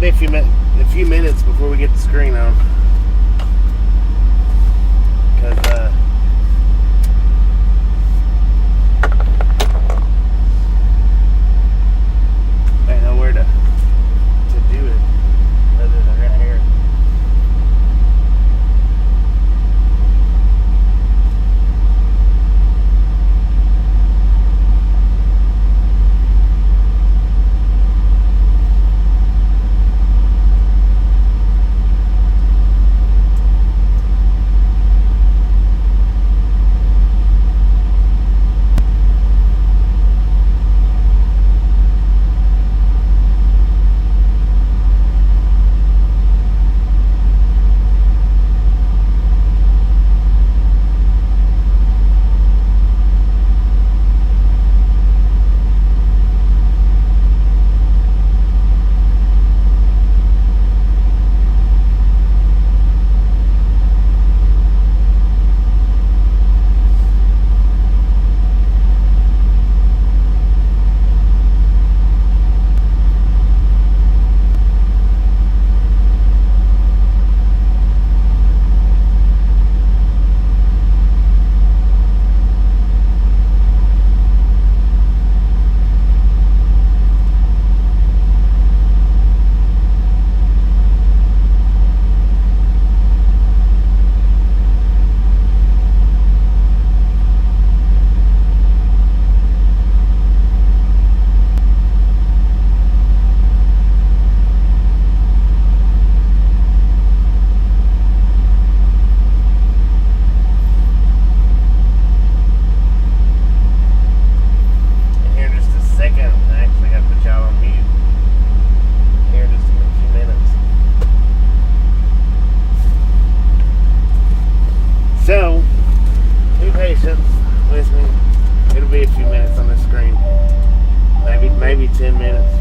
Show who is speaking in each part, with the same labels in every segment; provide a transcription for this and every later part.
Speaker 1: be a few minutes before we get the screen on. Because, I know where to do it other than right here. So, be patient with me. It'll be a few minutes on the screen. Maybe 10 minutes.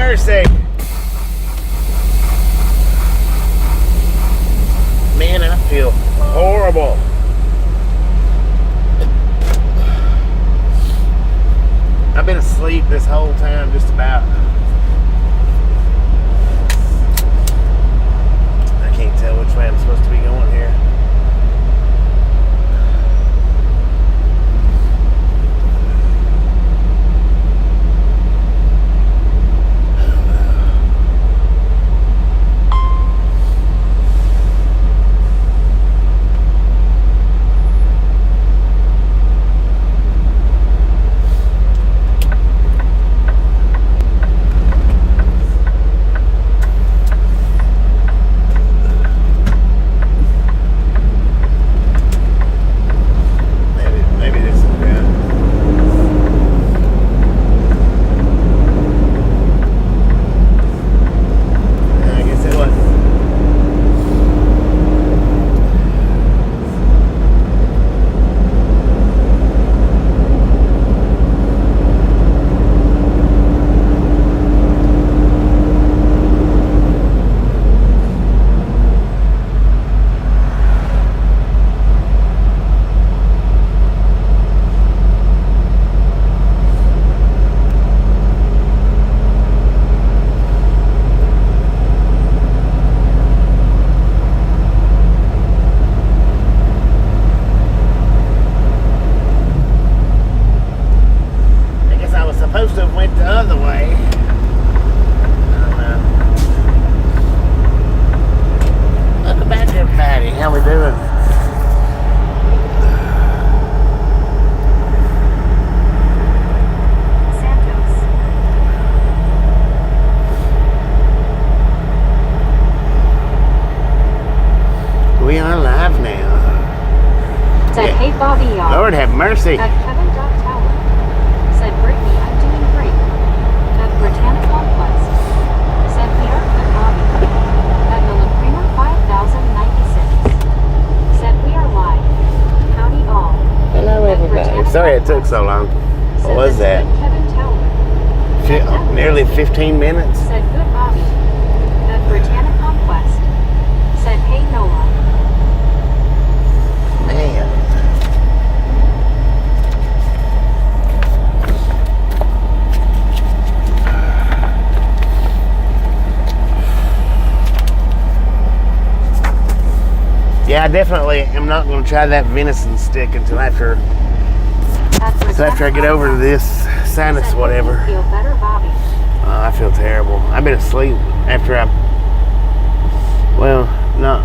Speaker 1: mercy. Man, I feel horrible. I've been asleep this whole time, just about. I can't tell which way I'm supposed to be going here. Supposed to have went the other way. I don't know. Welcome back, everybody. How we doing?
Speaker 2: Santos.
Speaker 1: We are live now.
Speaker 2: Said, hey Bobby, y'all.
Speaker 1: Lord have mercy.
Speaker 2: At Kevin Dog Tower. Said, Brittany, I'm doing great. At Britannic Conquest. Said, we are good, Bobby. At the La Prima 5096. Said, we are live. Howdy all.
Speaker 1: Hello, everybody. Sorry it took so long. What was that?
Speaker 2: Kevin Tower.
Speaker 1: Nearly 15 minutes.
Speaker 2: Said, good, Bobby. At Britannic Conquest. Said, hey Nola.
Speaker 1: Man. Yeah, I definitely am not going to try that venison stick until after I get over this sinus whatever.
Speaker 2: Feel better, Bobby.
Speaker 1: I feel terrible. I've been asleep not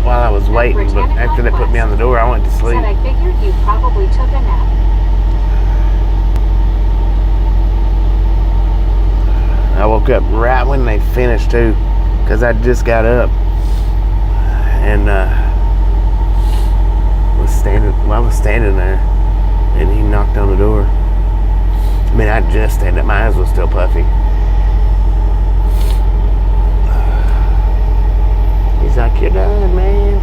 Speaker 1: while I was waiting, but after they put me on the door, I went to sleep.
Speaker 2: Said I figured you probably took a nap.
Speaker 1: I woke up right when they finished too, because I just got up and I was standing there, and he knocked on the door. I mean, I just stand up. My eyes were still puffy. He's like, you're done, man.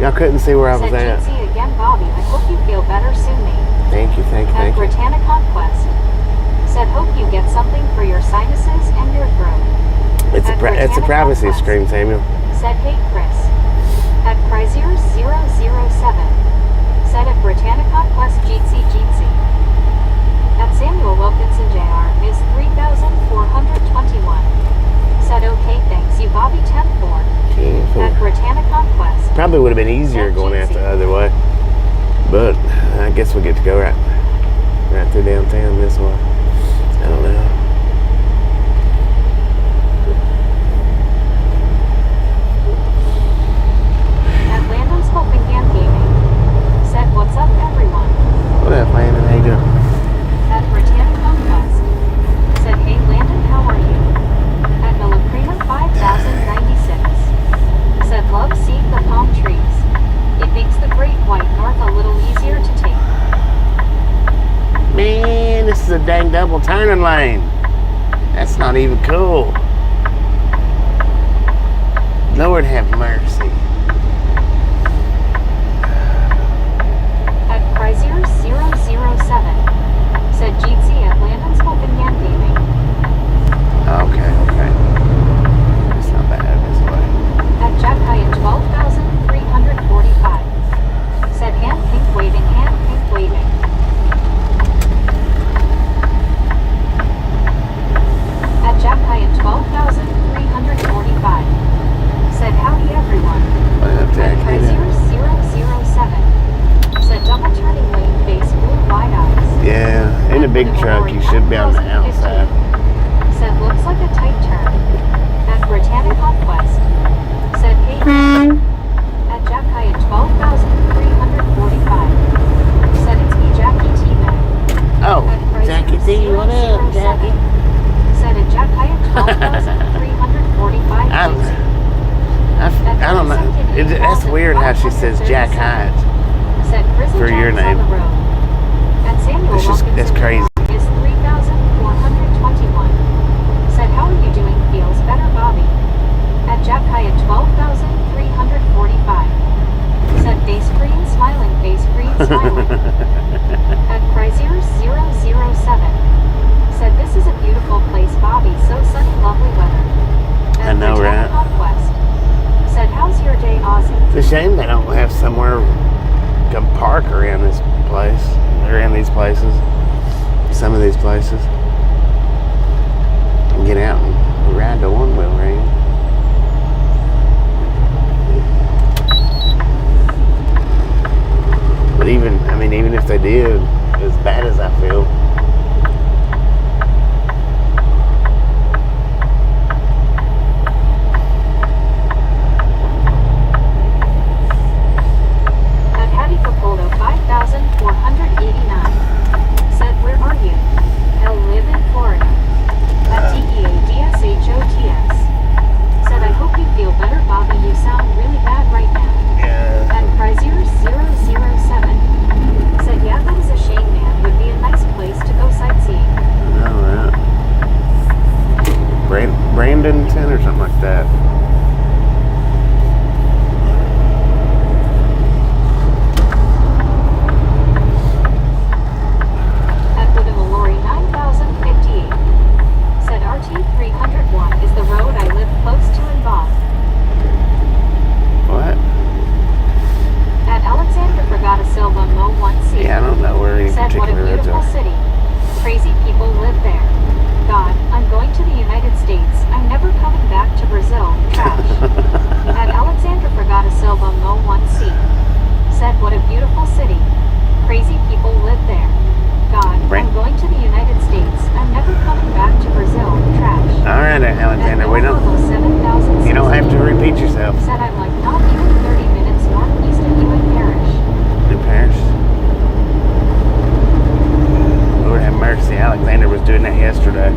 Speaker 1: Y'all couldn't see where I was at.
Speaker 2: See again, Bobby. I hope you feel better soon, mate.
Speaker 1: Thank you.
Speaker 2: At Britannic Conquest. Said, hope you get something for your sinuses and your throat.
Speaker 1: It's a privacy screen, Samuel.
Speaker 2: Said, hey, Chris. At Prizier007. Said, at Britannic Conquest, Jeetsy. At Samuel Wilkinson Jr. is 3,421. Said, okay, thanks you, Bobby 10-4. At Britannic Conquest.
Speaker 1: Probably would have been easier going out the other way, but I guess we get to go right through downtown this way. I don't know. dang double turning lane. That's not even cool. Lord have mercy.
Speaker 2: At Chrysler 007, said Jeetsy at Landon's Copenhagen Gaming.
Speaker 1: Okay. That's not bad this way.
Speaker 2: At Jack Hyatt 12,345, said hand pink waving. At Jack Hyatt 12,345, said howdy everyone.
Speaker 1: What up,
Speaker 2: At
Speaker 1: Jack?
Speaker 2: Chrysler 007, said double turning lane face blue wide eyes.
Speaker 1: Yeah, in a big truck, you should be on the outside.
Speaker 2: Said looks like a tight turn. At Britannic Conquest, said hey. At Jack Hyatt 12,345, said it's me Jackie T Man.
Speaker 1: Oh,
Speaker 2: At Chrysler
Speaker 1: Jackie T, what up,
Speaker 2: 007,
Speaker 1: Jackie?
Speaker 2: said at Jack Hyatt 12,345.
Speaker 1: I don't know. That's weird how she says Jack Hyatt.
Speaker 2: Said Grizzly
Speaker 1: For your
Speaker 2: Jack's
Speaker 1: name.
Speaker 2: on the road. At Samuel
Speaker 1: It's just-
Speaker 2: Wilkinson
Speaker 1: it's crazy.
Speaker 2: is 3,421. Said how are you doing? Feels better, Bobby. At Jack Hyatt 12,345. Said face green smiling. At Chrysler 007. Said this is a beautiful place, Bobby. So sunny, lovely weather. At
Speaker 1: I know,
Speaker 2: Britannic
Speaker 1: right?
Speaker 2: Conquest, said how's your day, Ozzy?
Speaker 1: It's a shame they don't have somewhere to park around this place. Around these places. Some of these places. And get out and ride the one wheel around. But even if they did, as bad as I feel,
Speaker 2: At Hattie Capoldo 5,489. Said where are you? I live in Florida. At DEADSHOTS. Said I hope you feel better, Bobby. You sound really bad right now.
Speaker 1: yeah.
Speaker 2: At Chrysler 007. Said yeah, that is a shame, man. Would be a nice place to go sightseeing.
Speaker 1: Alright. Bradenton or something like that.
Speaker 2: At Woodham Lorry 9,058. Said RT 301 is the road I live close to in Bob.
Speaker 1: What?
Speaker 2: At Alexander Brigada Silva Mo 1C.
Speaker 1: Yeah, I don't know where any
Speaker 2: Said what a
Speaker 1: particular roads
Speaker 2: beautiful
Speaker 1: are.
Speaker 2: city. Crazy people live there. God, I'm going to the United States. I'm never coming back to Brazil. Trash. At Alexander Brigada Silva Mo 1C. Said what a beautiful city. Crazy people live there. God,
Speaker 1: Right.
Speaker 2: I'm going to the United States. I'm never coming back to Brazil. Trash.
Speaker 1: Alright, Alexander, we don't. You don't have to repeat yourself.
Speaker 2: Said I'm like not even 30 minutes northeast of you in Parish.
Speaker 1: New Paris. Lord have mercy. Alexander was doing that yesterday.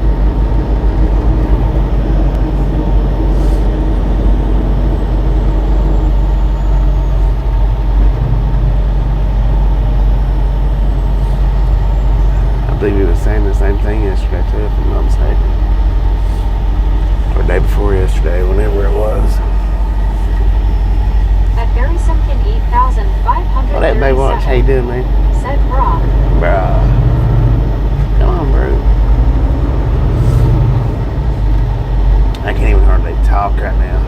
Speaker 1: I believe he was saying the same thing yesterday too, if I'm not mistaken. Or the day before yesterday, whenever it was.
Speaker 2: At Barry Simpkin 8,537.
Speaker 1: What up, baby? Watch. How you doing, man?
Speaker 2: Said bra.
Speaker 1: Bruh. Come on, bro. I can't even hardly talk right now.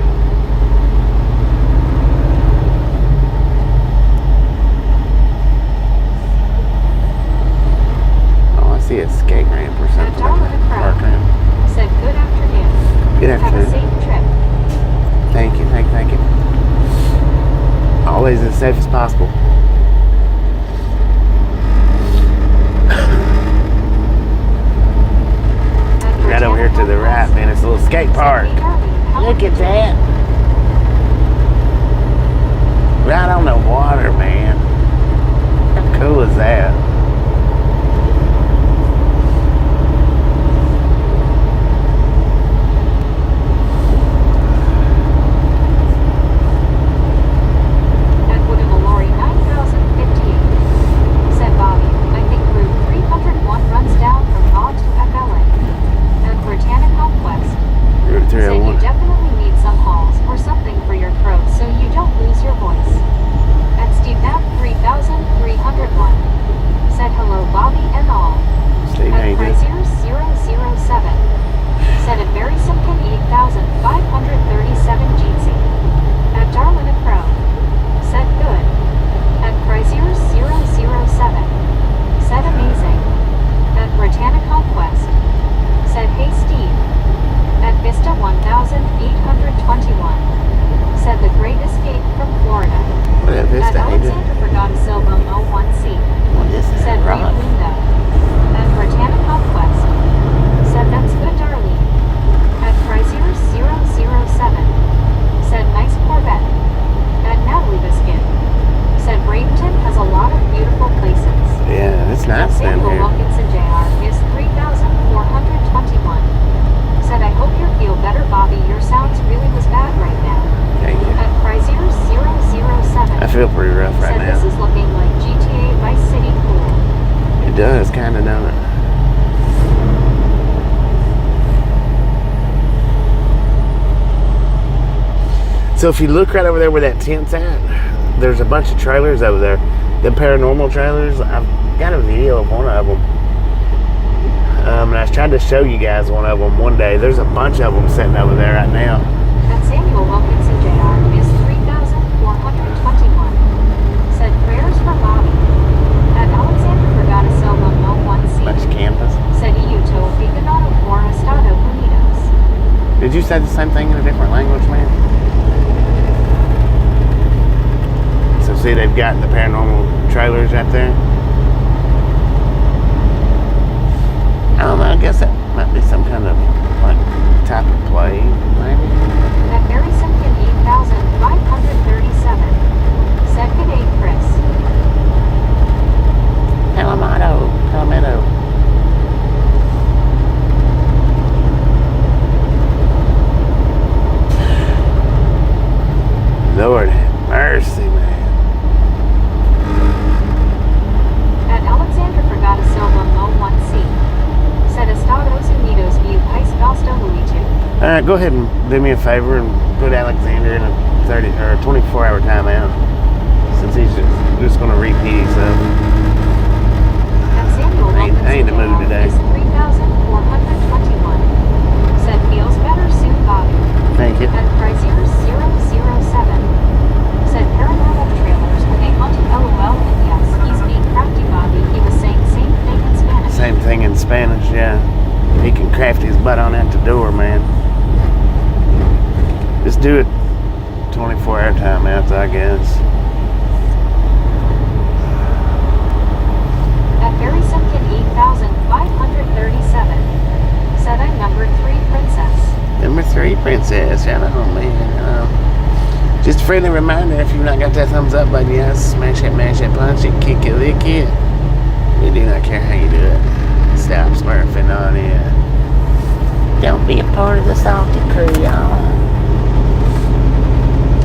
Speaker 1: Oh, I see a skate ramp or something.
Speaker 2: Darla the Crow.
Speaker 1: Park ramp.
Speaker 2: Said good afternoon.
Speaker 1: Good
Speaker 2: Have a
Speaker 1: afternoon.
Speaker 2: safe trip.
Speaker 1: Thank you. Always as safe as possible. Right over here to the right, man. It's a little skate park. Look at that. Right on the water, man. How cool is that?
Speaker 2: At Woodham Lorry 9,058. Said Bobby, I think Route 301 runs down from
Speaker 1: feel pretty rough right
Speaker 2: Said
Speaker 1: now.
Speaker 2: this is looking like GTA Vice City cool.
Speaker 1: It does, kind of, don't it? So if you look right over there where that tent's at, there's a bunch of trailers over there. The paranormal trailers. I've got a video of one of them. And I tried to show you guys one of them one day. There's a bunch of them sitting over there right now.
Speaker 2: At Samuel Wilkinson Jr. is 3,421. Said prayers for Bobby. At Alexander Vergata Silva Mo 1C.
Speaker 1: Bunch of campus.
Speaker 2: Said Iuto Figurado por Estado Unidos.
Speaker 1: Did you say the same thing in a different language, man? So see, they've got the paranormal trailers out there. I don't know, I guess that might be some kind of like type of play, maybe.
Speaker 2: At Mary Simpkin 8,537. Said good day, Chris.
Speaker 1: Calamito. Lord have mercy, man.
Speaker 2: At Alexander Vergata Silva Mo 1C. Said Estados Unidos view País Gasto Luitu.
Speaker 1: All right, go ahead and do me a favor and put Alexander in a 30 or a 24-hour timeout, since he's just going to repeat himself.
Speaker 2: At Samuel
Speaker 1: I ain't in the mood today.
Speaker 2: is 3,421. Said feels better soon, Bobby.
Speaker 1: Thank you.
Speaker 2: At Chrysler 007. Said paranormal trailers with a haunted LOL, and yes, he's being crafty, Bobby. He was saying same thing in Spanish.
Speaker 1: Same thing in Spanish, yeah. He can craft his butt on out the door, man. Just do it 24-hour timeouts, I guess.
Speaker 2: At Barry Simpkin 8,537. Said I'm number 3 princess.
Speaker 1: Number 3 princess. I know, man. Just a friendly reminder, if you've not got that thumbs up button yet, smash it, mash it, punch it, kick it, lick it. We do not care how you do it. Stop smurfing on it. Don't be a part of the salty crew, y'all.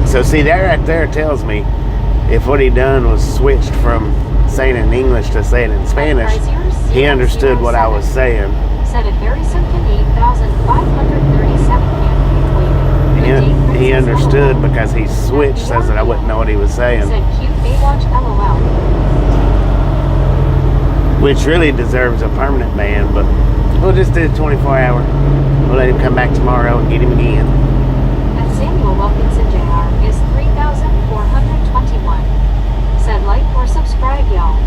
Speaker 1: So see, that right there tells me if what he done was switched from saying it in English to saying it in Spanish, he understood what I was saying.
Speaker 2: Said at Barry Simpkin 8,537.
Speaker 1: He understood because he switched, says that I wouldn't know what he was saying.
Speaker 2: Said cute Baywatch LOL.
Speaker 1: Which really deserves a permanent ban, but we'll just do 24-hour. We'll let him come back tomorrow and get him again.
Speaker 2: At Samuel Wilkinson Jr. is 3,421. Said like or subscribe, y'all.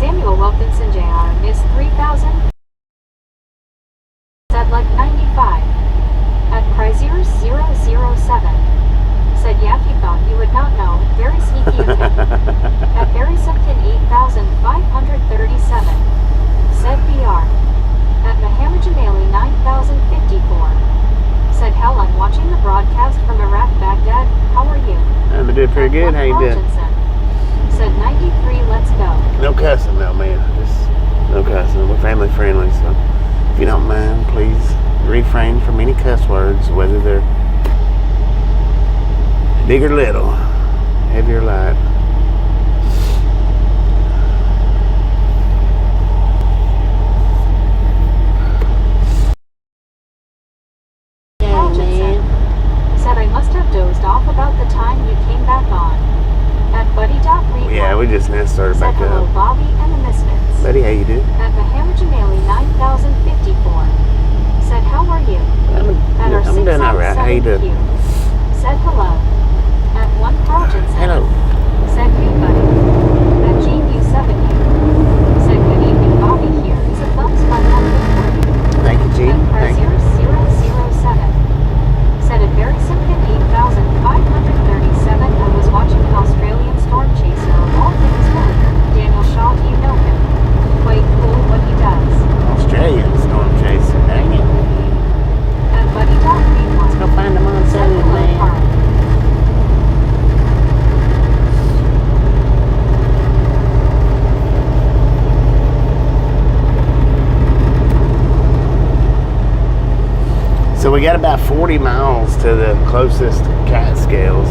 Speaker 2: Samuel Wilkinson Jr. is 3,000. Said like 95. At Chrysler 007. Said yeah, he thought you would not know. Very sneaky of him. At Barry Simpkin 8,537. Said BR. At Mohammed Jamali 9,054. Said hell, I'm watching the broadcast from Iraq, Baghdad. How are you?
Speaker 1: I'm doing pretty good. How you doing?
Speaker 2: Said 93, let's go.
Speaker 1: No cussing though, man. Just no cussing. We're family friendly, so if you don't mind, please refrain from any cuss words, whether they're big or little, heavy or light.
Speaker 2: Said I must have dozed off about the time you came back on. At Buddy.Read.
Speaker 1: Yeah, we just now started back
Speaker 2: hello,
Speaker 1: up.
Speaker 2: Bobby and the Misfits.
Speaker 1: Buddy, how you doing?
Speaker 2: At Mohammed Jamali 9,054. Said how are you?
Speaker 1: I'm doing alright. How you doing?
Speaker 2: Said hello. At 1 Carlton.
Speaker 1: Hello.
Speaker 2: Said hey buddy. At GU70. Said good evening, Bobby here. It's a thumbs up for you.
Speaker 1: Thank you, Gene. Thank you.
Speaker 2: 007. Said at Barry Simpkin 8,537. I was watching an Australian storm chaser of all things familiar. Daniel Shaw, do you know him? Quite cool what he does.
Speaker 1: Australian storm chaser. Dang it.
Speaker 2: At Buddy.Read.
Speaker 1: Let's go find him on
Speaker 2: Said
Speaker 1: Sunday,
Speaker 2: hello,
Speaker 1: man.
Speaker 2: Carl.
Speaker 1: We got about 40 miles to the closest Catskills.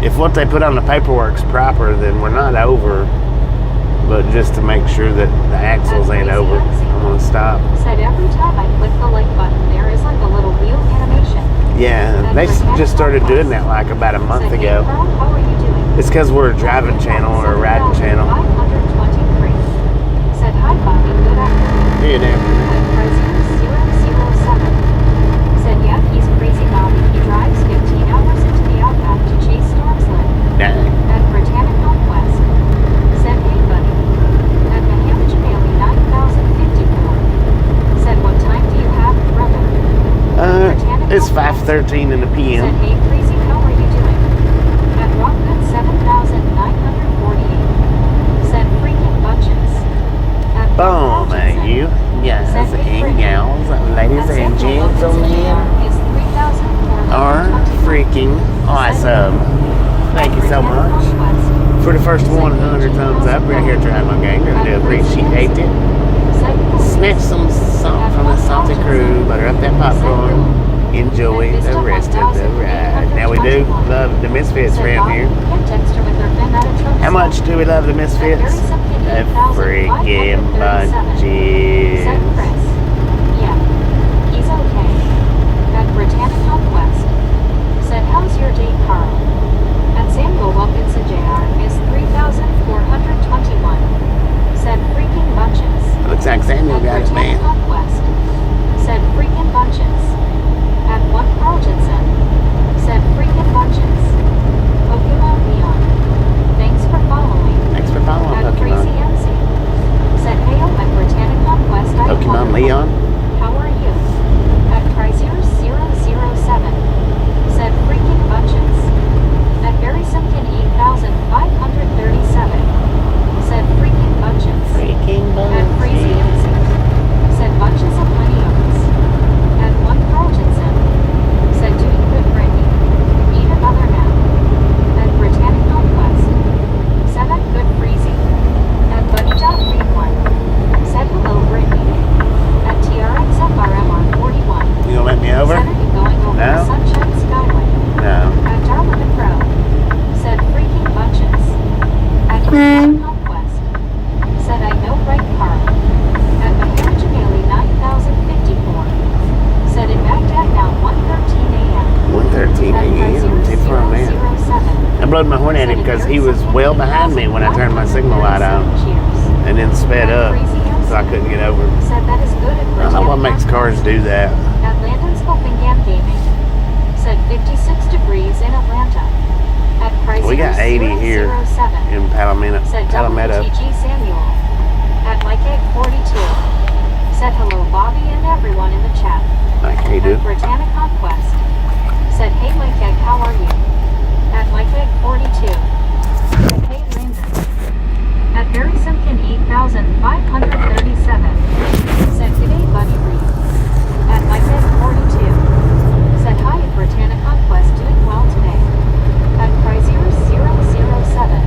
Speaker 1: If what they put on the paperwork's proper, then we're not over. But just to make sure that the axles ain't over, I'm gonna stop.
Speaker 2: Said every time I click the like button, there is like a little wheel animation.
Speaker 1: Yeah, they just started doing that like about a month
Speaker 2: Said,
Speaker 1: ago.
Speaker 2: "Hey, Carl, how are you doing?"
Speaker 1: It's because we're a driving channel or a riding channel.
Speaker 2: 523. Said, "Hi, Bobby. Good afternoon."
Speaker 1: Good afternoon.
Speaker 2: At 007. Said, "Yeah, he's crazy, Bobby. He drives 15 hours into the outback to chase storms in."
Speaker 1: Dang.
Speaker 2: At Britannic Conquest. Said, "Hey, buddy." At Mahama Jamali 9054. Said, "What time do you have, brother?"
Speaker 1: It's 5:13 in the
Speaker 2: Said,
Speaker 1: p.m.
Speaker 2: "Hey, crazy, how are you doing?" At Rockwood 7948. Said, "Freaking bunches." At
Speaker 1: Boom, at you. Yes, and gals, ladies and gentlemen,
Speaker 2: is 3,423.
Speaker 1: are freaking awesome. Thank you so much for the first 100 thumbs up right here at Driving Gang. Really do appreciate it. Snatch some salt from the salty crew, butter up that popcorn, enjoy the rest of the ride. Now we do love the Misfits around here. How much do we love the Misfits? A freaking bunches.
Speaker 2: Yeah, he's okay. At Britannic Conquest. Said, "How's your day, Carl?" At Samuel Wilkinson Jr. is 3,421. Said, "Freaking bunches."
Speaker 1: Looks like Samuel got it, man.
Speaker 2: Conquest. Said, "Freaking bunches." At 1 Carltonson. Said, "Freaking bunches." Pokemon Leon. Thanks for following.
Speaker 1: Thanks for following,
Speaker 2: At Crazy
Speaker 1: Pokemon.
Speaker 2: MC. Said, "Hey, at Britannic Conquest.
Speaker 1: Pokemon Leon.
Speaker 2: How are you?" At Chrysler 007. Said, "Freaking bunches." At Barry Simpkin 8537. Said, "Freaking bunches."
Speaker 1: Freaking
Speaker 2: At Crazy MC. Said, "Bunches of honeycombs." At 1 Carltonson. Said, "Doing good, Brittany. Need another nap." At Britannic Conquest. 7 Good Freezy. At Buddy.Read1. Said, "Hello, Brittany." At TRXFRMR41.
Speaker 1: You gonna let me over?
Speaker 2: Said, "Are you going over
Speaker 1: No.
Speaker 2: the Sunshine Skyway?"
Speaker 1: No.
Speaker 2: At Darwin and Pro. Said, "Freaking bunches." At Britannic Conquest. Said, "I know, right, Carl." At Mahama Jamali 9054. Said, "In Baghdad now 1:13 a.m.
Speaker 1: 1:13
Speaker 2: At
Speaker 1: a.m. Too far, man.
Speaker 2: 007.
Speaker 1: I blowed my horn at him because he was well behind me when I turned my signal light on
Speaker 2: Cheers.
Speaker 1: and then sped up, so I couldn't get over.
Speaker 2: Said, "That is good at
Speaker 1: I don't know
Speaker 2: Britannic
Speaker 1: what makes cars do that.
Speaker 2: At Landon Scopingham Gaming. Said, 56 degrees in Atlanta. At Chrysler
Speaker 1: We got 80 here
Speaker 2: 007.
Speaker 1: in Palomino.
Speaker 2: Said,
Speaker 1: Palomino.
Speaker 2: WTG Samuel. At Mike Egg 42. Said, "Hello, Bobby and everyone in the chat."
Speaker 1: Like he do.
Speaker 2: At Britannic Conquest. Said, "Hey, Mike Egg, how are you?" At Mike Egg 42. Said, "Hey, Landon." At Barry Simpkin 8537. Said, "G'day, Buddy Reed." At Mike Egg 42. Said, "Hi, at Britannic Conquest, doing well today." At Chrysler 007.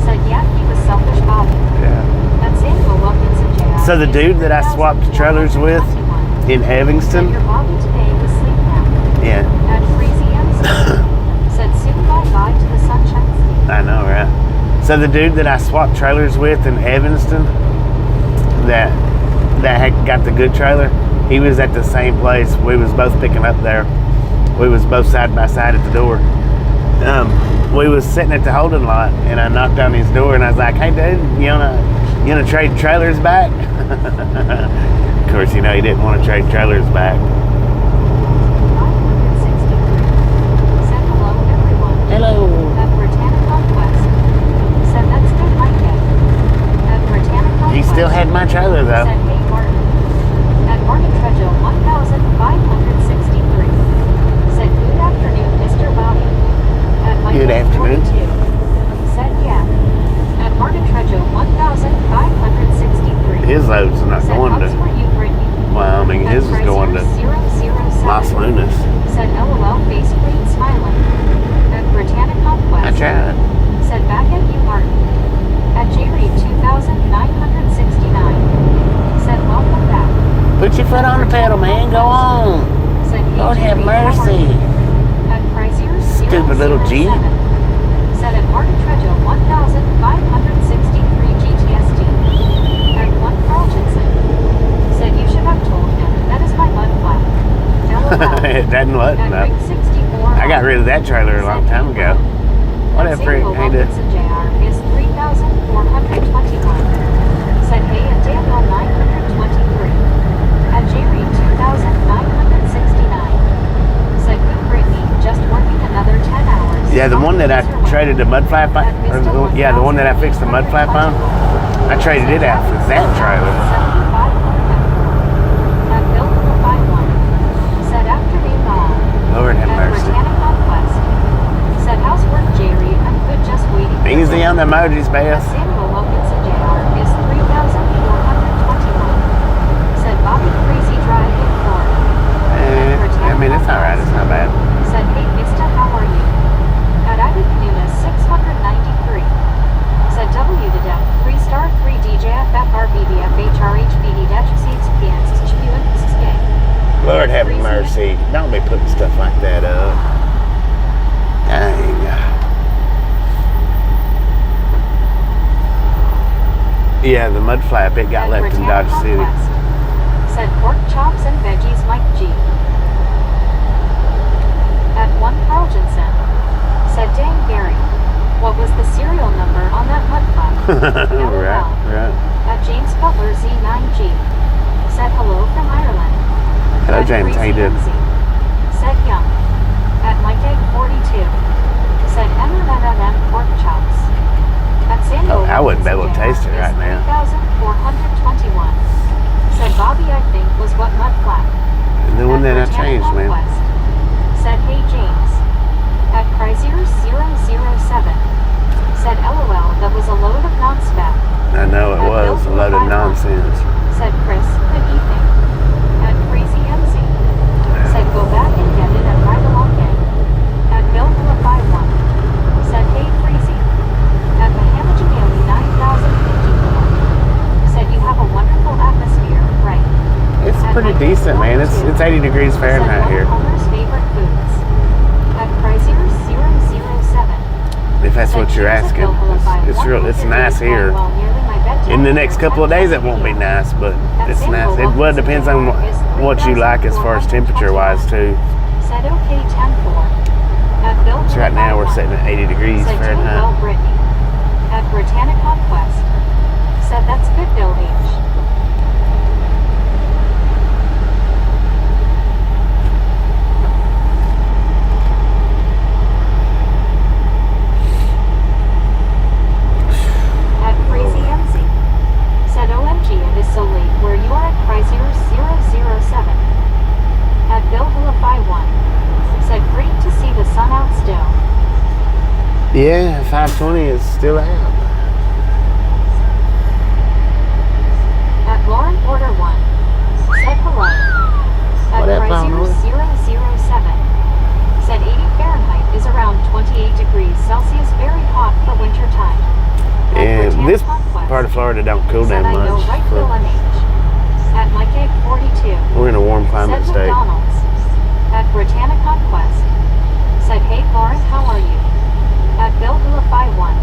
Speaker 2: Said, "Yeah, he was selfish, Bobby."
Speaker 1: Yeah.
Speaker 2: At Samuel Wilkinson Jr.
Speaker 1: So the dude that I swapped trailers with in
Speaker 2: Said,
Speaker 1: Evanston,
Speaker 2: "Your Bobby today was sleep now."
Speaker 1: yeah,
Speaker 2: At Crazy MC. Said, "Soon bye-bye to the Sunshine State."
Speaker 1: I know, right? So the dude that I swapped trailers with in Evanston, that had got the good trailer, he was at the same place. We was both picking up there. We was both side by side at the door. We was sitting at the holding lot, and I knocked on his door, and I was like, "Hey, dude, you wanna trade trailers back?" Of course, he didn't want to trade trailers back.
Speaker 2: 563. Said, "Hello, everyone."
Speaker 1: Hello.
Speaker 2: At Britannic Conquest. Said, "That's good, Mike Egg." At Britannic Conquest.
Speaker 1: He still had my trailer though.
Speaker 2: Said, "Hey, Martin." At Martin Trejo 1563. Said, "Good afternoon, Mr. Bobby." At Mike
Speaker 1: Good
Speaker 2: Egg
Speaker 1: afternoon.
Speaker 2: 42. Said, "Yeah." At Martin Trejo 1563.
Speaker 1: His load's not
Speaker 2: Said,
Speaker 1: going
Speaker 2: "Hugs
Speaker 1: to
Speaker 2: for you, Brittany."
Speaker 1: Wyoming. His is going to
Speaker 2: 007.
Speaker 1: Las Lunas.
Speaker 2: Said, "LOL, face green smiling." At Britannic Conquest.
Speaker 1: I tried.
Speaker 2: Said, "Back at you, Martin." At J-Reed 2969. Said welcome back.
Speaker 1: Put your foot on the pedal, man. Go on.
Speaker 2: Said hey,
Speaker 1: Lord have
Speaker 2: Jerry, how are
Speaker 1: mercy.
Speaker 2: you? At Chrysler
Speaker 1: Stupid little Jeep.
Speaker 2: 007. Said at Martin Trejo 1563 GTSD. At 1 Carltonson. Said you should have told him that is my mud flap.
Speaker 1: It doesn't what?
Speaker 2: At
Speaker 1: No.
Speaker 2: Ring 64.
Speaker 1: I got rid of that trailer a long time ago. Whatever,
Speaker 2: Said
Speaker 1: ain't it?
Speaker 2: JR is 3,421. Said hey at Daniel 923. At Jerry 2,969. Said good Brittany, just working another 10 hours.
Speaker 1: Yeah, the one that I traded the mud flap on, yeah, the one that I fixed the mud flap on, I traded it out for that trailer.
Speaker 2: 75 at Bill 51. Said afternoon all.
Speaker 1: Lord have
Speaker 2: At
Speaker 1: mercy.
Speaker 2: Britannic Conquest. Said housework Jerry, I'm good just waiting.
Speaker 1: Easy on the emojis,
Speaker 2: At
Speaker 1: Beth.
Speaker 2: Samuel Wilkinson JR is 3,421. Said Bobby Crazy Drive in Florida.
Speaker 1: I mean, it's alright, it's not bad.
Speaker 2: Said hey Vista, how are you? At Ivy Canuna 693. Said W to Death 3-star 3 DJF FRBBF HRHBD Dutch Seats Pians Chibun Skay.
Speaker 1: Lord have mercy. Don't be putting stuff like that up. Dang. Yeah, the mud flap, it got left in Dodge City.
Speaker 2: Said pork chops and veggies Mike G. At 1 Carltonson. Said dang Gary, what was the serial number on that mud flap?
Speaker 1: Right.
Speaker 2: At James Butler Z9G. Said hello from Ireland.
Speaker 1: Hello,
Speaker 2: At
Speaker 1: James. How you doing?
Speaker 2: Crazy MC. Said young. At Mike Egg 42. Said MMM pork chops. At Samuel
Speaker 1: I wouldn't be able to taste it right now.
Speaker 2: 3,421. Said Bobby, I think, was what mud flap.
Speaker 1: And the one that I
Speaker 2: Britannic
Speaker 1: changed, man.
Speaker 2: Conquest. Said hey James. At Chrysler 007. Said LOL, that was a load of non-spec.
Speaker 1: I know it was a load of nonsense.
Speaker 2: Said Chris, good evening. At Crazy MC. Said go back and get it at Ride Along Gang. At Bill 51. Said hey Crazy. At Mahamajanili 9054. Said you have a wonderful atmosphere, right?
Speaker 1: It's
Speaker 2: At
Speaker 1: pretty
Speaker 2: Mike
Speaker 1: decent, man. It's 80 degrees Fahrenheit
Speaker 2: said
Speaker 1: here.
Speaker 2: Homer's favorite foods. At Chrysler 007.
Speaker 1: If that's what you're asking. It's nice here. In the next couple of days it won't be nice, but it's nice. It depends on what you like as far as temperature wise too.
Speaker 2: Said okay 10-4. At Bill
Speaker 1: So right now we're sitting at 80 degrees
Speaker 2: said doing well
Speaker 1: Fahrenheit.
Speaker 2: Brittany. At Britannic Conquest. Said that's good Bill H. At Crazy MC. Said OMG, it is so late where you are at Chrysler 007. At Bill 51. Said great to see the sun out still.
Speaker 1: Yeah, 520 is still out.
Speaker 2: At Lauren Porter 1. Said hello. At
Speaker 1: What up,
Speaker 2: Chrysler
Speaker 1: Lauren?
Speaker 2: 007. Said 80 Fahrenheit is around 28 degrees Celsius, very hot for winter time. At
Speaker 1: And
Speaker 2: Britannic
Speaker 1: this
Speaker 2: Conquest.
Speaker 1: part of Florida don't cool
Speaker 2: Said
Speaker 1: down
Speaker 2: I know
Speaker 1: much.
Speaker 2: right Bill MH. At Mike Egg 42.
Speaker 1: We're in a warm climate
Speaker 2: Said
Speaker 1: state.
Speaker 2: McDonald's. At Britannic Conquest. Said hey Lauren, how are you? At Bill 51.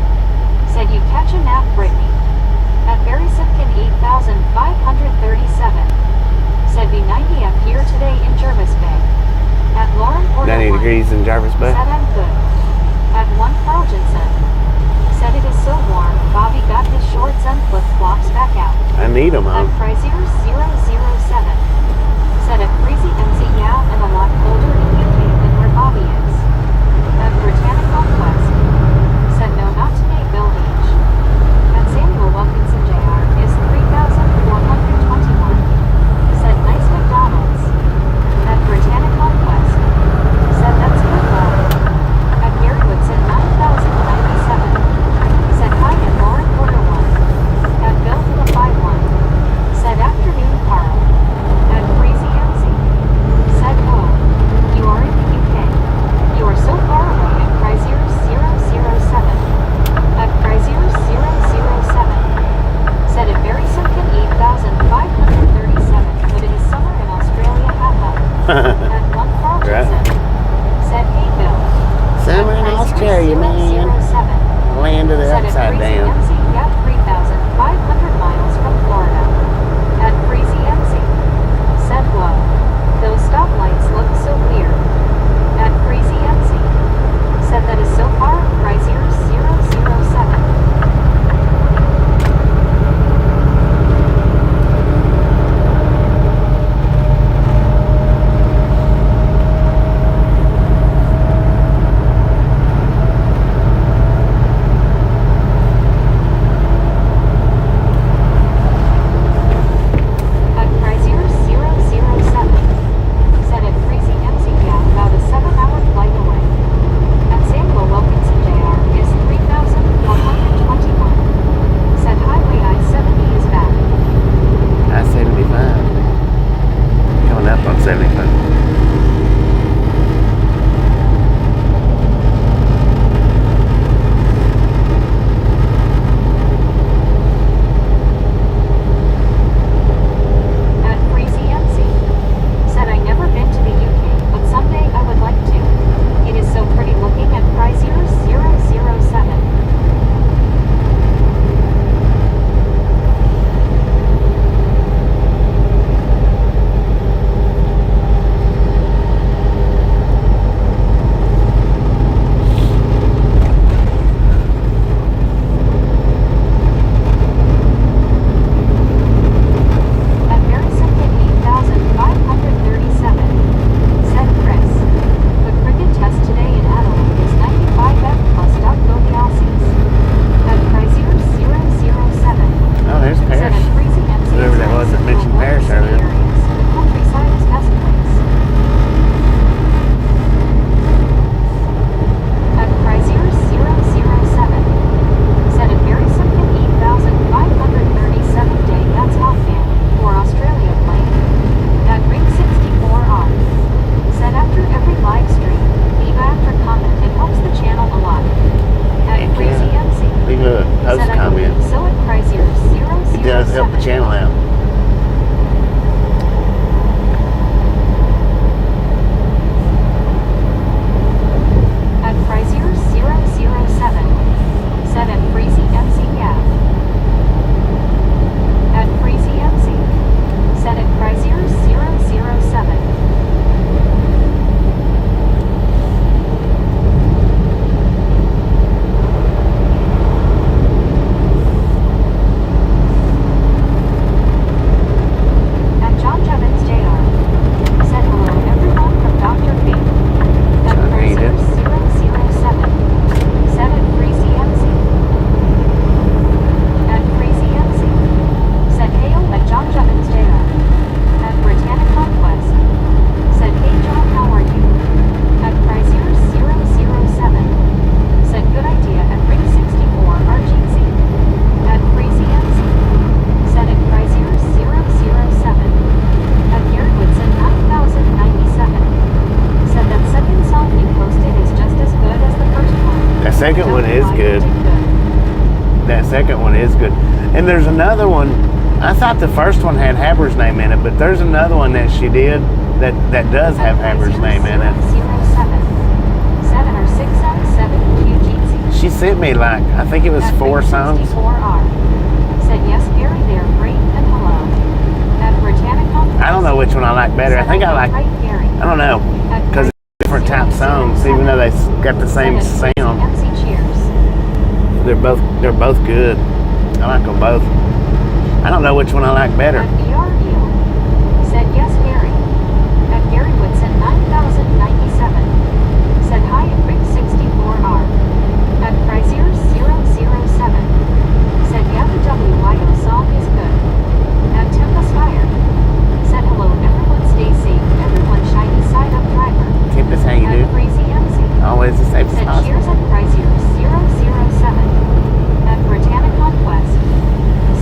Speaker 2: Said you catch a nap Brittany. At Barry Simpkin 8,537. Said be 90 up here today in Jervis Bay. At Lauren Porter
Speaker 1: 90
Speaker 2: 1.
Speaker 1: degrees in Jarvis Bay.
Speaker 2: Said I'm good. At 1 Carltonson. Said it is so warm, Bobby got his shorts and flip-flops back out.
Speaker 1: I need them,
Speaker 2: At
Speaker 1: huh?
Speaker 2: Chrysler 007. Said at Crazy MC, yeah, and a lot colder in UK than where Bobby is. At Britannic Conquest. Said no, not today, Bill H. At Samuel Wilkinson JR is 3,421. Said nice McDonald's. At Britannic Conquest. Said that's good, Bob. At Gary Woodson 9,097. Said hi at Lauren Porter 1. At Bill 51. Said afternoon park. At Blunt Carlton
Speaker 1: Right.
Speaker 2: said hey Bill.
Speaker 1: Summer in Australia, man.
Speaker 2: 007
Speaker 1: Land of the
Speaker 2: said at
Speaker 1: upside
Speaker 2: Freezy
Speaker 1: down.
Speaker 2: MC, yep, 3,500 miles from Florida. At Freezy MC said whoa, those stoplights look so weird. At Freezy MC said that is so far, Chrysler 007. At Chrysler 007 said at Freezy MC, yeah, about a 7-hour flight away. At Samuel Wilkinson Jr. is 3,121. Said Highway I-70 is back.
Speaker 1: I-75. Coming up on 75.
Speaker 2: At Freezy MC said I never been to the UK, but someday I would like to. It is so pretty looking at Chrysler 007. At Harrison 8,537 said Chris. The cricket test today in Adelaide is 95F plus .go the Aussies. At Chrysler 007
Speaker 1: Oh, there's
Speaker 2: said
Speaker 1: Paris.
Speaker 2: at Freezy MC
Speaker 1: Whoever that was that mentioned Paris earlier.
Speaker 2: The countryside is best place. At Chrysler 007 said at Mary Simpkin 8,537 day, that's hot man, for Australia plane. At Ring 64R said after every live stream, leave after comment, it helps the channel a lot. At
Speaker 1: Heck
Speaker 2: Crazy
Speaker 1: yeah.
Speaker 2: MC
Speaker 1: Leave a post
Speaker 2: said I
Speaker 1: comment.
Speaker 2: believe so at Chrysler 007.
Speaker 1: It does help the channel out.
Speaker 2: At Chrysler 007 said at Freezy MC, yeah. At Freezy MC said at Chrysler 007. At John Jevons Jr. said hello everyone from Dr. B. At
Speaker 1: John
Speaker 2: Chrysler
Speaker 1: Hayden.
Speaker 2: 007 said at Freezy MC. At Freezy MC said hail at John Jevons Jr. At Britannic Conquest said hey John, how are you? At Chrysler 007 said good idea at Ring 64 RGC. At Freezy MC said at Chrysler 007 at Gary Woodson 9097 said that second song you posted is just as good as the first one.
Speaker 1: That second one is good. That second one is good. And there's another one. I thought the first one had Haber's name in it, but there's another one that she did that does have Haber's name in it.
Speaker 2: 007 said at our 677 QGC.
Speaker 1: She sent me like, I think it was
Speaker 2: At
Speaker 1: 4 songs.
Speaker 2: 64R said yes Gary there, great and hello. At Britannic Conquest
Speaker 1: I don't know which one I like better. I think I like,
Speaker 2: right, Gary.
Speaker 1: I don't know,
Speaker 2: At
Speaker 1: because it's different type songs, even though they got the same
Speaker 2: said at
Speaker 1: sound.
Speaker 2: MC Cheers.
Speaker 1: They're both good. I like them both. I don't know which one I like better.
Speaker 2: At BRU said yes Gary. At Gary Woodson 9097 said hi at Rick 64R. At Chrysler 007 said yeah the WYO song is good. At Tempest Fire said hello everyone, stay safe, everyone, shiny side up driver.
Speaker 1: Tempest, how you
Speaker 2: At
Speaker 1: do?
Speaker 2: Freezy MC
Speaker 1: Always the safest
Speaker 2: said
Speaker 1: possible.
Speaker 2: cheers at Chrysler 007. At Britannic Conquest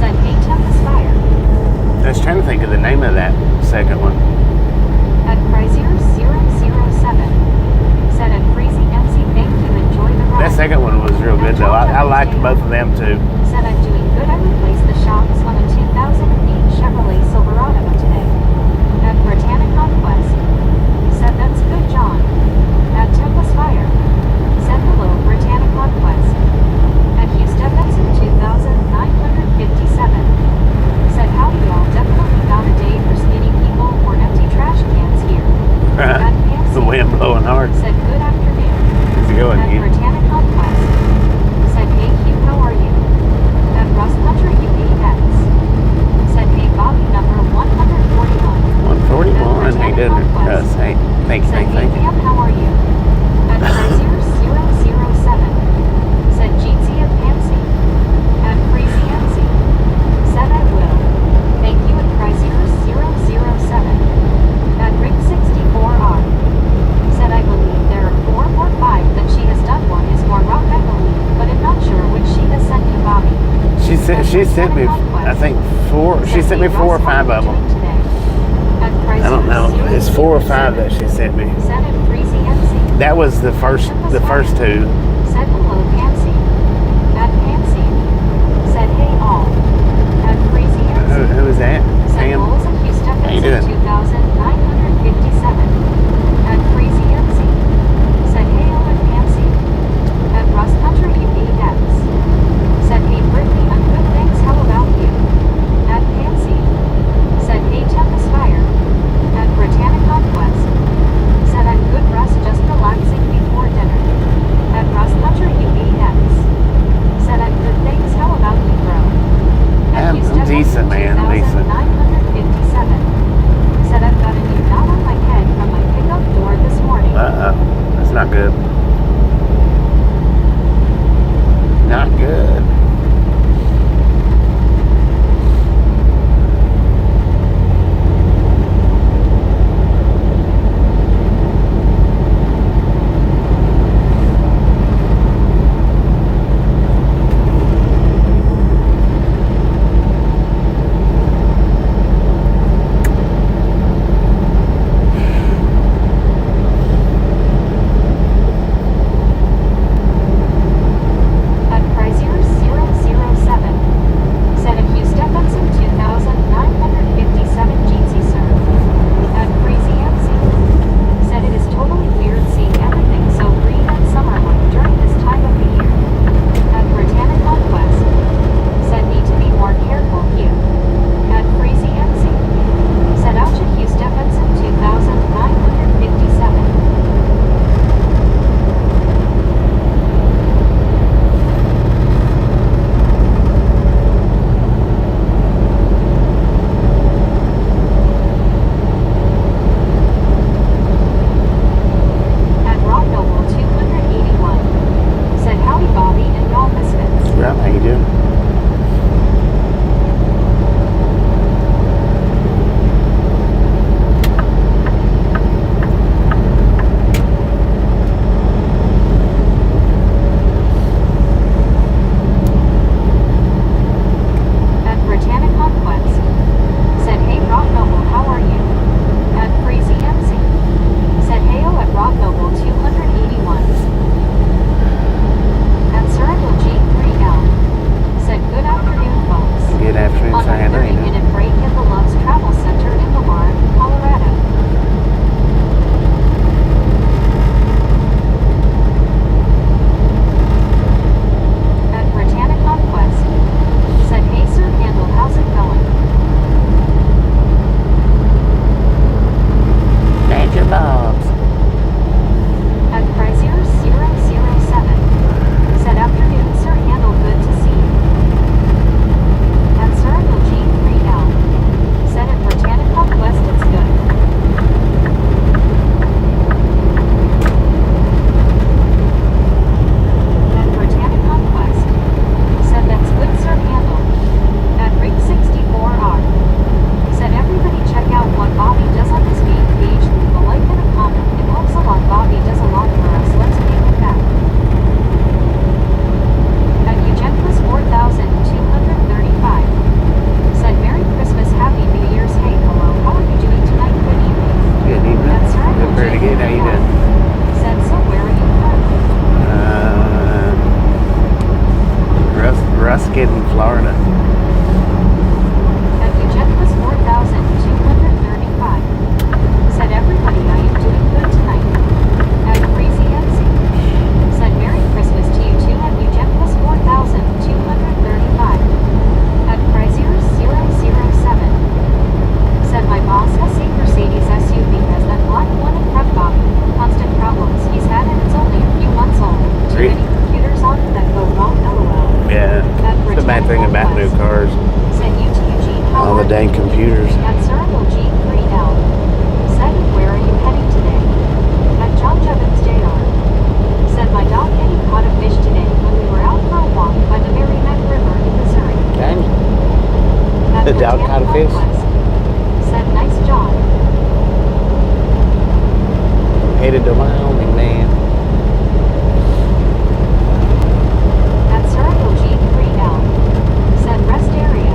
Speaker 2: said hey Tempest Fire.
Speaker 1: I was trying to
Speaker 2: Conquest.
Speaker 1: Thank
Speaker 2: Said,
Speaker 1: you.
Speaker 2: Yep, how are you? At Frazier 007. Said, Jeetsy at Pansy. At Freezy MC. Said, I will. Thank you at Frazier 007. At Ring 64R. Said, I believe there are 4 or 5 that she has done. One is more rock, I believe, but I'm not sure which she has sent you, Bobby.
Speaker 1: She sent me, I think 4. She sent me 4 or 5 of them. I don't know. It's 4 or 5 that she sent me.
Speaker 2: Said at Freezy MC.
Speaker 1: That was the first 2.
Speaker 2: Said hello, Pansy. At Pansy. Said hey all. At Freezy MC.
Speaker 1: Who is that?
Speaker 2: Said
Speaker 1: Pam?
Speaker 2: Bowles and Hugh
Speaker 1: How you doing?
Speaker 2: 2957. At Freezy MC. Said hey all at Pansy. At Russ Country UBX. Said hey Brittany, I'm good thanks, how about you? At Pansy. Said hey Tempest Fire. At Britannic Conquest. Said I'm good Russ, just relaxing before dinner. At Russ Country UBX. Said I'm good thanks, how about you bro? At
Speaker 1: I'm decent, man, I'm decent.
Speaker 2: 957.
Speaker 1: the dog caught a fish?
Speaker 2: Said nice job.
Speaker 1: Headed to Wyoming, man.
Speaker 2: At Circle G3L. Said rest area.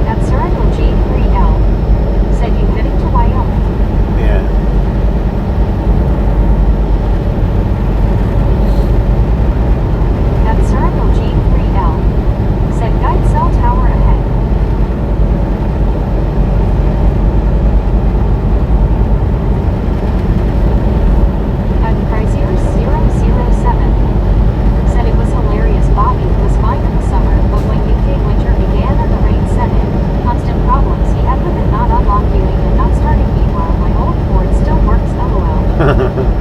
Speaker 2: At Circle G3L. Said you heading to Wyoming.
Speaker 1: Yeah.
Speaker 2: At Circle G3L. Said guide cell tower ahead. At Chrysler 007. Said it was hilarious. Bobby was fine in the summer, but when UK winter began and the rain set in, constant problems he had with it not unlocking and not starting. Meanwhile, my old Ford still works. LOL.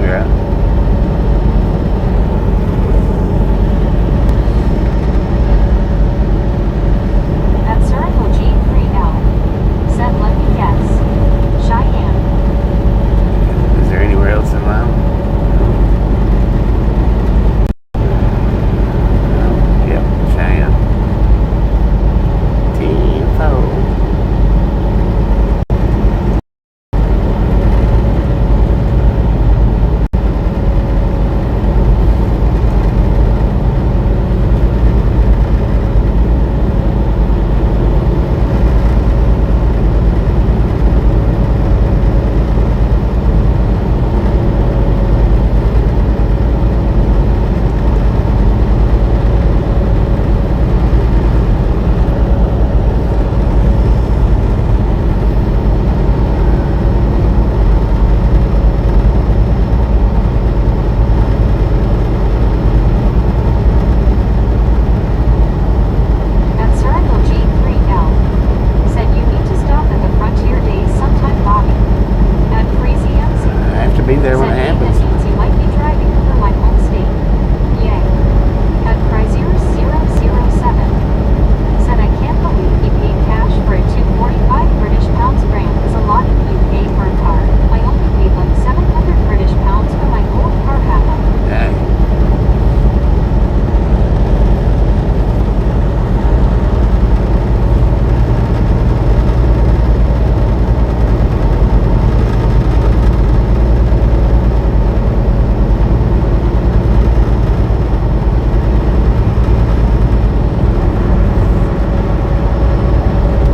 Speaker 1: Yeah.
Speaker 2: At Circle G3L. Said let me guess. Cheyenne.
Speaker 1: Is there anywhere else in Wyoming? Yep, Cheyenne. Tenfold.
Speaker 2: At Circle G3L. Said you need to stop at the Frontier Days sometime. Bobby. At Freezy MC.
Speaker 1: I have to be there when it
Speaker 2: Said
Speaker 1: happens.
Speaker 2: that means you might be driving through my home state. Yay. At Chrysler 007. Said I can't believe he paid cash for a 245 British pounds. Grand is a lot in the UK for a car. I only paid like 700 British pounds for my old car. Haha.
Speaker 1: Hey.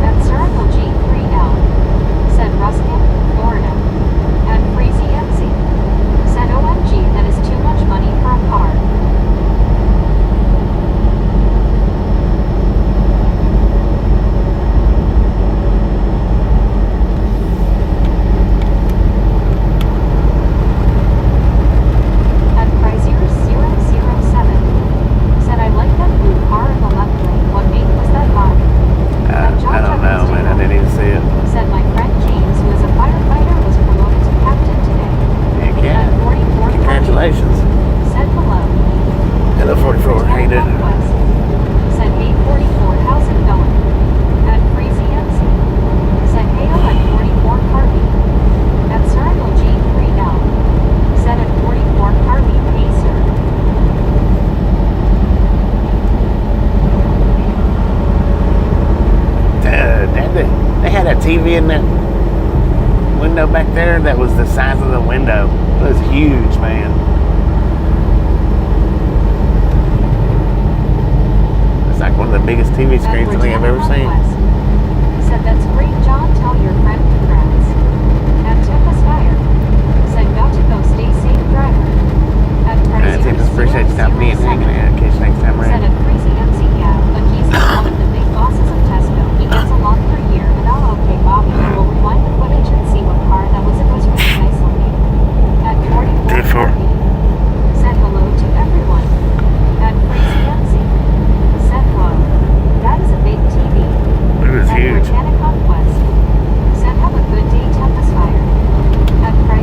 Speaker 2: At Circle G3L. Said Ruskin, Florida. At Freezy MC. Said OMG, that is too much money for a car. At Chrysler 007. Said I like that blue car in the left lane. What make was that Bobby?
Speaker 1: I don't know, man. I didn't even see it.
Speaker 2: Said my friend James, who is a firefighter, was promoted to captain today.
Speaker 1: Heck yeah.
Speaker 2: At 44
Speaker 1: Congratulations.
Speaker 2: Said hello.
Speaker 1: Hello, 44. How you doing?
Speaker 2: West. Said hey 44, how's it going? At Freezy MC. Said hail at 44 Carby. At Circle G3L. Said at 44 Carby, hey sir.
Speaker 1: They had a TV in that window back there that was the size of the window. It was huge, man. It's like one of the biggest TV screens I think I've ever seen.
Speaker 2: Said that's great, John. Tell your friend congrats. At Tempest Fire. Said got to go. Stay safe, driver. At
Speaker 1: I just appreciate you stopping in and hanging out. In case next time
Speaker 2: Said
Speaker 1: around.
Speaker 2: at Freezy MC, yeah, but he's one of the big bosses of Tesco. He gets along for a year, but I'll okay, Bobby. We'll rewind the footage and see what car that was. It was really nice looking. At 44 Carby. Said hello to everyone. At Freezy MC. Said whoa. That is a big TV.
Speaker 1: It was
Speaker 2: At
Speaker 1: huge.
Speaker 2: Britannica West. Said have a good day, Tempest Fire. At Chrysler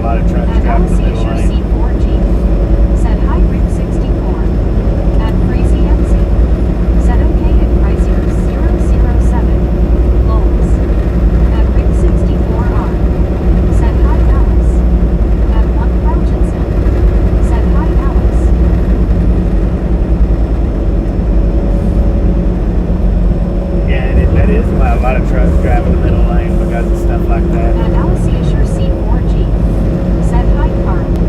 Speaker 3: lot of trucks
Speaker 2: At
Speaker 3: driving the
Speaker 2: LC
Speaker 3: middle
Speaker 2: Assure
Speaker 3: lane.
Speaker 2: C4G. Said hi Rick 64. At Crazy MC. Said okay at Chrysler 007. Lowes. At Rick 64R. Said hi Alice. At 1 Crouchinson. Said hi Alice.
Speaker 3: Yeah, that is why a lot of trucks drive in the middle lane because of stuff like that.
Speaker 2: At LC Assure C4G. Said hi Carl.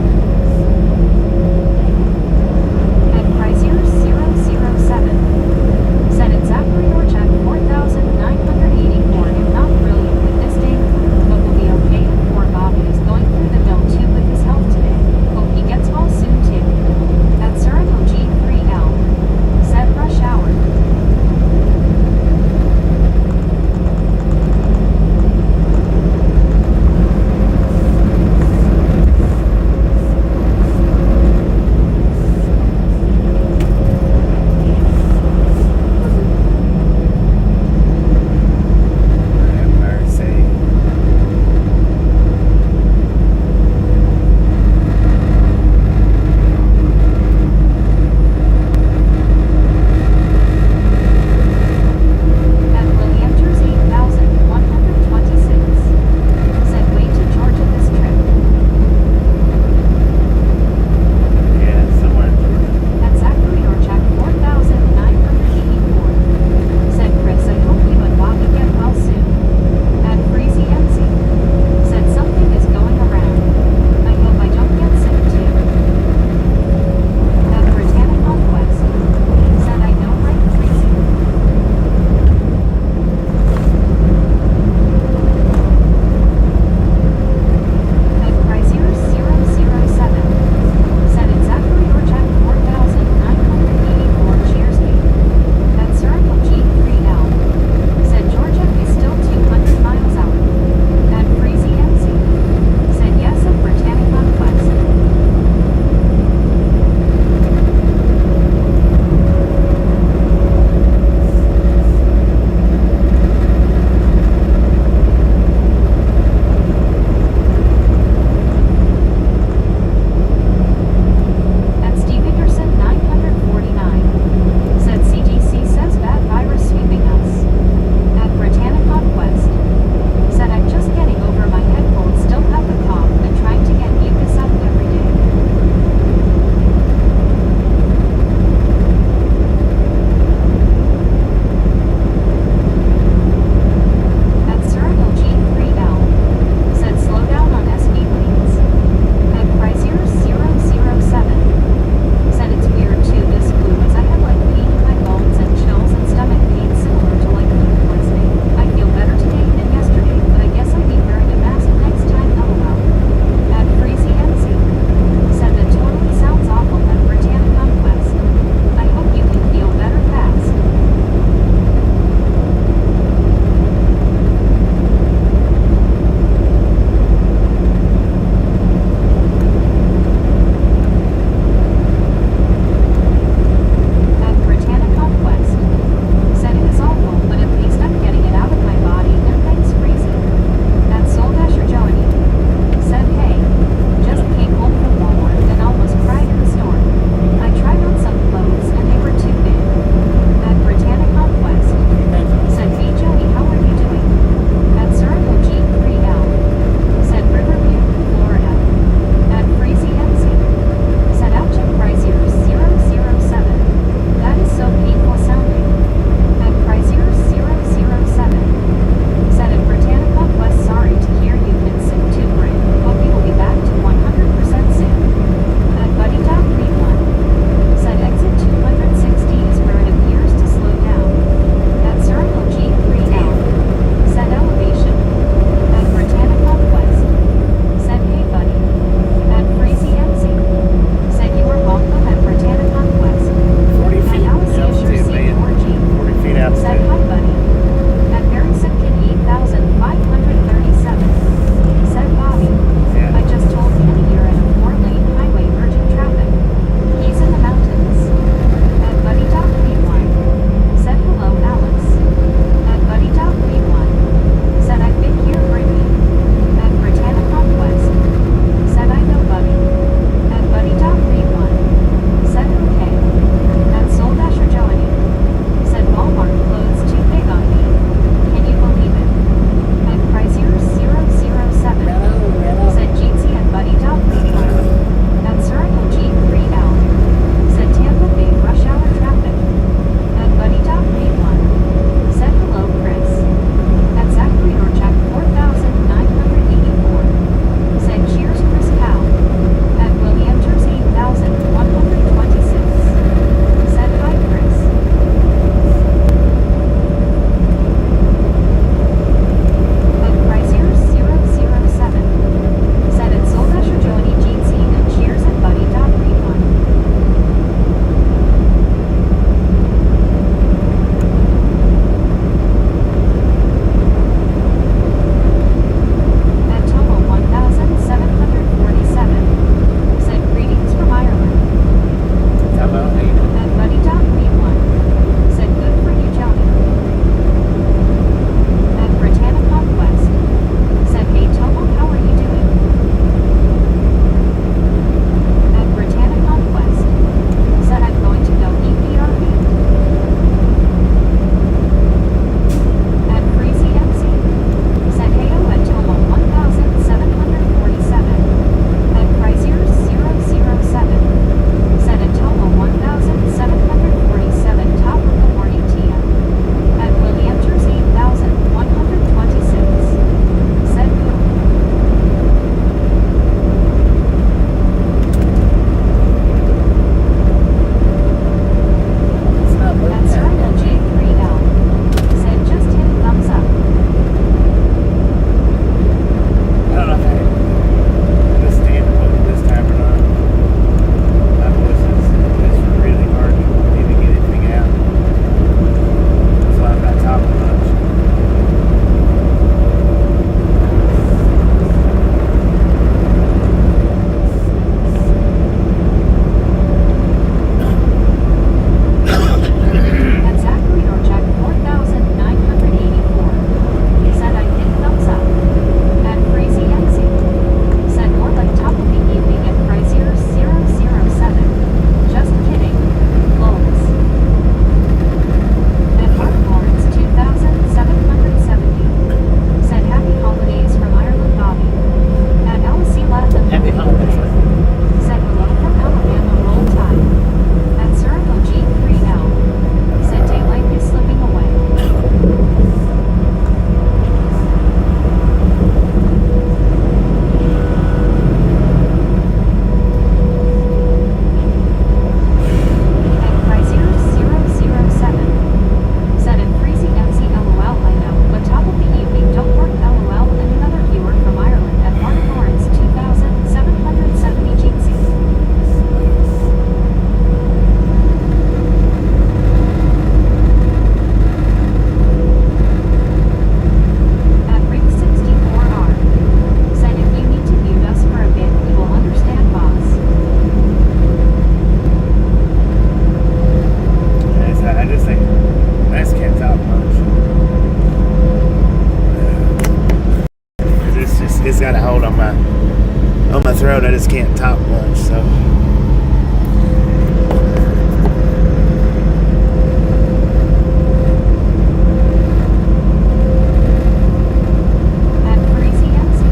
Speaker 1: on my throat. I just can't talk much, so.
Speaker 2: At Crazy MC.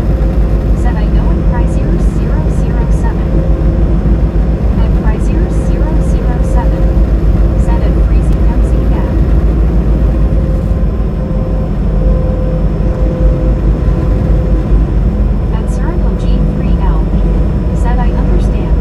Speaker 2: Said I go in Chrysler 007. At Chrysler 007. Said at Crazy MC Dad. At Circle G3L. Said I understand.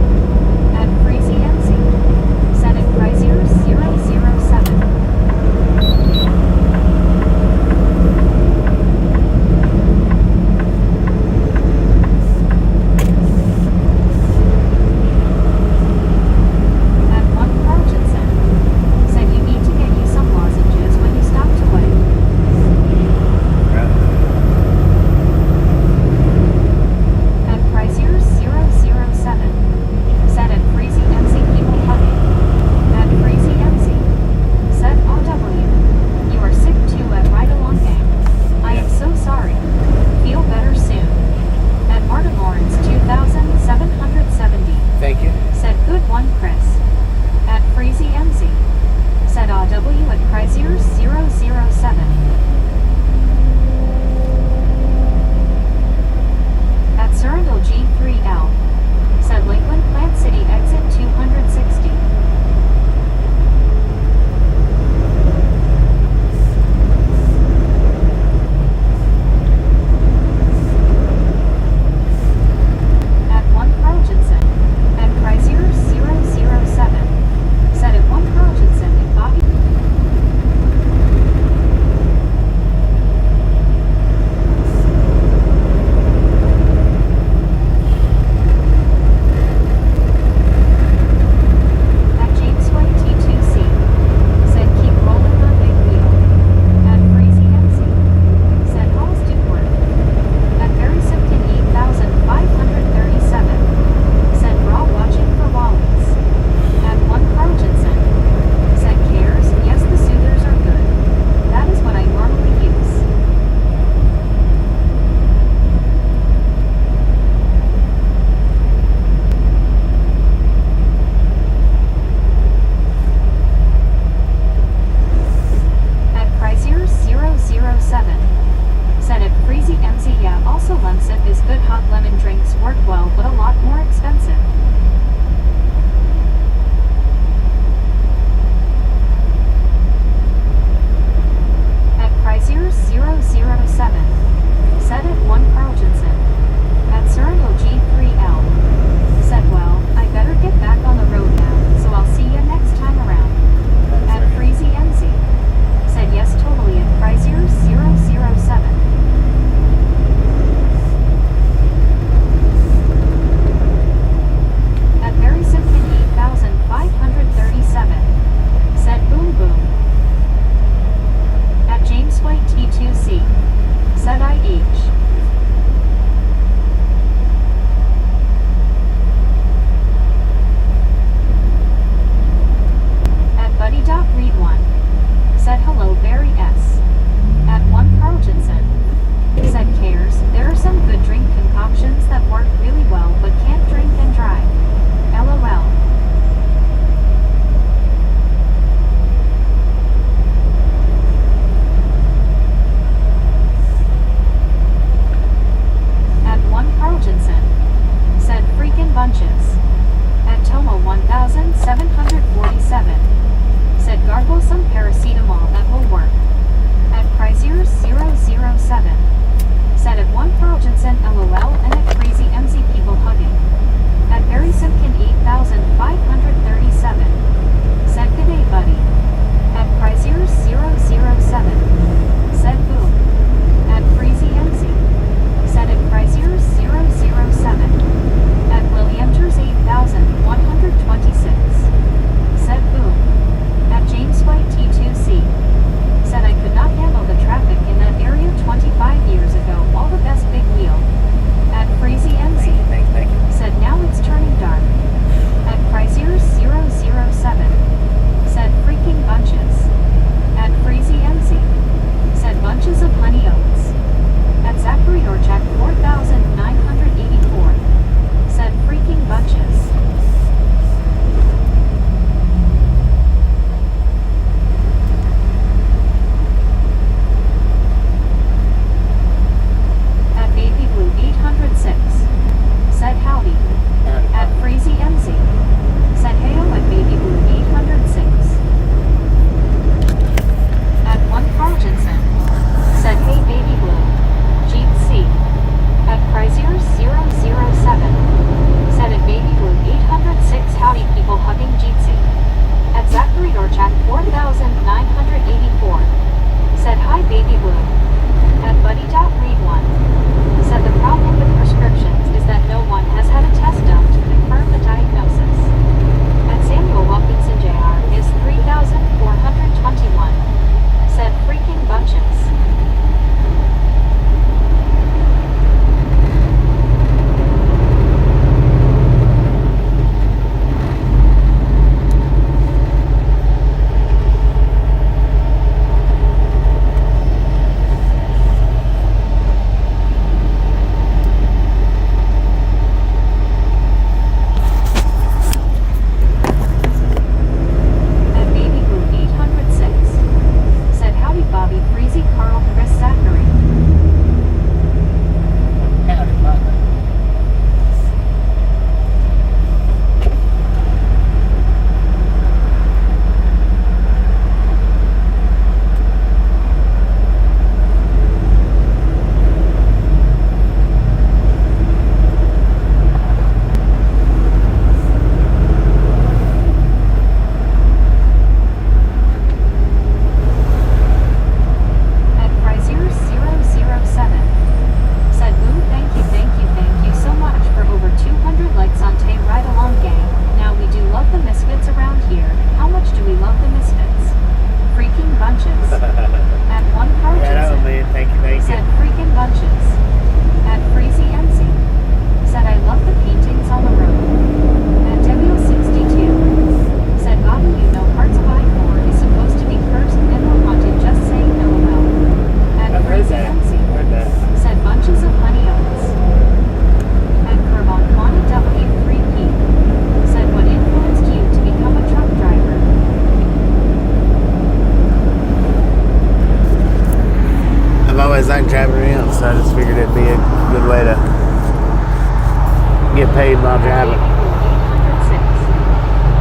Speaker 1: read while driving.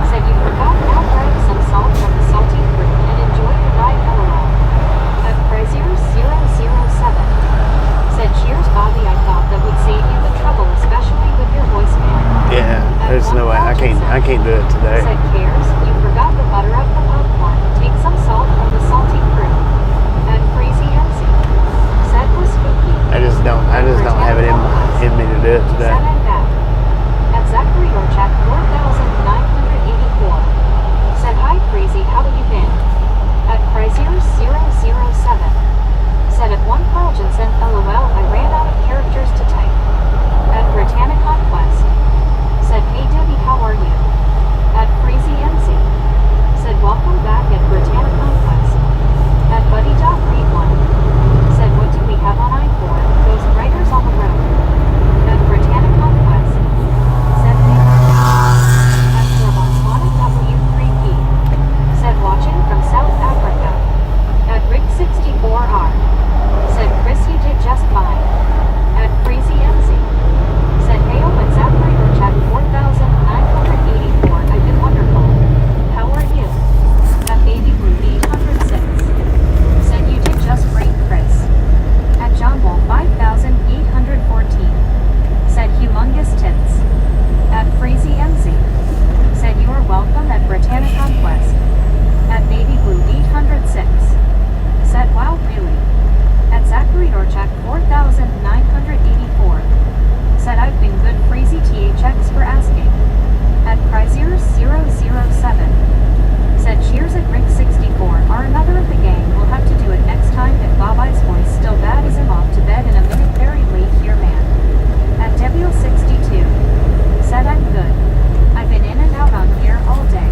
Speaker 2: Said you forgot now grab some salt from the salty fruit and enjoy the ride LOL. At Brazier007. Said cheers Bobby, I thought that would save you the trouble, especially with your voicemail.
Speaker 1: Yeah, there's no way. I can't do it today.
Speaker 2: Said cares, you forgot to butter up the popcorn. Take some salt from the salty fruit. At Crazy MC. Said was spooky.
Speaker 1: I just don't have it in me to do it today.
Speaker 2: Said I'm back. At Zachary Orchak 4984. Said hi Crazy, how have you been? At Crazier007. Said at one Carl Jensen, LOL, I ran out of characters to type. At Britannic Conquest. Said hey Debbie, how are you? At Crazy MC. Said welcome back at Britannic Conquest. At Buddy.Read1. Said what do we have on I-4? Those writers on the road. At Britannic Conquest. Said thank you. At Corbonsonic W3P. Said watching from South Africa. At Rig64R. Said Chris, you did just fine. At Crazy MC. Said Hail and Zachary Orchak 4984. I've been wonderful. How are you? At Baby Blue 806. Said you did just great, Chris. At John Wall 5814. Said humongous tits. At Crazy MC. Said you are welcome at Britannic Conquest. At Baby Blue 806. Said wow really. At Zachary Orchak 4984. Said I've been good crazy THX for asking. At Cryzier007. Said cheers at Rick64 are another of the gang. We'll have to do it next time if Bob-Eye's voice still bad as him off to bed in a minute very late here man. At Debiel62. Said I'm good. I've been in and out on here all day.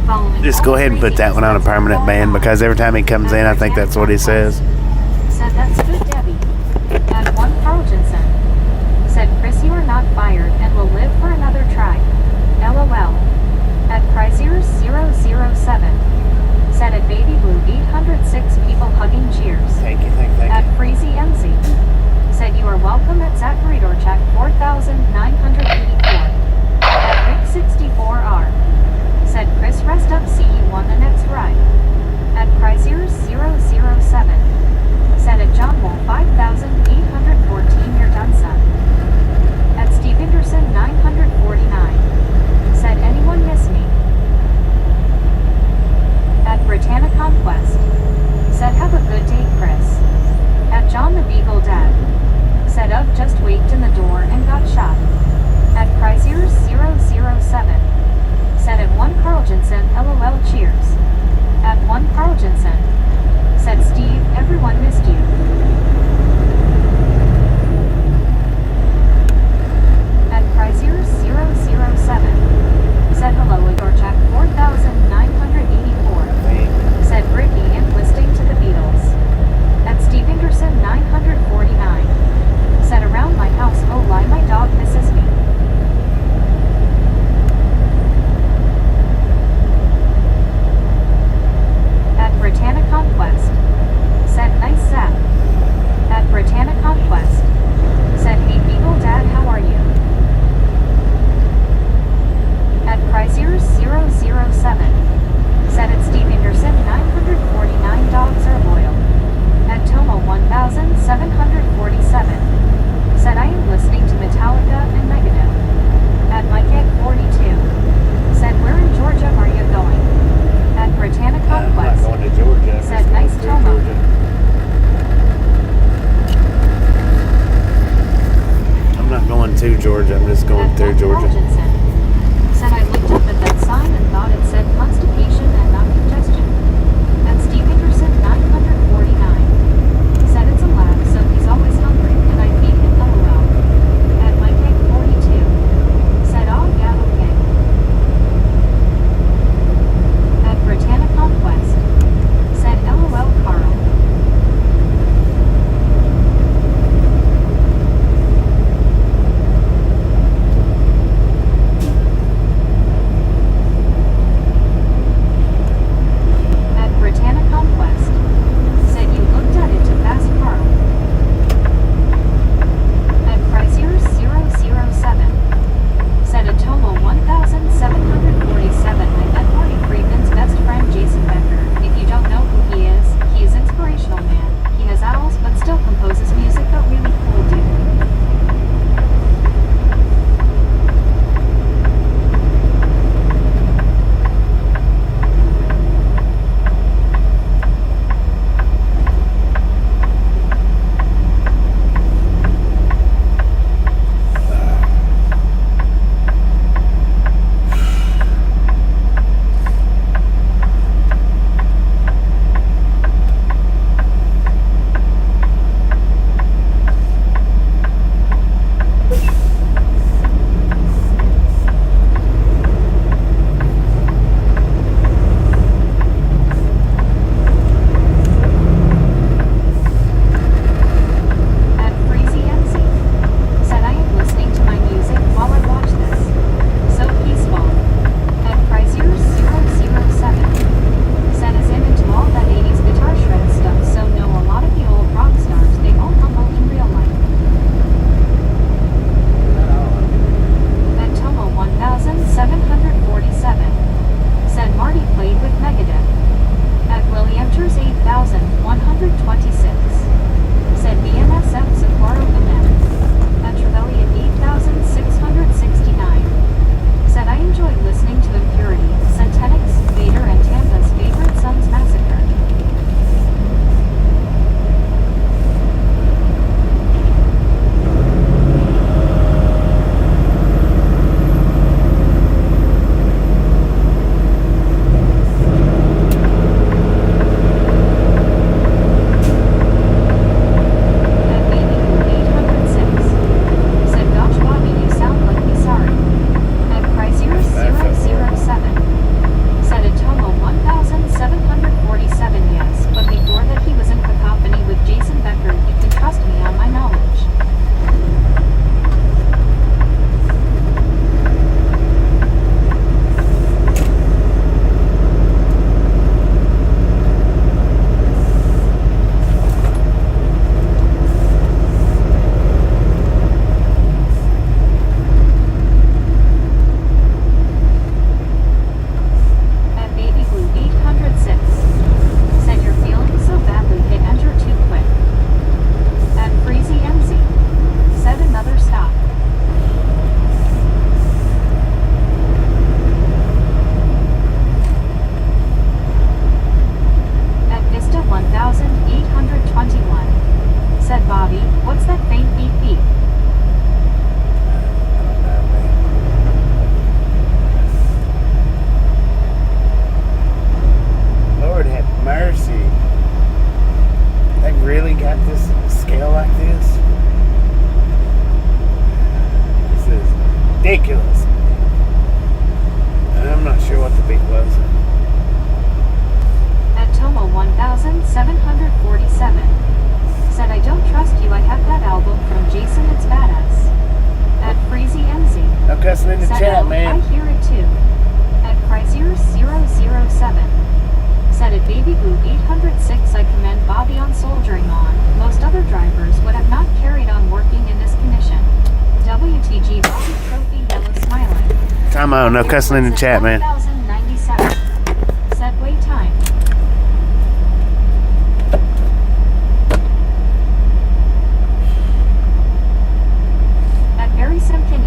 Speaker 2: Following
Speaker 1: Just go ahead and put that one on a permanent ban because every time he comes in, I think that's what he says.
Speaker 2: Said that's good Debbie. At one Carl Jensen. Said Chris you are not fired and will live for another try. LOL. At Cryzier007. Said at Baby Blue 806 people hugging cheers.
Speaker 1: Thank you.
Speaker 2: At Crazy MC. Said you are welcome at Zachary Orchak 4984. At Rick64R. Said Chris rest up see you on the next ride. At Cryzier007. Said at John Wall 5814 you're done son. At Steve Anderson 949. Said anyone miss me? At Britannic Conquest. Said have a good day Chris. At John the Beagle Dad. Said Ugh just waked in the door and got shot. At Cryzier007. Said at one Carl Jensen LOL cheers. At one Carl Jensen. Said Steve, everyone missed you. At Cryzier007. Said hello at Orchak 4984. Said Brittany and listening to the Beatles. At Steve Anderson 949. Said around my house oh lie my dog misses me. At Britannic Conquest. Said nice zap. At Britannic Conquest. Said hey Beagle Dad how are you? At Cryzier007. Said at Steve Anderson 949 dogs are loyal. At Tomo 1747. Said I am listening to Metallica and Megadeth. At MikeEgg42. Said where in Georgia are you going? At Britannic Conquest.
Speaker 1: I'm not going to Georgia.
Speaker 2: Said nice Tomo.
Speaker 1: I'm not going to Georgia. I'm just going through Georgia.
Speaker 2: Said I looked up at that sign and thought it said constipation and not congestion. At Steve Anderson 949. Said it's a lab, so he's always hungry, and I feed him LOL. At MikeEgg42. Said oh yeah okay. At Britannic Conquest. Said LOL Carl.
Speaker 3: ridiculous. I'm not sure what the beat was.
Speaker 2: At Tomo 1747. Said I don't trust you, I have that album from Jason, it's badass. At Freezy MZ.
Speaker 3: No cussing in the
Speaker 2: Said
Speaker 3: chat,
Speaker 2: oh,
Speaker 3: man.
Speaker 2: I hear it too. At Chrysler007. Said at Baby Boo 806, I commend Bobby on soldiering on. Most other drivers would have not carried on working in this condition. WTG Bobby Trophy yellow smiling.
Speaker 1: Time out, no cussing in the chat, man.
Speaker 2: 1097. Said wait time. At Barry Simpkin.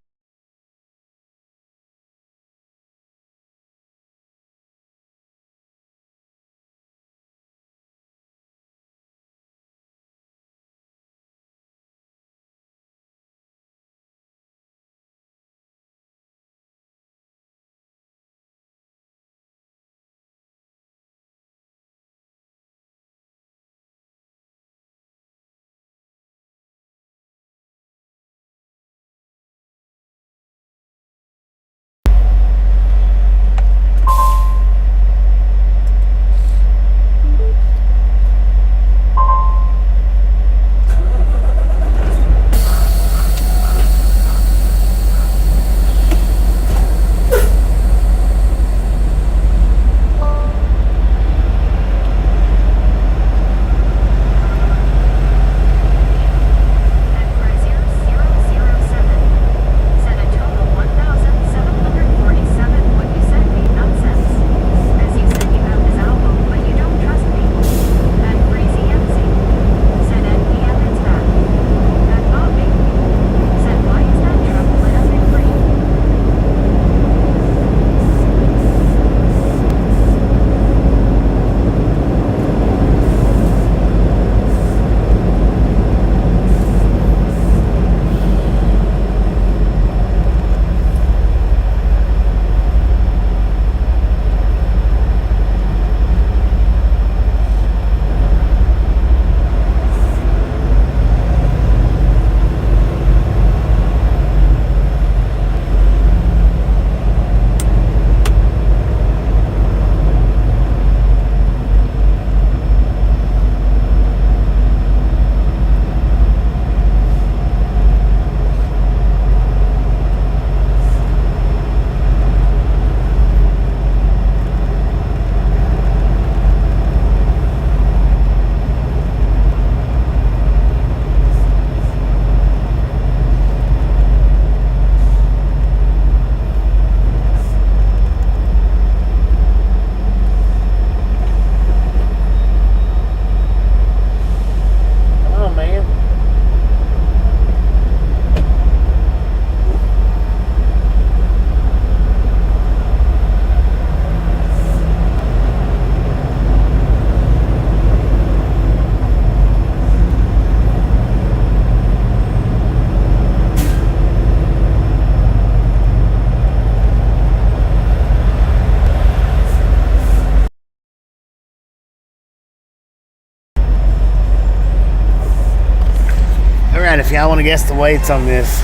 Speaker 1: Alright, if y'all want to guess the weights on this,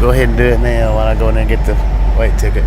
Speaker 1: go ahead and do it now while I go in there and get the weight ticket.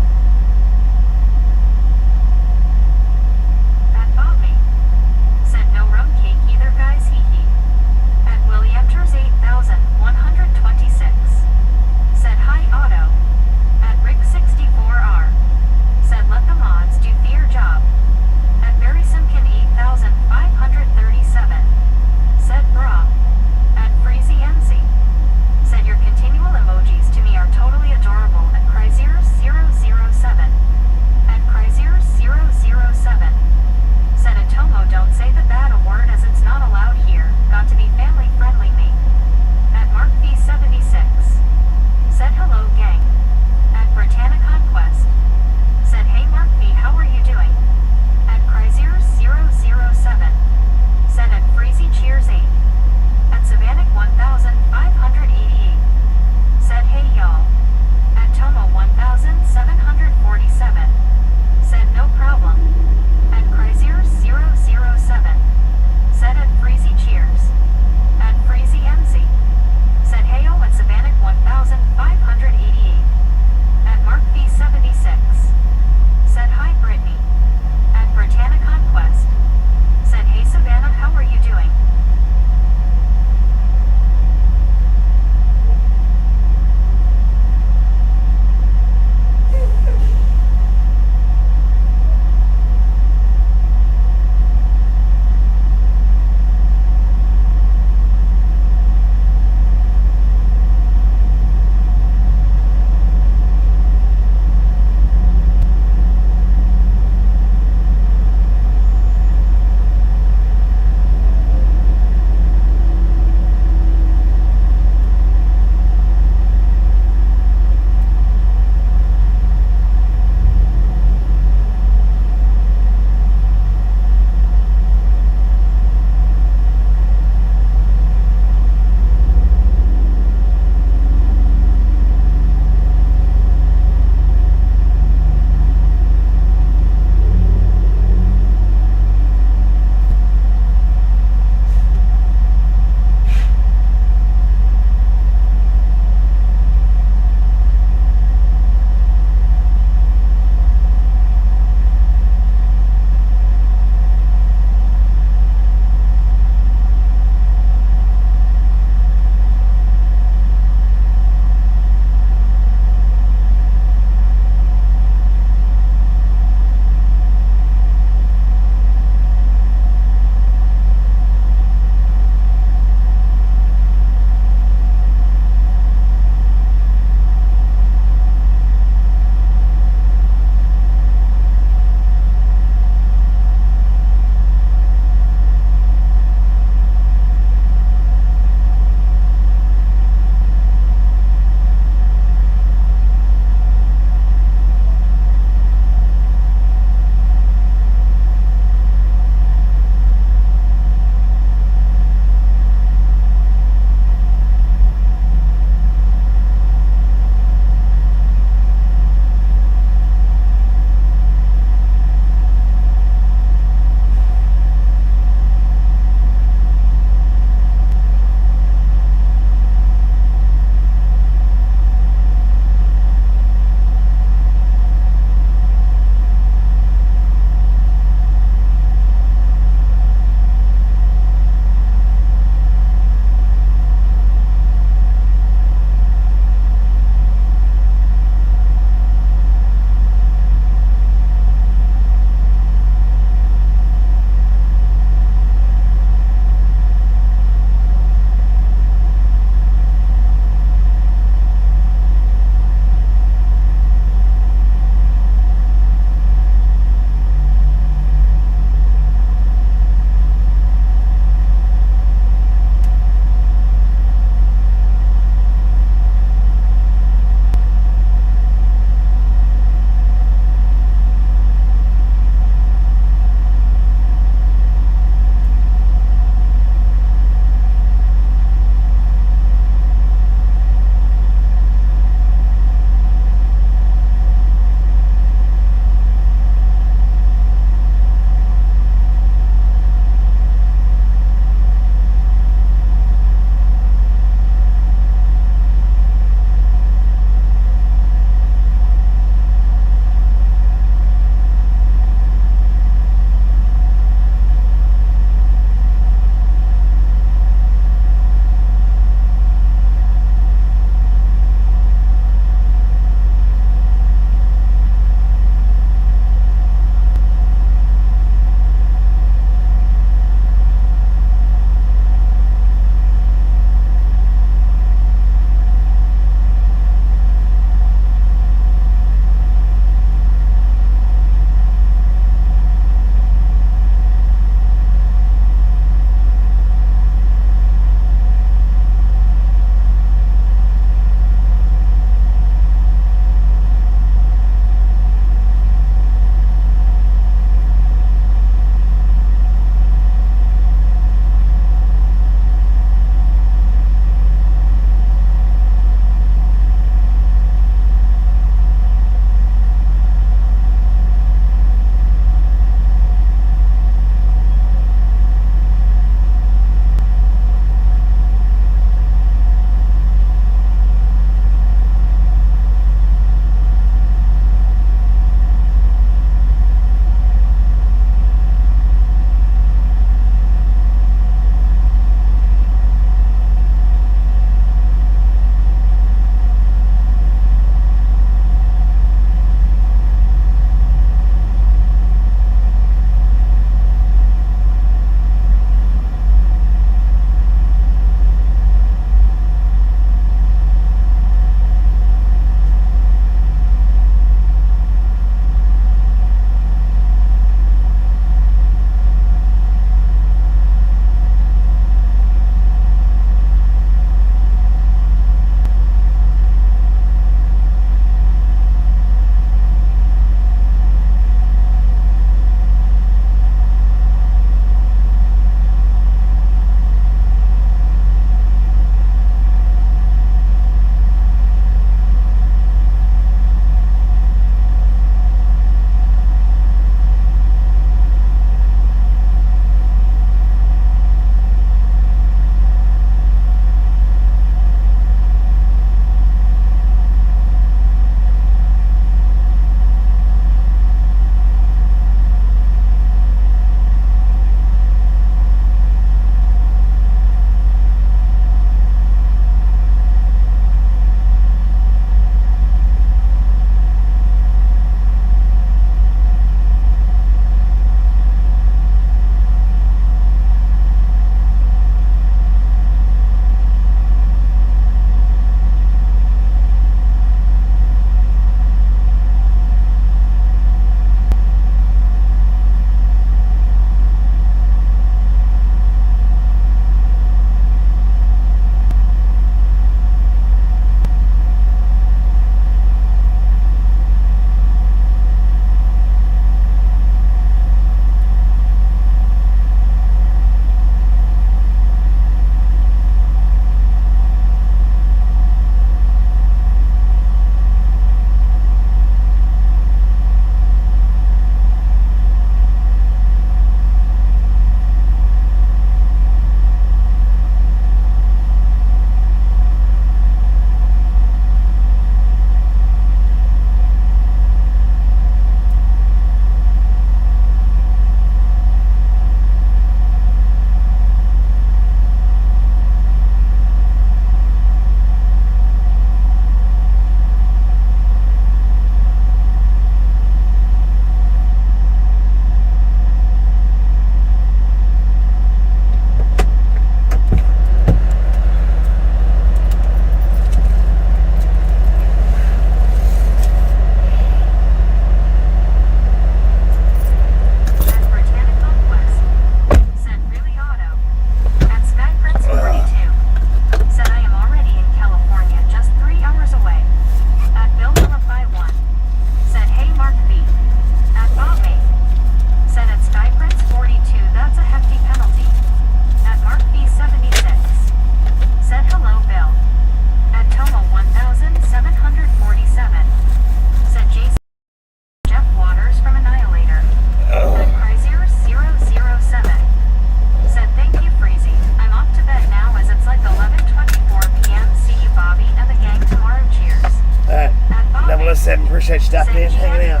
Speaker 3: 7%. Stopping in, hanging out.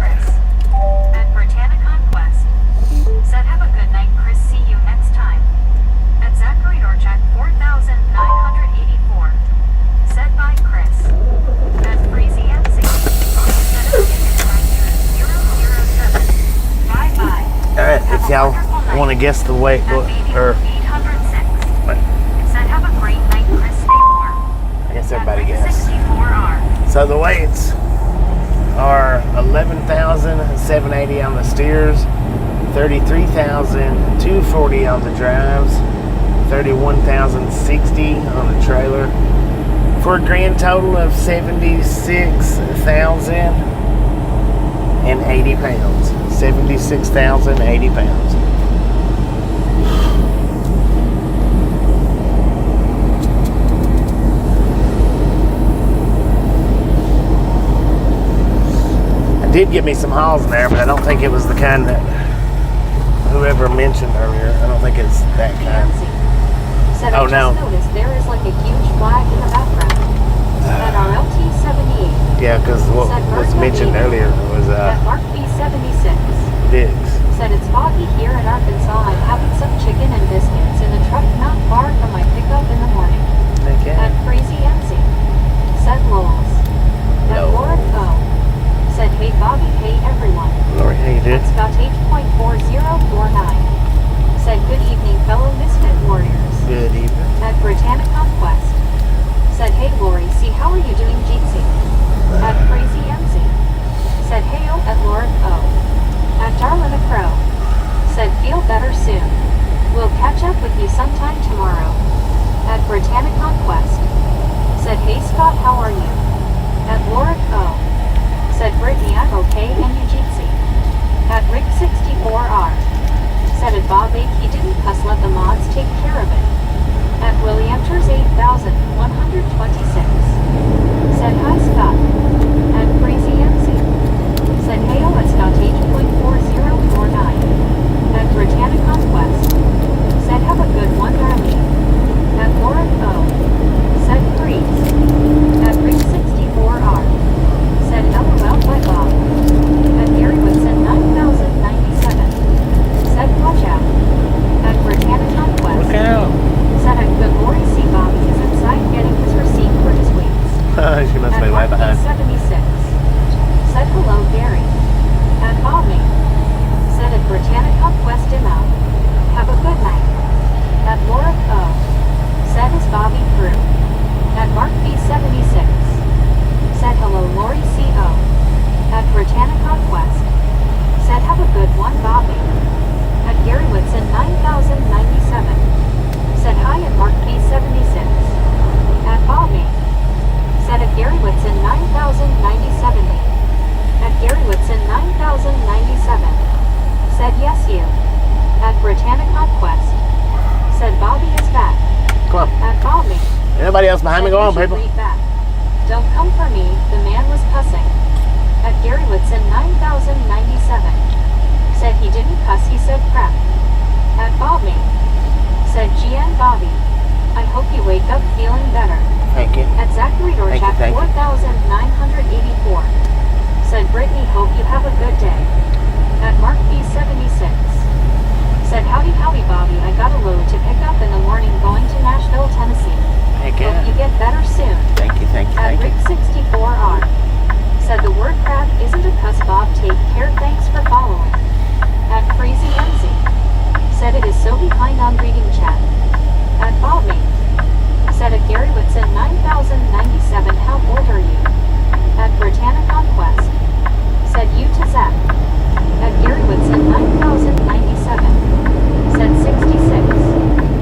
Speaker 2: At Britannic Conquest. Said have a good night, Chris. See you next time. At Zachary Dorchak 4984. Said bye, Chris. At Freezy MC. Said a ticket right here 007. Bye bye.
Speaker 1: Alright, if y'all want to guess the weight,
Speaker 2: At BB
Speaker 1: or
Speaker 2: 806.
Speaker 1: what?
Speaker 2: Said have a great night, Chris. Stay warm.
Speaker 1: I guess
Speaker 2: At
Speaker 1: everybody
Speaker 2: Rick
Speaker 1: guessed.
Speaker 2: 64R.
Speaker 1: So the weights are 11,780 on the steers, 33,240 on the drives, 31,060 on the trailer, for a grand total of 76,080 pounds. 76,080 pounds. Did give me some hauls in there, but I don't think it was the kind that whoever mentioned earlier. I don't think it's that kind.
Speaker 2: Said
Speaker 1: Oh,
Speaker 2: I
Speaker 1: no.
Speaker 2: just noticed there is like a huge flag in the background. At our LT78.
Speaker 1: Yeah, because what was mentioned earlier was
Speaker 2: At Mark B76.
Speaker 1: Biggs.
Speaker 2: Said it's foggy here in Arkansas. I'm having some chicken and biscuits in the truck not far from my pickup in the morning.
Speaker 1: Okay.
Speaker 2: At Crazy MC. Said Lowell's. At
Speaker 1: No.
Speaker 2: Laura O. Said hey Bobby, hey everyone.
Speaker 1: Lori, how you doing?
Speaker 2: At Scott H.4049. Said good evening fellow Misfit Warriors.
Speaker 1: Good evening.
Speaker 2: At Britannic Conquest. Said hey Lori, see how are you doing Jeetsy? At Crazy MC. Said hey oh at Laura O. At Darlina Crow. Said feel better soon. We'll catch up with you sometime tomorrow. At Britannic Conquest. Said hey Scott, how are you? At Laura O. Said Brittany, I'm okay and you Jeetsy. At Rick 64R. Said at Bob 8 he didn't cuss, let the mods take care of it. At Williamters 8126. Said hi Scott. At Crazy MC. Said hey oh at Scott H.4049. At Britannic Conquest. Said have a good one Darlene. At Laura O. Said freeze. At Rick 64R. Said LOL by Bob. At Gary Woodson 9097. Said watch out. At Britannic Conquest.
Speaker 1: Look out.
Speaker 2: Said at good Lori C. Bobby is inside getting his receipt for his weights.
Speaker 1: She must
Speaker 2: At
Speaker 1: be way behind.
Speaker 2: 76. Said hello Gary. At Bobby. Said at Britannic Conquest Demo. Have a good night. At Laura O. Said is Bobby through. At Mark B76. Said hello Lori C.O. At Britannic Conquest. Said have a good one Bobby. At Gary Woodson 9097. Said hi at Mark B76. At Bobby. Said at Gary Woodson 9097. At Gary Woodson 9097. Said yes you. At Britannic Conquest. Said Bobby is back.
Speaker 1: Come on.
Speaker 2: At Bobby.
Speaker 1: Anybody else behind me?
Speaker 2: Said
Speaker 1: Go
Speaker 2: you
Speaker 1: on,
Speaker 2: should
Speaker 1: people.
Speaker 2: read back. Don't come for me, the man was cussing. At Gary Woodson 9097. Said he didn't cuss, he said crap. At Bobby. Said GN Bobby. I hope you wake up feeling better.
Speaker 1: Thank you.
Speaker 2: At Zachary Dorchak
Speaker 1: Thank you.
Speaker 2: 4984. Said Brittany, hope you have a good day. At Mark B76. Said howdy Bobby, I got a load to pick up in the morning going to Nashville, Tennessee.
Speaker 1: Heck
Speaker 2: Hope you
Speaker 1: yeah.
Speaker 2: get better soon.
Speaker 1: Thank you.
Speaker 2: At Rick 64R. Said the word crap isn't a cuss Bob, take care, thanks for following. At Crazy MC. Said it is so behind on reading chat. At Bobby. Said at Gary Woodson 9097, how old are you? At Britannic Conquest. Said you to Zach. At Gary Woodson 9097. Said 66.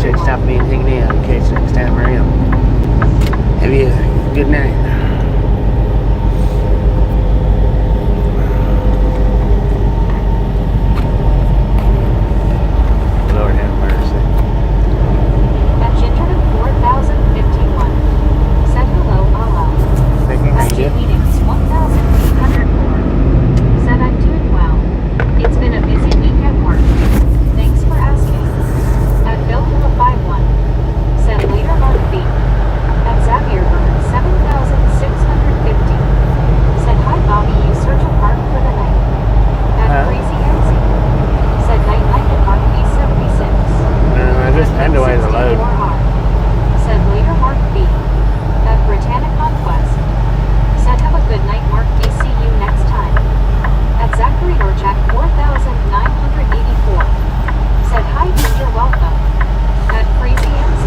Speaker 1: appreciate you stopping in and hanging out. Catch you next time around. Have you a good night. Lord have mercy.
Speaker 2: At Gingerton 4051. Said hello, Allah.
Speaker 1: Becky, how
Speaker 2: At
Speaker 1: you doing?
Speaker 2: Meetings 1804. Said I'm doing well. It's been a busy week at work. Thanks for asking. At Bill 51. Said later Mark B. At Xavier Bird 7650. Said hi Bobby, you search a park for the night. At
Speaker 1: Huh?
Speaker 2: Crazy NC. Said night night at Mark B 76.
Speaker 1: I just had to wait to load.
Speaker 2: Said later Mark B. At Britannic Conquest. Said have a good night Mark B. See you next time. At Zachary Orchak 4984. Said hi Ginger, welcome. At Crazy MC.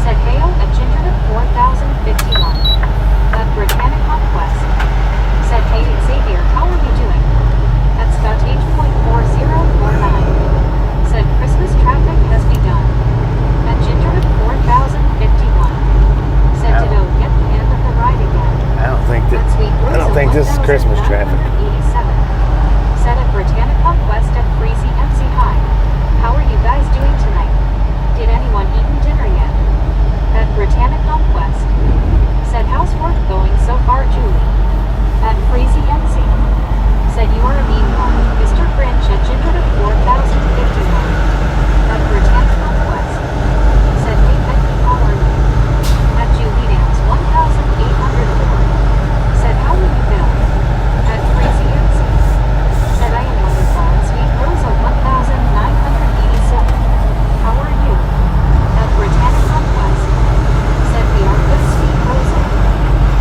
Speaker 2: Said hail at Gingerton 4051. At Britannic Conquest. Said hey Xavier, how are you doing? At Scoutage.4049. Said Christmas traffic has begun. At Gingerton 4051. Said
Speaker 1: Ow.
Speaker 2: did O get the end of the ride again?
Speaker 1: I don't think
Speaker 2: At Sweet
Speaker 1: I don't
Speaker 2: Rosa
Speaker 1: think this is Christmas traffic.
Speaker 2: 1987. Said at Britannic Conquest at Freezy MC High. How are you guys doing tonight? Did anyone eat dinner yet? At Britannic Conquest. Said how's work going so far, Julie? At Freezy MC. Said you are a mean one, Mr. Fringe at Gingerton 4051. At Britannic Conquest. Said hey Becky, how are you? At Julie Dance 1804. Said how are you Bill? At Crazy MC. Said I am wonderful and Sweet Rosa 1987. How are you? At Britannic Conquest. Said we are good Sweet Rosa.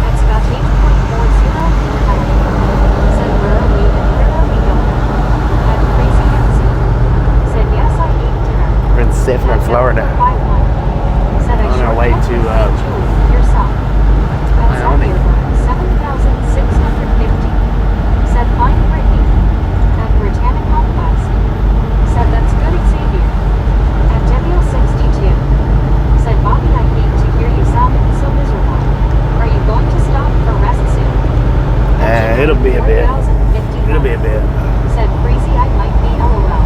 Speaker 2: At Scoutage.4049. Said where are we and where are we going? At Crazy MC. Said yes I ate dinner.
Speaker 1: we're in Sefner, Florida.
Speaker 2: Said I
Speaker 1: On our
Speaker 2: sure
Speaker 1: way
Speaker 2: hope
Speaker 1: to,
Speaker 2: you made Julie yourself. At
Speaker 1: Wyoming.
Speaker 2: Xavier Bird 7650. Said fine Brittany. At Britannic Conquest. Said that's good Xavier. At Debiel 62. Said Bobby, I hate to hear you sounding so miserable. Are you going to stop for rest soon? At
Speaker 1: It'll be a bit.
Speaker 2: 4051.
Speaker 1: It'll be a bit.
Speaker 2: Said crazy I might be LOL.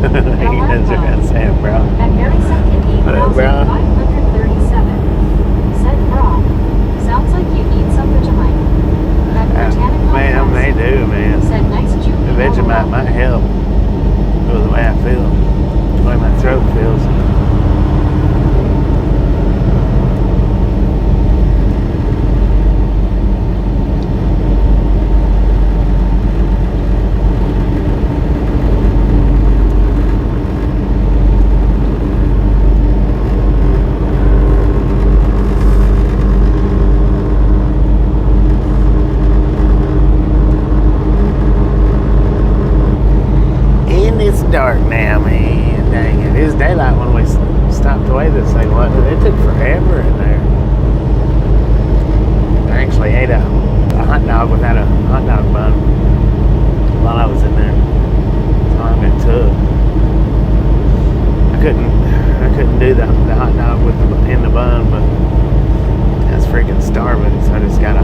Speaker 1: He knows what I'm saying, bro.
Speaker 2: At Mary Second
Speaker 1: What up, bro?
Speaker 2: 537. Said bra. Sounds like you need some Vegemite. At Botanic
Speaker 1: Man, they
Speaker 2: Conquest.
Speaker 1: do, man.
Speaker 2: Said nice Julie.
Speaker 1: The Vegemite might help with the way I feel, the way my throat feels. It's dark now, man. Dang it. It was daylight when we stopped away this thing. What? It took forever in there. I actually ate a hot dog without a hot dog bun while I was in there. That's how long it took. I couldn't do the hot dog with in the bun, but I was freaking starving, so I just got a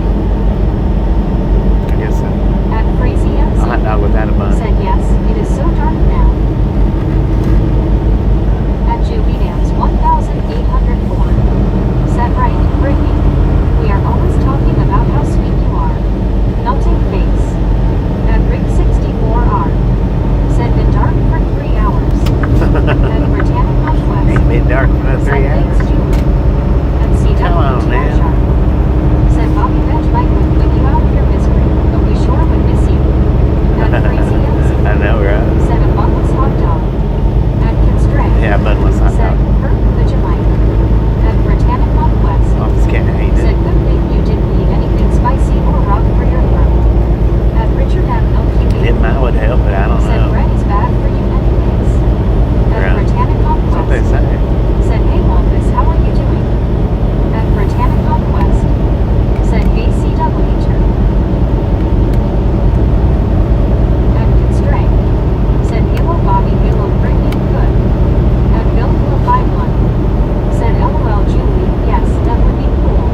Speaker 2: At Crazy
Speaker 1: a hot dog without a bun.
Speaker 2: Said yes, it is so dark now. At Julie Dams 1804. Said right, Brittany. We are always talking about how sweet you are. Melting face. At Rig 64R. Said been dark for 3 hours. At Britannic Conquest.
Speaker 1: Ain't been dark for another 3
Speaker 2: Said thanks,
Speaker 1: hours.
Speaker 2: Julie. At CW
Speaker 1: Come on, man.
Speaker 2: Said Bobby Vegemite would put you out of your misery, but we sure would miss you. At Crazy Elsie.
Speaker 1: I know, right?
Speaker 2: Said a bunless hot dog. At Constraint.
Speaker 1: Yeah, bunless hot
Speaker 2: Said
Speaker 1: dog.
Speaker 2: Kirk Vegemite. At Britannic Conquest.
Speaker 1: Oh, this cat hates
Speaker 2: Said
Speaker 1: it.
Speaker 2: good thing you didn't eat anything spicy or rough for your throat. At Richard M. LQB.
Speaker 1: It might would help, but I don't
Speaker 2: Said
Speaker 1: know.
Speaker 2: bread is bad for you anyways. At
Speaker 1: Really?
Speaker 2: Britannic
Speaker 1: That's what they
Speaker 2: Conquest.
Speaker 1: say.
Speaker 2: Said hey Wampus, how are you doing? At Britannic Conquest. Said hey CW teacher. At Constraint. Said hello Bobby, hello Brittany, good. At Bill 51. Said LOL Julie, yes, that would be cool.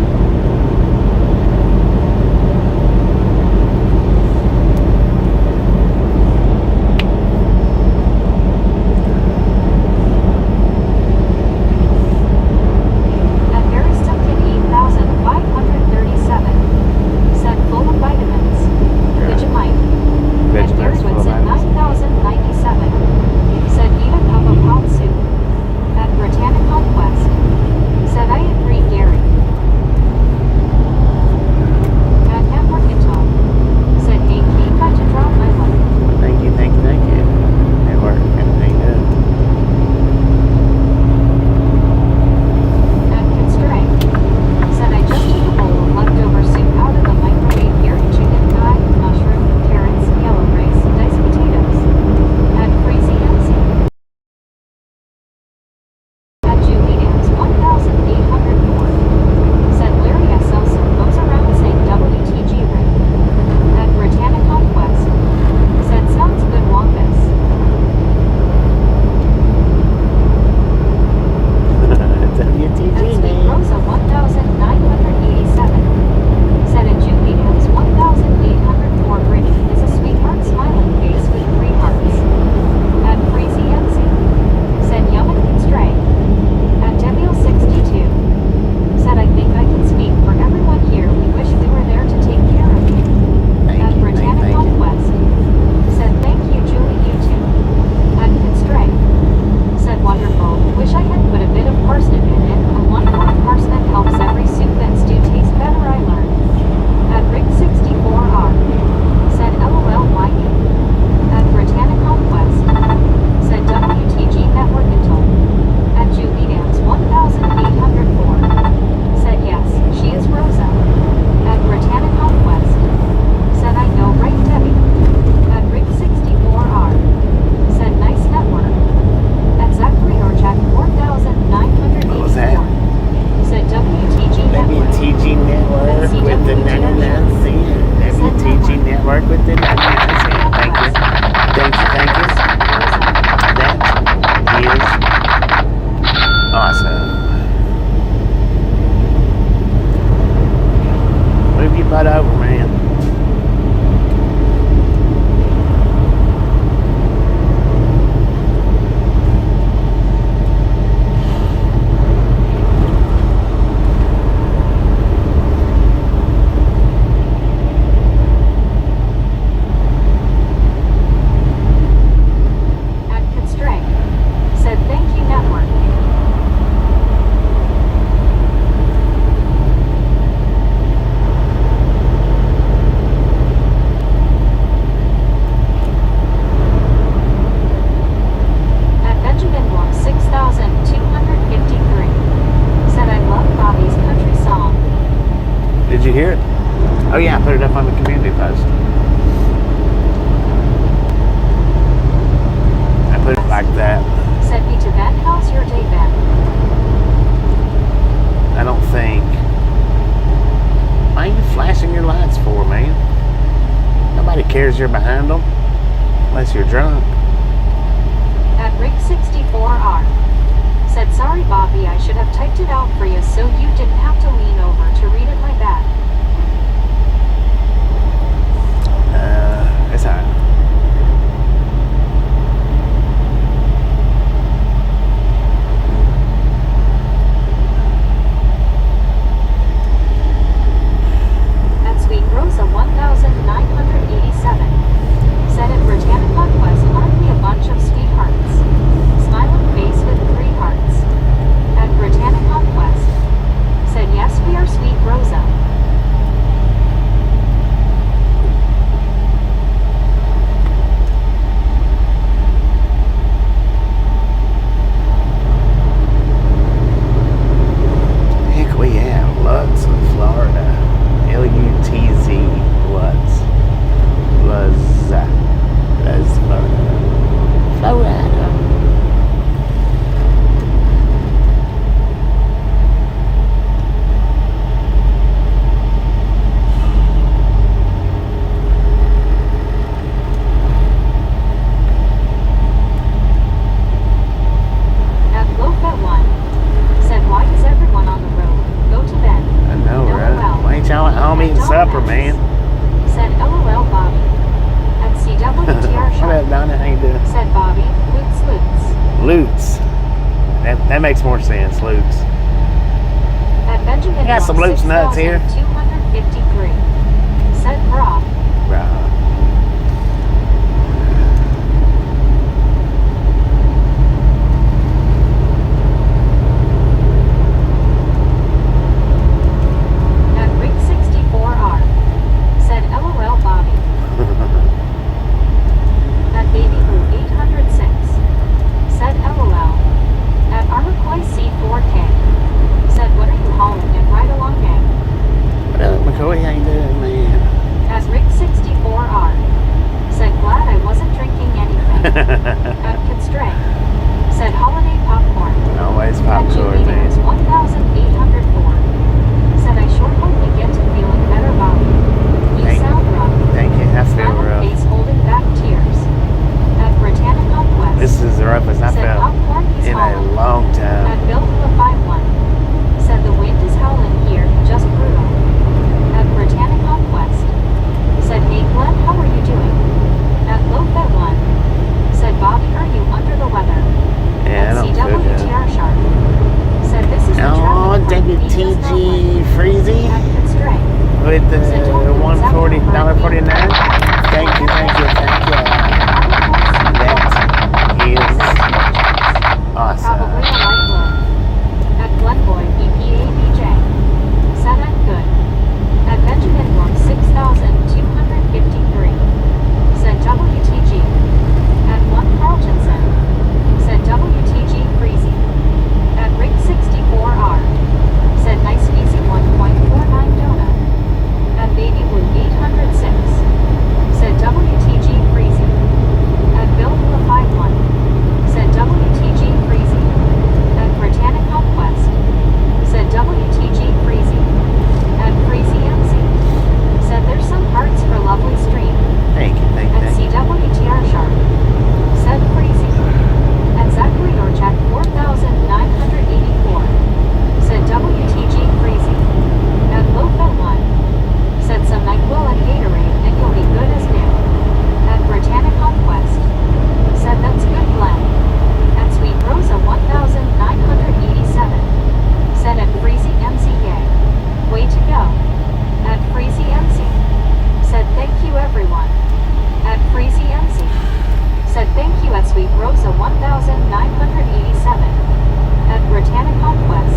Speaker 1: Oh yeah, I put it up on the community post. I put it like that.
Speaker 2: Said me to Ben, how's your day been?
Speaker 1: I don't think. Why are you flashing your lights for, man? Nobody cares you're behind them. Unless you're drunk.
Speaker 2: At Rick64R. Said, sorry Bobby, I should have typed it out for you so you didn't have to lean over to read it, my bad.
Speaker 1: It's alright.
Speaker 2: At Sweet Rosa 1987. Said at Britannica Quest, aren't we a bunch of sweethearts? Smiling face with 3 hearts. At Britannica Quest. Said yes, we are Sweet Rosa.
Speaker 1: Heck, we have Lutz in Florida. L-U-T-Z, Lutz. Lutz, Florida.
Speaker 2: At Lofa 1. Said, why is everyone on the road? Go to bed.
Speaker 1: I know, right?
Speaker 2: LOL.
Speaker 1: Why ain't y'all at home eating supper, man?
Speaker 2: Said LOL Bobby. At CWTR
Speaker 1: What up,
Speaker 2: Sharp.
Speaker 1: Donna? How you doing?
Speaker 2: Said Bobby, Lutz Lutz.
Speaker 1: Lutz. That makes more sense, Lutz.
Speaker 2: At Benjamin
Speaker 1: Got some loose nuts here.
Speaker 2: 253. Said bra.
Speaker 1: Right.
Speaker 2: At Rick64R. Said LOL Bobby. At Baby Blue 806. Said LOL. At Armorcoy C4K. Said what are you hauling and ride along gang.
Speaker 1: What up, McCoy? How you doing, man?
Speaker 2: At Rick64R. Said glad I wasn't drinking anything. At Constrain. Said holiday popcorn.
Speaker 1: Always
Speaker 2: At
Speaker 1: popcorn, man.
Speaker 2: Julian's 1804. Said I sure hope you get to feeling better, Bobby. You
Speaker 1: Thank-
Speaker 2: sound rough.
Speaker 1: Thank you. I feel
Speaker 2: Smiling
Speaker 1: rough.
Speaker 2: face holding back tears. At Britannica Quest.
Speaker 1: This is the roughest I
Speaker 2: Said
Speaker 1: felt
Speaker 2: popcorn he's
Speaker 1: in a
Speaker 2: hauling.
Speaker 1: long time.
Speaker 2: At Bill the 51. Said the wind is howling here, just brutal. At Britannica Quest. Said hey Glenn, how are you doing? At Lofet 1. Said Bobby, are you under the weather?
Speaker 1: Yeah, I
Speaker 2: At
Speaker 1: don't feel good.
Speaker 2: CWTR Sharp. Said this is the
Speaker 1: Oh,
Speaker 2: traffic light, he does not like.
Speaker 1: WTG Freezy
Speaker 2: At Constrain.
Speaker 1: with the $140.49. Thank you. That is awesome.
Speaker 2: Probably a light load. At Glenboy EPABJ. Said I'm good. At Benjamin Norm 6253. Said WTG. At 1 Carltonson. Said WTG Freezy. At Rick64R. Said nice easy 1.49 donut. At Baby Blue 806. Said WTG Freezy. At Bill the 51. Said WTG Freezy. At Britannica Quest. Said WTG Freezy. At Freezy MC. Said there's some hearts for lovely stream.
Speaker 1: Thank you.
Speaker 2: At CWTR Sharp. Said Freezy. At Zachary Orchak 4984. Said WTG Freezy. At Lofet 1. Said some NyQuil and Gatorade and you'll be good as new. At Britannica Quest. Said that's good Glenn. At Sweet Rosa 1987. Said at Freezy MC Yay. Way to go. At Freezy MC. Said thank you everyone. At Freezy MC. Said thank you at Sweet Rosa 1987. At Britannica Quest.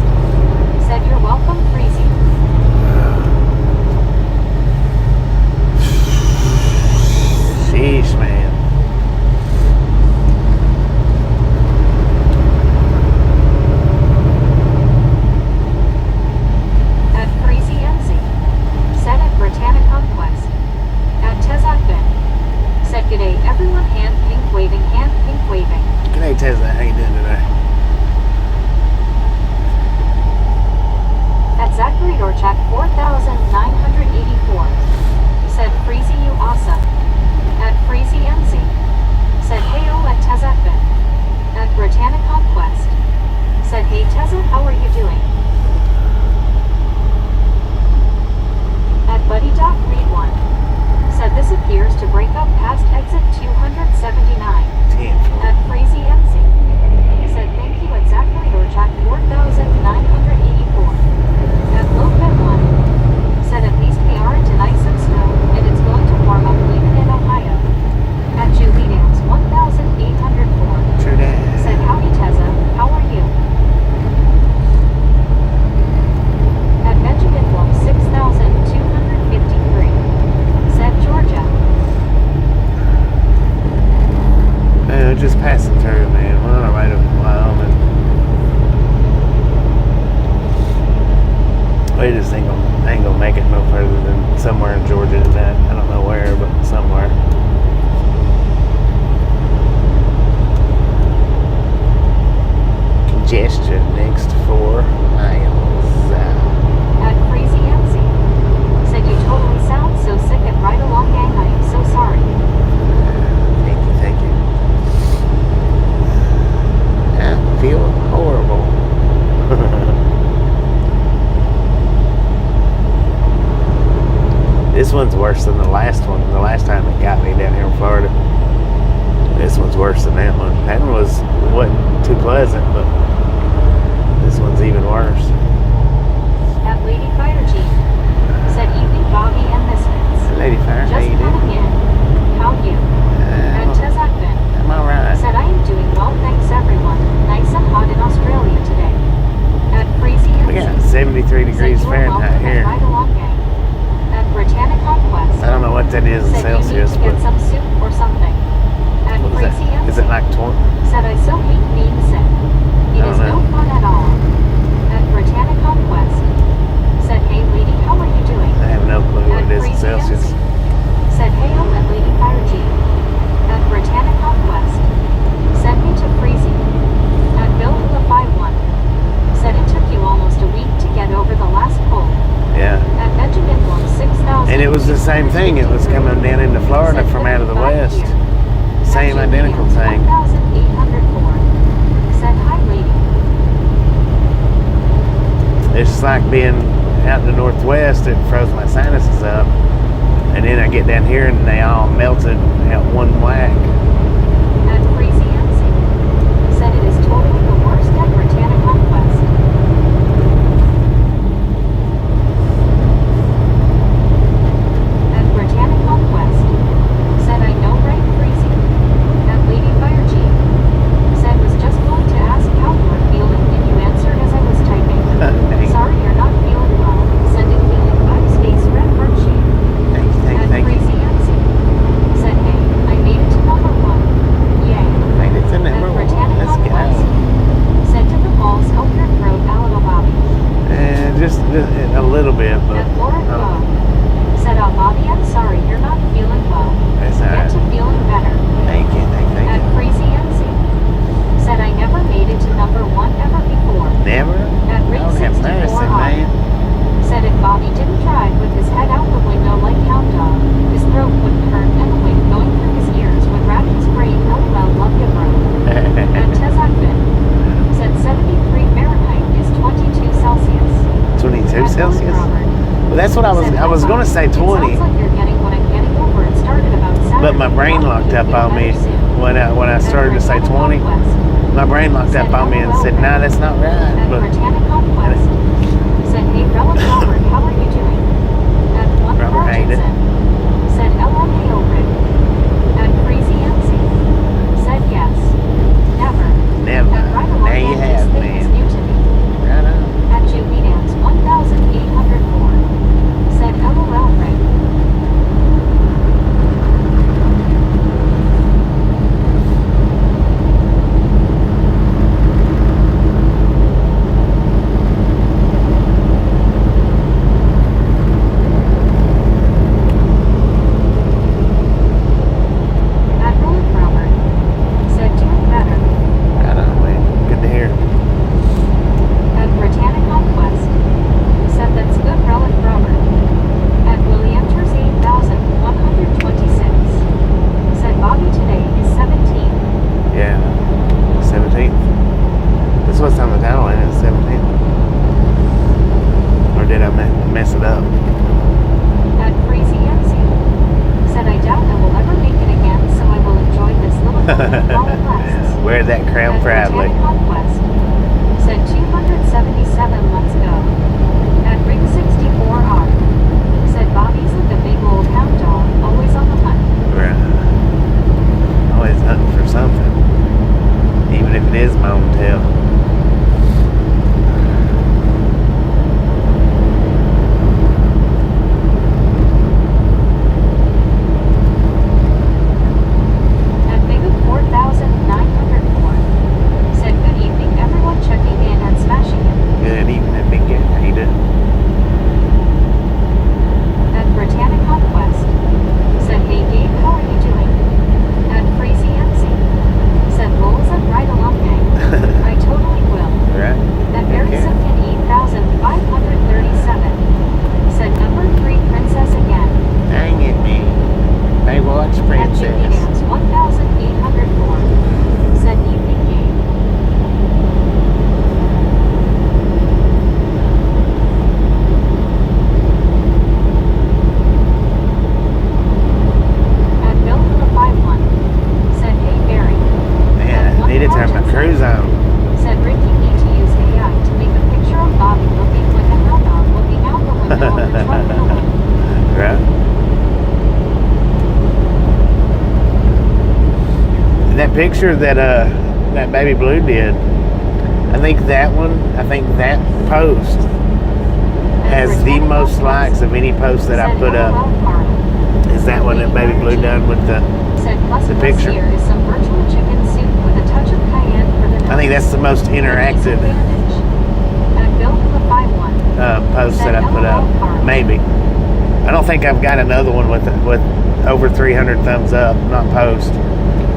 Speaker 2: Said you're welcome Freezy.
Speaker 1: Sheesh, man.
Speaker 2: At Freezy MC. Said at Britannica
Speaker 1: We're just passing through, man. We're on our way to Wyoming. We just ain't gonna make it no further than somewhere in Georgia tonight. I don't know where, but somewhere. Congestion next 4 miles.
Speaker 2: At Crazy MC. Said you totally sound so sick and right along, gang. I am so sorry.
Speaker 1: Thank you. I feel horrible. This one's worse than the last one. The last time it got me down here in Florida. This one's worse than that one. That one wasn't too pleasant, but this one's even worse.
Speaker 2: At Lady Fire G. Said evening, Bobby and Misfits.
Speaker 1: Lady Fire, how
Speaker 2: Just
Speaker 1: you doing?
Speaker 2: coming in. How you? And Tezakbin.
Speaker 1: I'm alright.
Speaker 2: Said I am doing well, thanks everyone. Nice and hot in Australia today. At Crazy MC.
Speaker 1: We got 73 degrees
Speaker 2: Said you are
Speaker 1: Fahrenheit
Speaker 2: welcome and
Speaker 1: here.
Speaker 2: right along, gang. At Britannic Conquest.
Speaker 1: I don't know what that is in
Speaker 2: Said you need
Speaker 1: Celsius,
Speaker 2: to
Speaker 1: but
Speaker 2: get some soup or something. At
Speaker 1: what is
Speaker 2: Crazy
Speaker 1: that?
Speaker 2: MC.
Speaker 1: Is it like 20?
Speaker 2: Said I so hate being sick. It
Speaker 1: I
Speaker 2: is
Speaker 1: don't
Speaker 2: no
Speaker 1: know.
Speaker 2: fun at all. At Britannic Conquest. Said, hey lady, how are you doing?
Speaker 1: I have no clue what
Speaker 2: At
Speaker 1: it is in
Speaker 2: Crazy
Speaker 1: Celsius.
Speaker 2: MC. Said, hey, I'm at Lady Fire G. At Britannic Conquest. Send me to Freezy. At Bill in the 5-1. Said it took you almost a week to get over the last cold.
Speaker 1: Yeah.
Speaker 2: At Benjamin Blum 6,000.
Speaker 1: And it was the same thing. It was coming down into Florida from out of the west. Same identical thing.
Speaker 2: 1,804. Said, hi lady.
Speaker 1: It's just like being out in the northwest. It froze my sinuses up. And then I get down here and they all melted at one whack.
Speaker 2: At Crazy MC. Said it is totally the worst at Britannic Conquest. At Britannic Conquest. Said I know right, Crazy. At Lady Fire G. Said was just going to ask how you were feeling and you answered as I was typing. Sorry you're not feeling well. Sending feeling 5 space red heart shape. At
Speaker 1: Thank you.
Speaker 2: Crazy MC. Said hey, I made it to number 1. Yay.
Speaker 1: Made it to number
Speaker 2: At
Speaker 1: 1.
Speaker 2: Britannic
Speaker 1: Let's
Speaker 2: Conquest.
Speaker 1: go.
Speaker 2: Said to the balls, help your throat a little, Bobby.
Speaker 1: And just a little bit, but
Speaker 2: At Lauren Bob. Said, oh Bobby, I'm sorry, you're not feeling well.
Speaker 1: that's
Speaker 2: Get
Speaker 1: alright.
Speaker 2: to feeling better.
Speaker 1: Thank you.
Speaker 2: At Crazy MC. Said I never made it to number 1 ever before.
Speaker 1: Never?
Speaker 2: At Ring
Speaker 1: Oh, have
Speaker 2: 64
Speaker 1: mercy,
Speaker 2: on.
Speaker 1: man.
Speaker 2: Said if Bobby didn't drive with his head out the window like Hound Dog, his throat wouldn't hurt and the wind going through his ears would rack his brain. LOL, love you, bro. At Tezakbin. Said 73 Fahrenheit is 22 Celsius.
Speaker 1: 22
Speaker 2: At
Speaker 1: Celsius?
Speaker 2: Lord Robert.
Speaker 1: Well, that's what I was going to say 20.
Speaker 2: It sounds like you're getting what I'm getting over. It started about Saturday.
Speaker 1: But my brain locked up on me when I started to say 20. My brain locked up on me and said, "No, that's not right."
Speaker 2: At
Speaker 1: But
Speaker 2: Britannic Conquest. Said, hey, Relic Robert, how are you doing? At One
Speaker 1: Robert hated it.
Speaker 2: Rogerson. Said, LMAO Rick. At Crazy MC. Said, yes. Never.
Speaker 1: never.
Speaker 2: At Right Along
Speaker 1: Now you
Speaker 2: This
Speaker 1: have,
Speaker 2: thing is
Speaker 1: man.
Speaker 2: new to me.
Speaker 1: Right on.
Speaker 2: At Julie Dance 1,804. Said, LOL Rick. At Relic Robert. Said, doing better.
Speaker 1: Right on, man. Good to hear.
Speaker 2: At Britannic Conquest. Said that's good, Relic Robert. At Willie Enters 8,126. Said Bobby today is 17.
Speaker 1: Yeah. 17th. That's what's on the title, ain't it? 17th. Or did I mess it up?
Speaker 2: At Crazy MC. Said I doubt I will ever make it again, so I will enjoy this little moment while it lasts.
Speaker 1: Wear that crown
Speaker 2: At
Speaker 1: proudly.
Speaker 2: Britannic Conquest. Said 277 months ago. At Ring 64R. Said Bobby's like a big old hound dog, always on the hunt.
Speaker 1: Right. Always hunting for something. Even if it is my own tail.
Speaker 2: At Big of 4,000
Speaker 1: That picture that that Baby Blue did, I think that post has the most likes of any post that I put up. Is that one that Baby Blue done with the picture?
Speaker 2: Here is some virtual chicken soup with a touch of cayenne for the
Speaker 1: I think that's the most interactive
Speaker 2: and build the 5-1.
Speaker 1: post that I put up. Maybe. I don't think I've got another one with over 300 thumbs up, not post.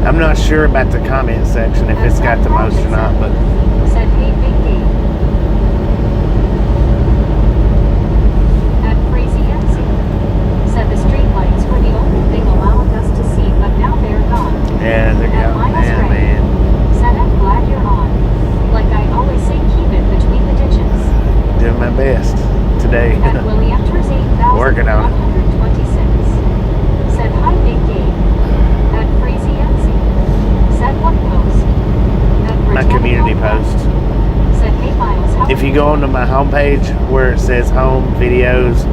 Speaker 1: I'm not sure about the comment section if it's got the most or not, but
Speaker 2: said hey big game. At Crazy MC said the street lights were the only thing allowing us to see, but now they're gone.
Speaker 1: yeah, they're
Speaker 2: At
Speaker 1: gone.
Speaker 2: Miles
Speaker 1: Yeah,
Speaker 2: Ray
Speaker 1: man.
Speaker 2: said I'm glad you're on. Like I always say, keep it between the ditches.
Speaker 1: Doing my best today.
Speaker 2: At William Ters
Speaker 1: Working on it.
Speaker 2: 8,126 said hi big game. At Crazy MC said one post. At
Speaker 1: My
Speaker 2: Britannica
Speaker 1: community post.
Speaker 2: said hey Miles, how
Speaker 1: If
Speaker 2: are
Speaker 1: you go onto my homepage where it says home, videos,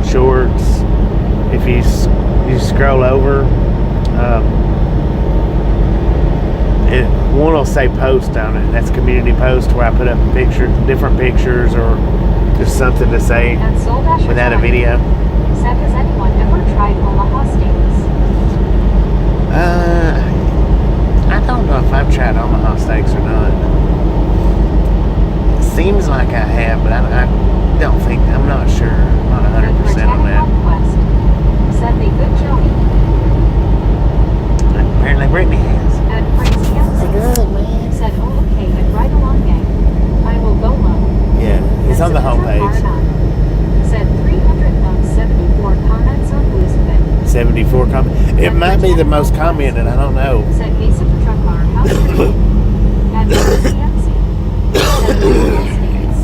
Speaker 1: shorts, if you scroll over, one will say post on it. That's community post where I put up different pictures, or just something to say
Speaker 2: And Soul Dasher
Speaker 1: without a
Speaker 2: Time
Speaker 1: video.
Speaker 2: said has anyone ever tried Omaha steaks?
Speaker 1: I don't know if I've tried Omaha steaks or not. Seems like I have, but I don't think, I'm not sure. I'm not 100% on that.
Speaker 2: Conquest said they good Joey.
Speaker 1: Apparently Brittany has.
Speaker 2: And Crazy MC
Speaker 1: man.
Speaker 2: said oh okay and right along gang. I will go low.
Speaker 1: Yeah, it's on the homepage.
Speaker 2: Said 374 comments on Bluesbit.
Speaker 1: 74 comments. It might be the most commented, I don't know.
Speaker 2: Said Ace of the Truck Car, how's it going? And Crazy MC said Omaha steaks.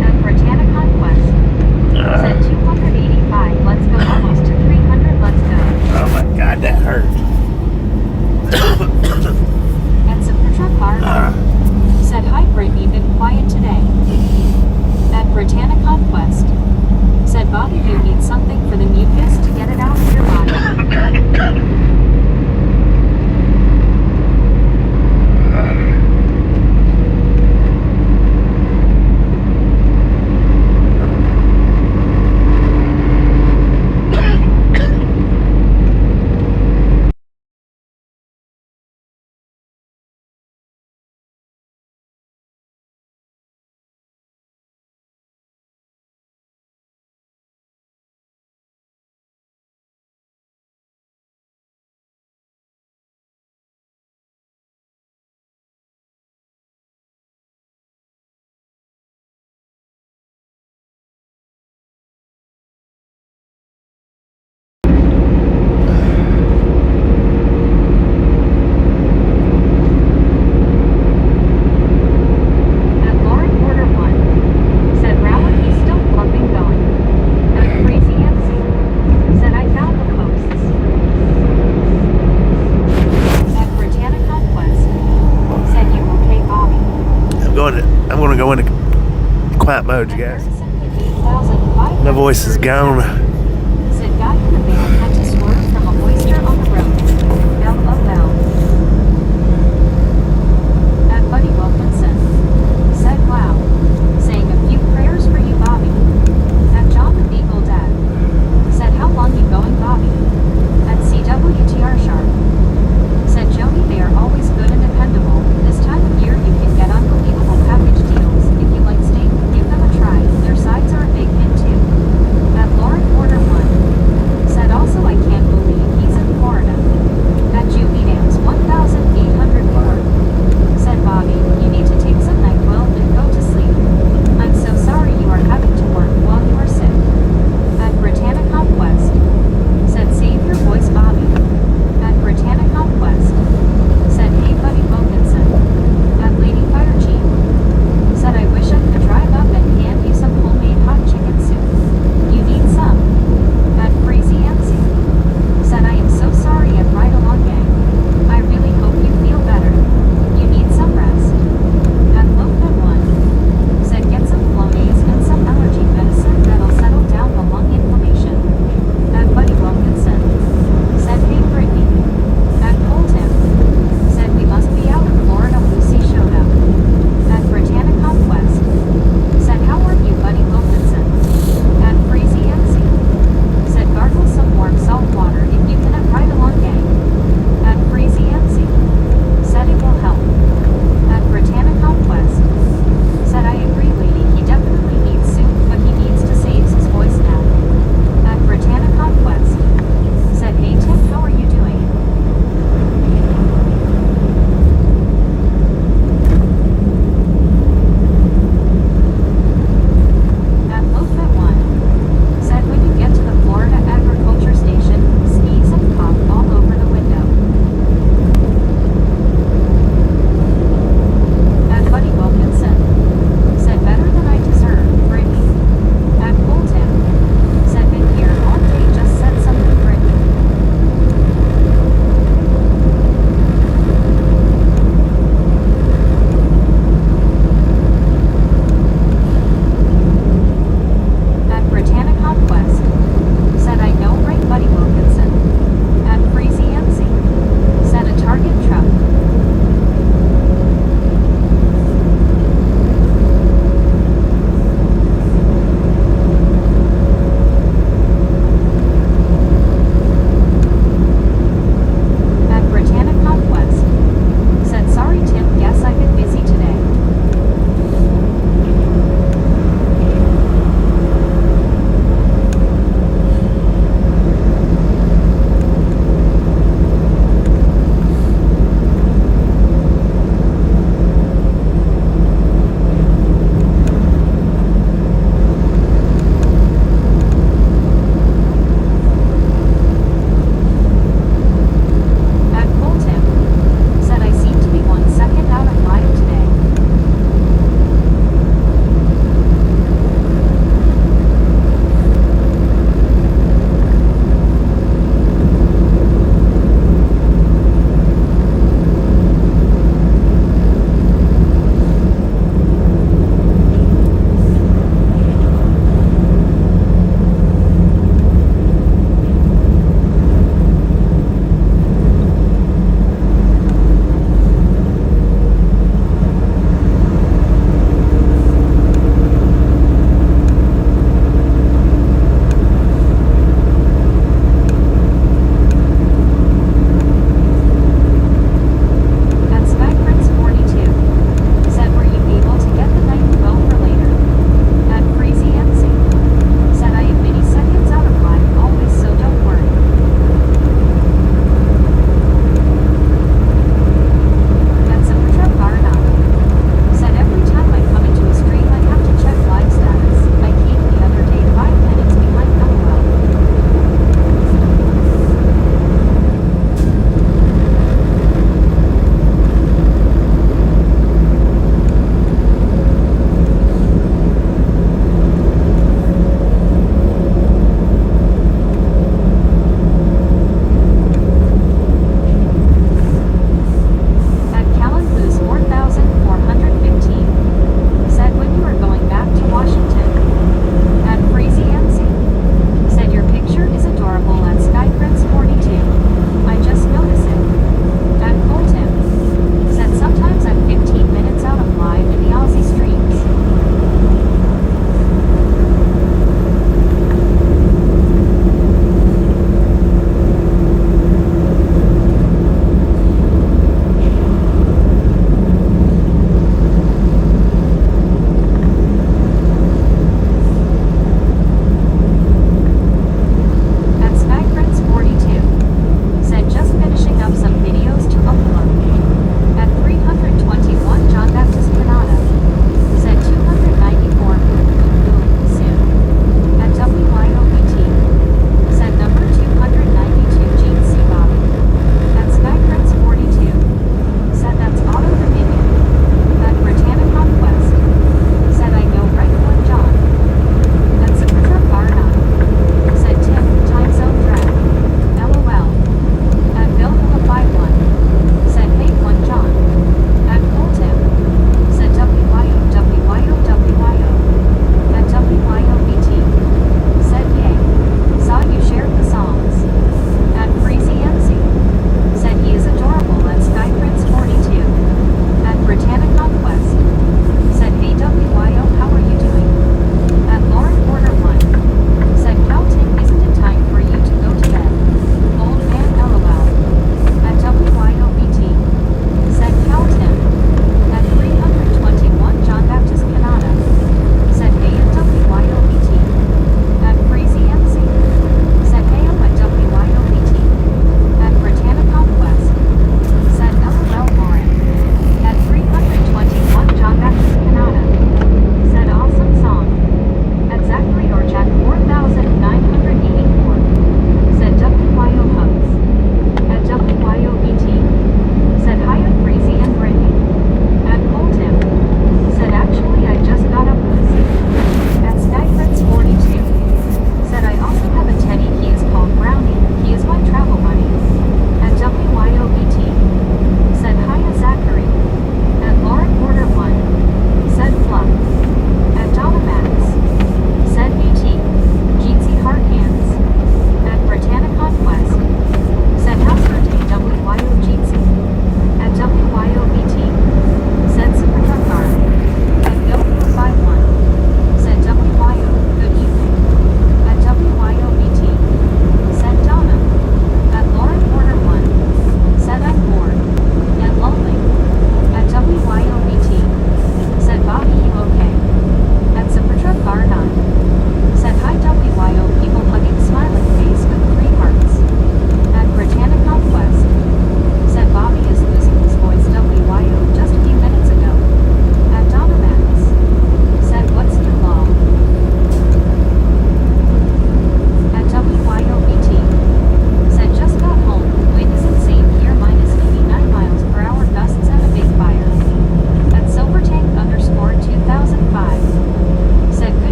Speaker 2: And Britannia Conquest said 285, let's go almost to 300, let's go.
Speaker 1: Oh my God, that hurt.
Speaker 2: And Super Truck Car said hi Brittany, been quiet today. At Britannia Conquest said Bobby you need something for the mucus to get it out of your body. At Lauren Porter 1 said Rowan he's still fluffing going. At Crazy MC said I found the posts. At Britannia Conquest said you okay Bobby.
Speaker 1: I'm gonna go into quiet mode, you guys. My
Speaker 2: My
Speaker 1: voice is gone.
Speaker 2: Said guy in the van had to swerve from a oyster on the road. LOL. At Buddy Wilkinson said wow. Saying a few prayers for you Bobby. At John the Beagle Dad said how long you going Bobby. At CWTR Sharp said Joey they are always good and dependable. This time of year you can get unbelievable package deals. If you like steak, give them a try. Their sides are a big hit too. At Lauren Porter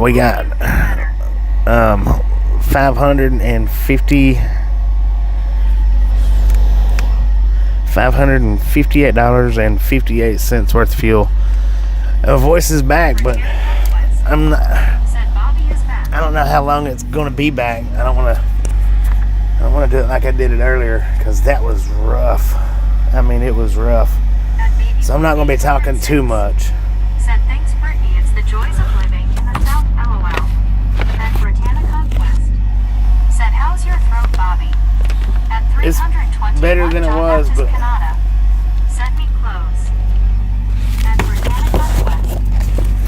Speaker 1: We got $558.58 worth of fuel. Voice is back, but I'm not. I don't know how long it's going to be back. I don't want to do it like I did it earlier because that was rough. I mean, it was rough. So I'm not going to be talking too much.
Speaker 2: Said thanks, Brittany. It's the joys of living in the South. LOL. At Britannica West. Said how's your throat, Bobby? At
Speaker 1: It's
Speaker 2: 321
Speaker 1: better than it
Speaker 2: John
Speaker 1: was,
Speaker 2: Baptist
Speaker 1: but
Speaker 2: Canada. Said me close. At Britannica West.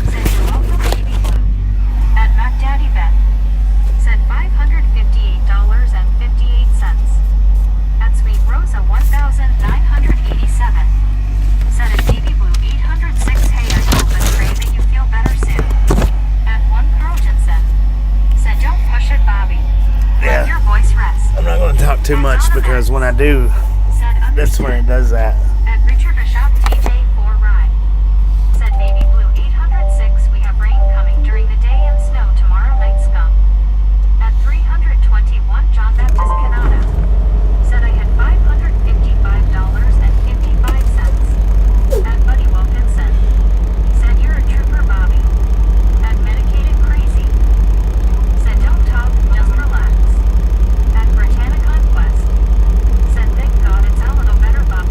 Speaker 2: Said you're welcome, baby blue. At Mac Daddy Ben. Said $558.58. At Sweet Rosa 1,987. Said at Baby Blue 806. Hey, I hope and pray that you feel better soon. At one Carl Jensen. Said don't push it, Bobby.
Speaker 1: Yeah.
Speaker 2: Let your voice rest.
Speaker 1: I'm not going to talk too much because when I do,
Speaker 2: Said
Speaker 1: that's when it does that.
Speaker 2: At Richard Bishop TJ 4 Rye. Said Baby Blue 806. We have rain coming during the day and snow tomorrow night. Scum. At 321 John Baptist Canada. Said I had $555.55. At Buddy Wilkinson. Said you're a trooper, Bobby. At Medicated Crazy. Said don't talk, just relax. At Britannica West. Said thank God it's a little better, Bob.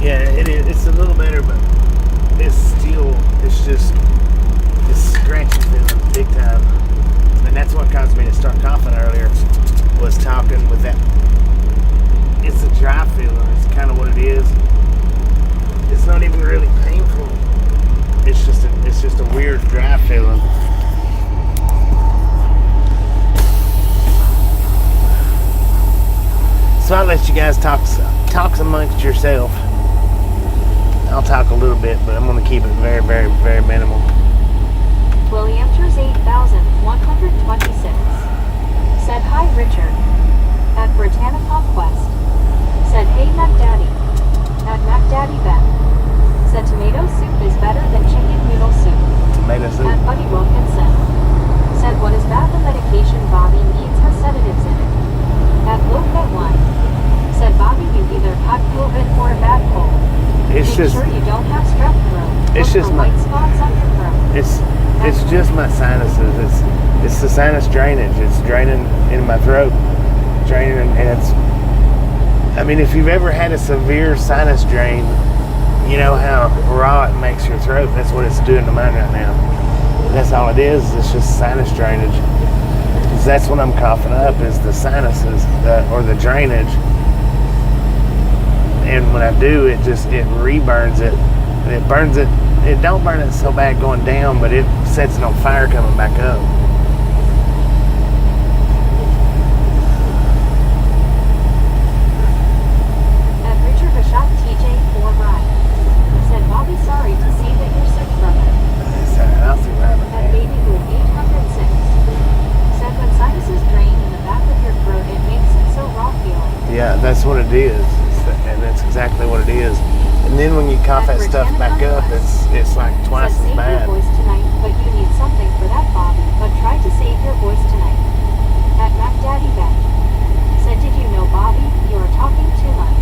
Speaker 1: Yeah, it is. It's a little better, but it's scratchy feeling big time. And that's what caused me to start coughing earlier, was talking with that. It's a dry feeling. It's kind of what it is. It's not even really painful. It's just a weird dry feeling. So I'll let you guys talk amongst yourself. I'll talk a little bit, but I'm going to keep it very, very, very minimal.
Speaker 2: Williamters 8,126. Said hi, Richard. At Britannica Quest. Said hey, Mac Daddy. At Mac Daddy Ben. Said tomato soup is better than chicken noodle soup.
Speaker 1: Tomato soup.
Speaker 2: At Buddy Wilkinson. Said what is that? The medication Bobby needs has sedatives in it. At Locat 1. Said Bobby you either caught COVID or a bad cold.
Speaker 1: It's
Speaker 2: Make
Speaker 1: just
Speaker 2: sure you don't have strep throat.
Speaker 1: It's
Speaker 2: Look
Speaker 1: just
Speaker 2: for
Speaker 1: my-
Speaker 2: white spots on your throat.
Speaker 1: it's just my sinuses. It's the sinus drainage. It's draining in my throat, draining, and it's. I mean, if you've ever had a severe sinus drain, you know how raw it makes your throat. That's what it's doing to mine right now. That's all it is. It's just sinus drainage. 'Cause that's what I'm coughing up is the sinuses or the drainage. And when I do, it reburns it. It burns it. It don't burn it so bad going down, but it sets it on fire coming back up.
Speaker 2: At Richard Bishop TJ 4 Rye. Said Bobby sorry to see that you're sick, brother.
Speaker 1: I'll see what happens.
Speaker 2: At Baby Blue 806. Said when sinuses drain in the back of your throat, it makes it so raw feeling.
Speaker 1: Yeah, that's what it is. And that's exactly what it is. And then when you cough that stuff back up, it's like twice
Speaker 2: Said
Speaker 1: as
Speaker 2: save
Speaker 1: bad.
Speaker 2: your voice tonight, but you need something for that, Bobby. But try to save your voice tonight. At Mac Daddy Ben. Said did you know, Bobby, you are talking too much.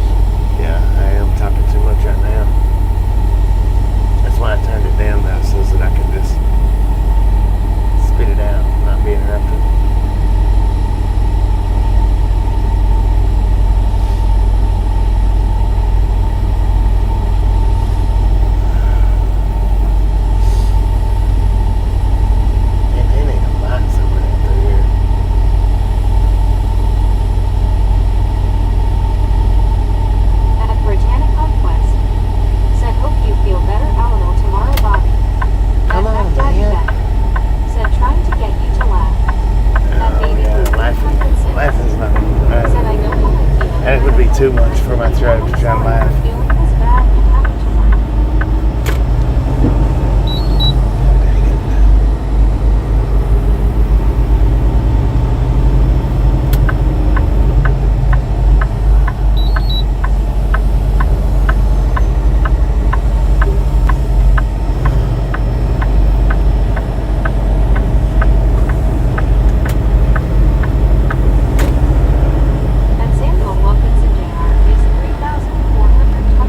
Speaker 1: Yeah, I am talking too much right now. That's why I turned it down now, so that I can just spit it out, not be interrupted.
Speaker 3: got
Speaker 2: Sorry,
Speaker 3: mine.
Speaker 2: we're feeling this bad and having to work. And Samuel Wilkinson Jr. is 3,400 tons.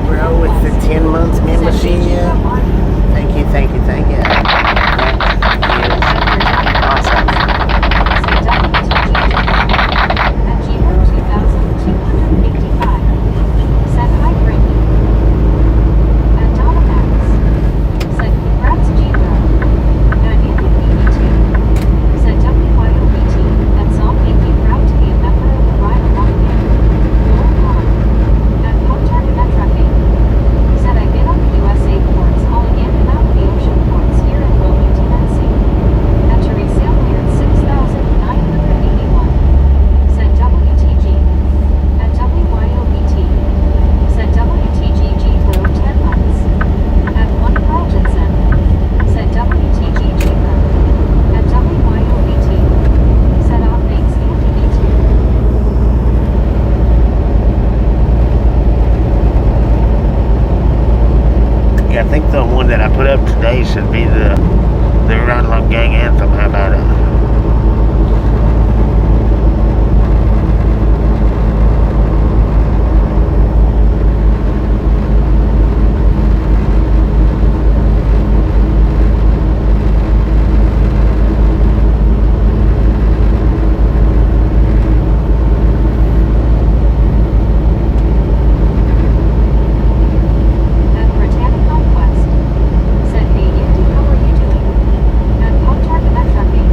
Speaker 1: Bro with the 10 months membership. Thank you, thank you, thank you. That is awesome.
Speaker 2: At Gmail 2255. Said hi Brittany. At Donna Max. Said congrats Gmail. At Andy BB2. Said WYOBT. And Saul make you proud to be a member of the Ride Along Gang. Hold on. At Pop Target Net Trucking. Said I've been on the USA ports hauling in and out of the ocean ports here in Wilmington, NC. At Teresa cleared 6,981. Said WTG. At WYOBT. Said WTGG Bro 10 months. At 1 Bradenton. Said WTGG Bro. At WYOBT. Said off thanks Andy B2.
Speaker 1: Yeah, I think the one that I put up today should be the Ride Along Gang anthem. How about it?
Speaker 2: At Britannic Conquest. Said hey Andy, how are you doing? At Pop Target Net Trucking.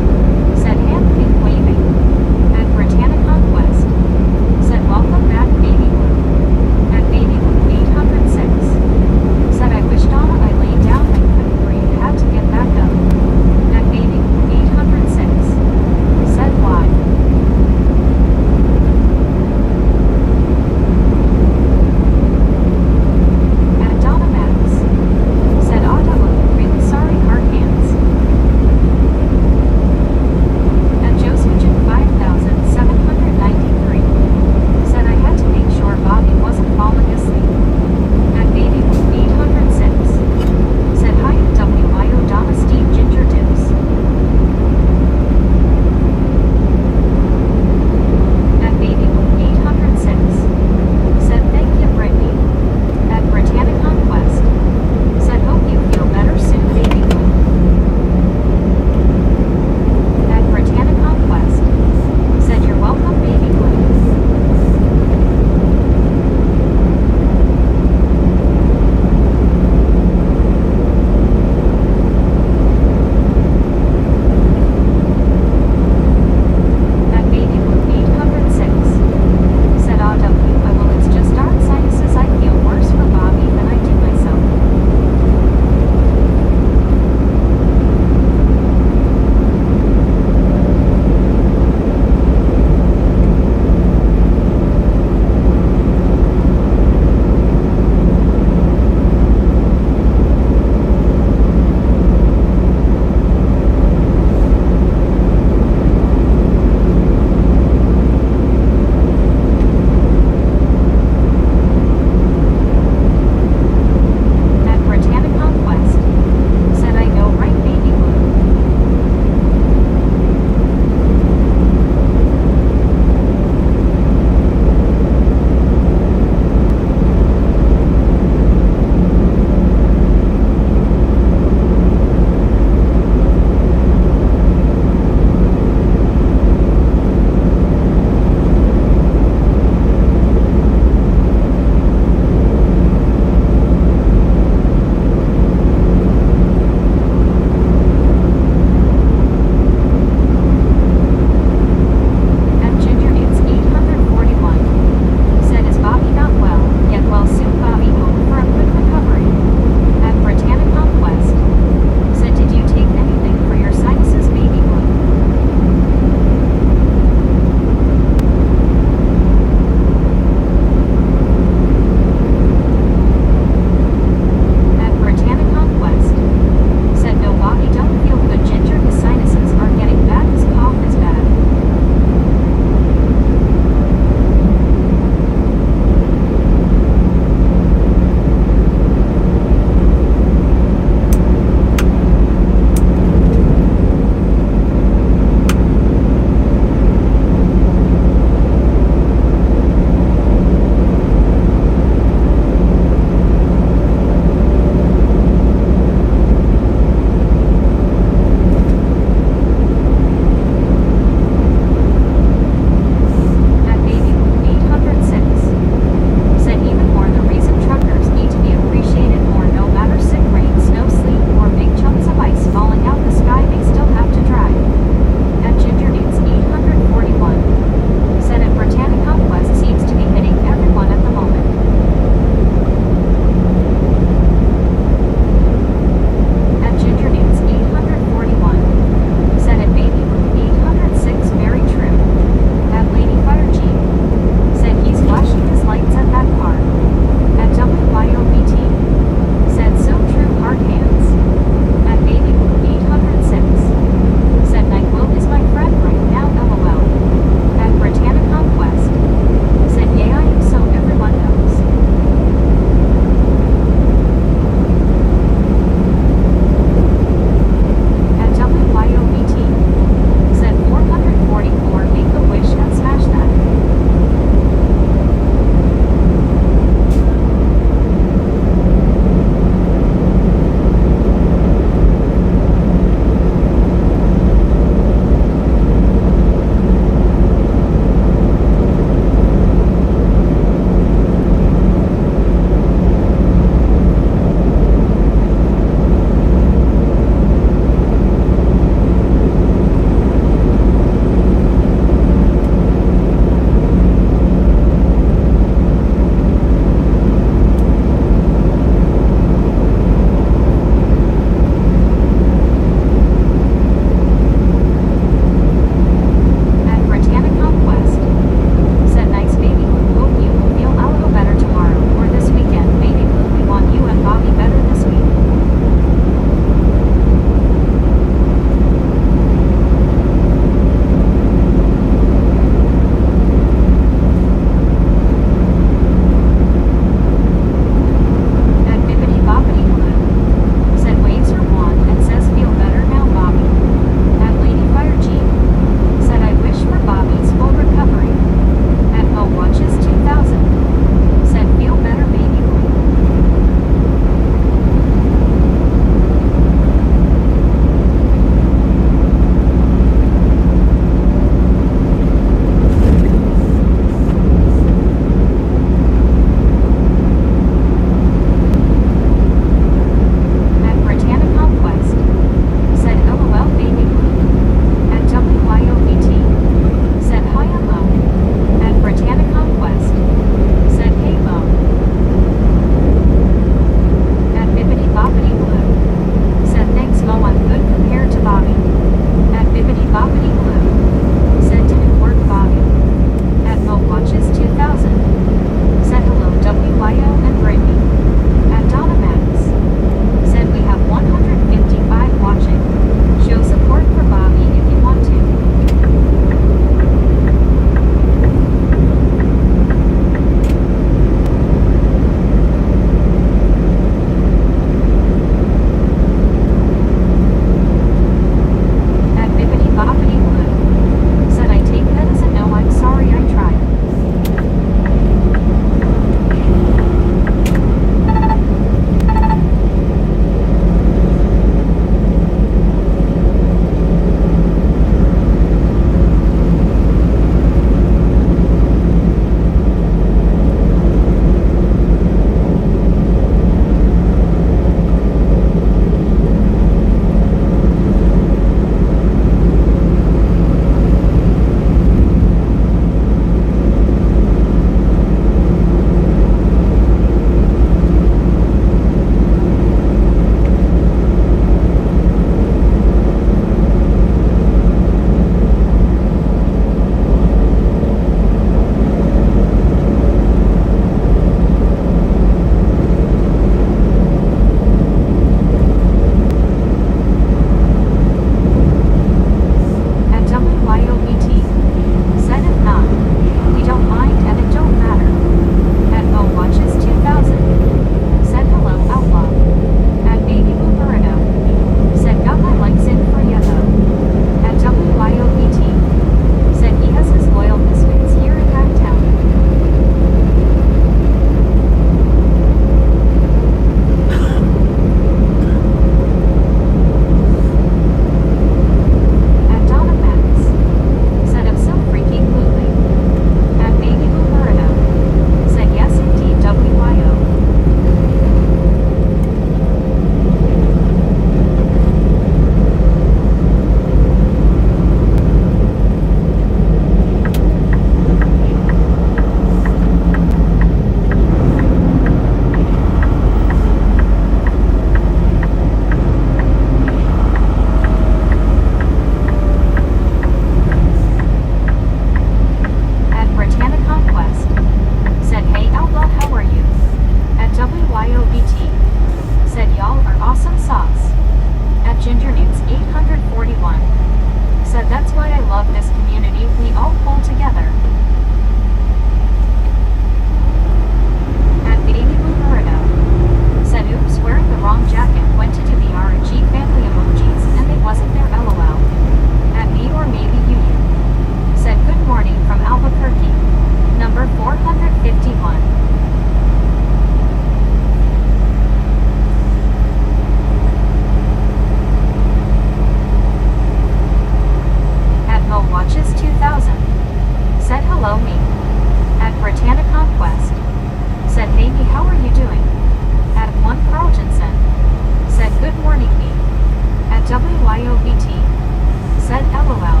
Speaker 2: WYOBT. Said LOL.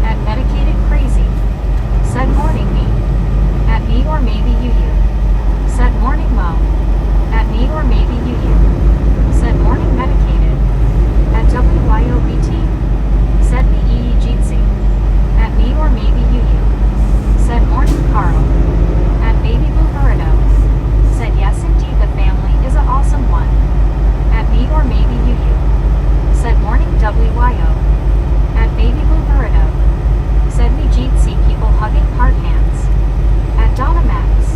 Speaker 2: At medicated crazy. Said morning me. At me or maybe you. Said morning mo. At me or maybe you. Said morning medicated. At WYOBT. Said me Jeetsy. At me or maybe you. Said morning Carl. At baby boo burrito. Said yes indeed the family is a awesome one. At me or maybe you. Said morning WYO. At baby boo burrito. Said me Jeetsy people hugging hard hands. At Donna Max.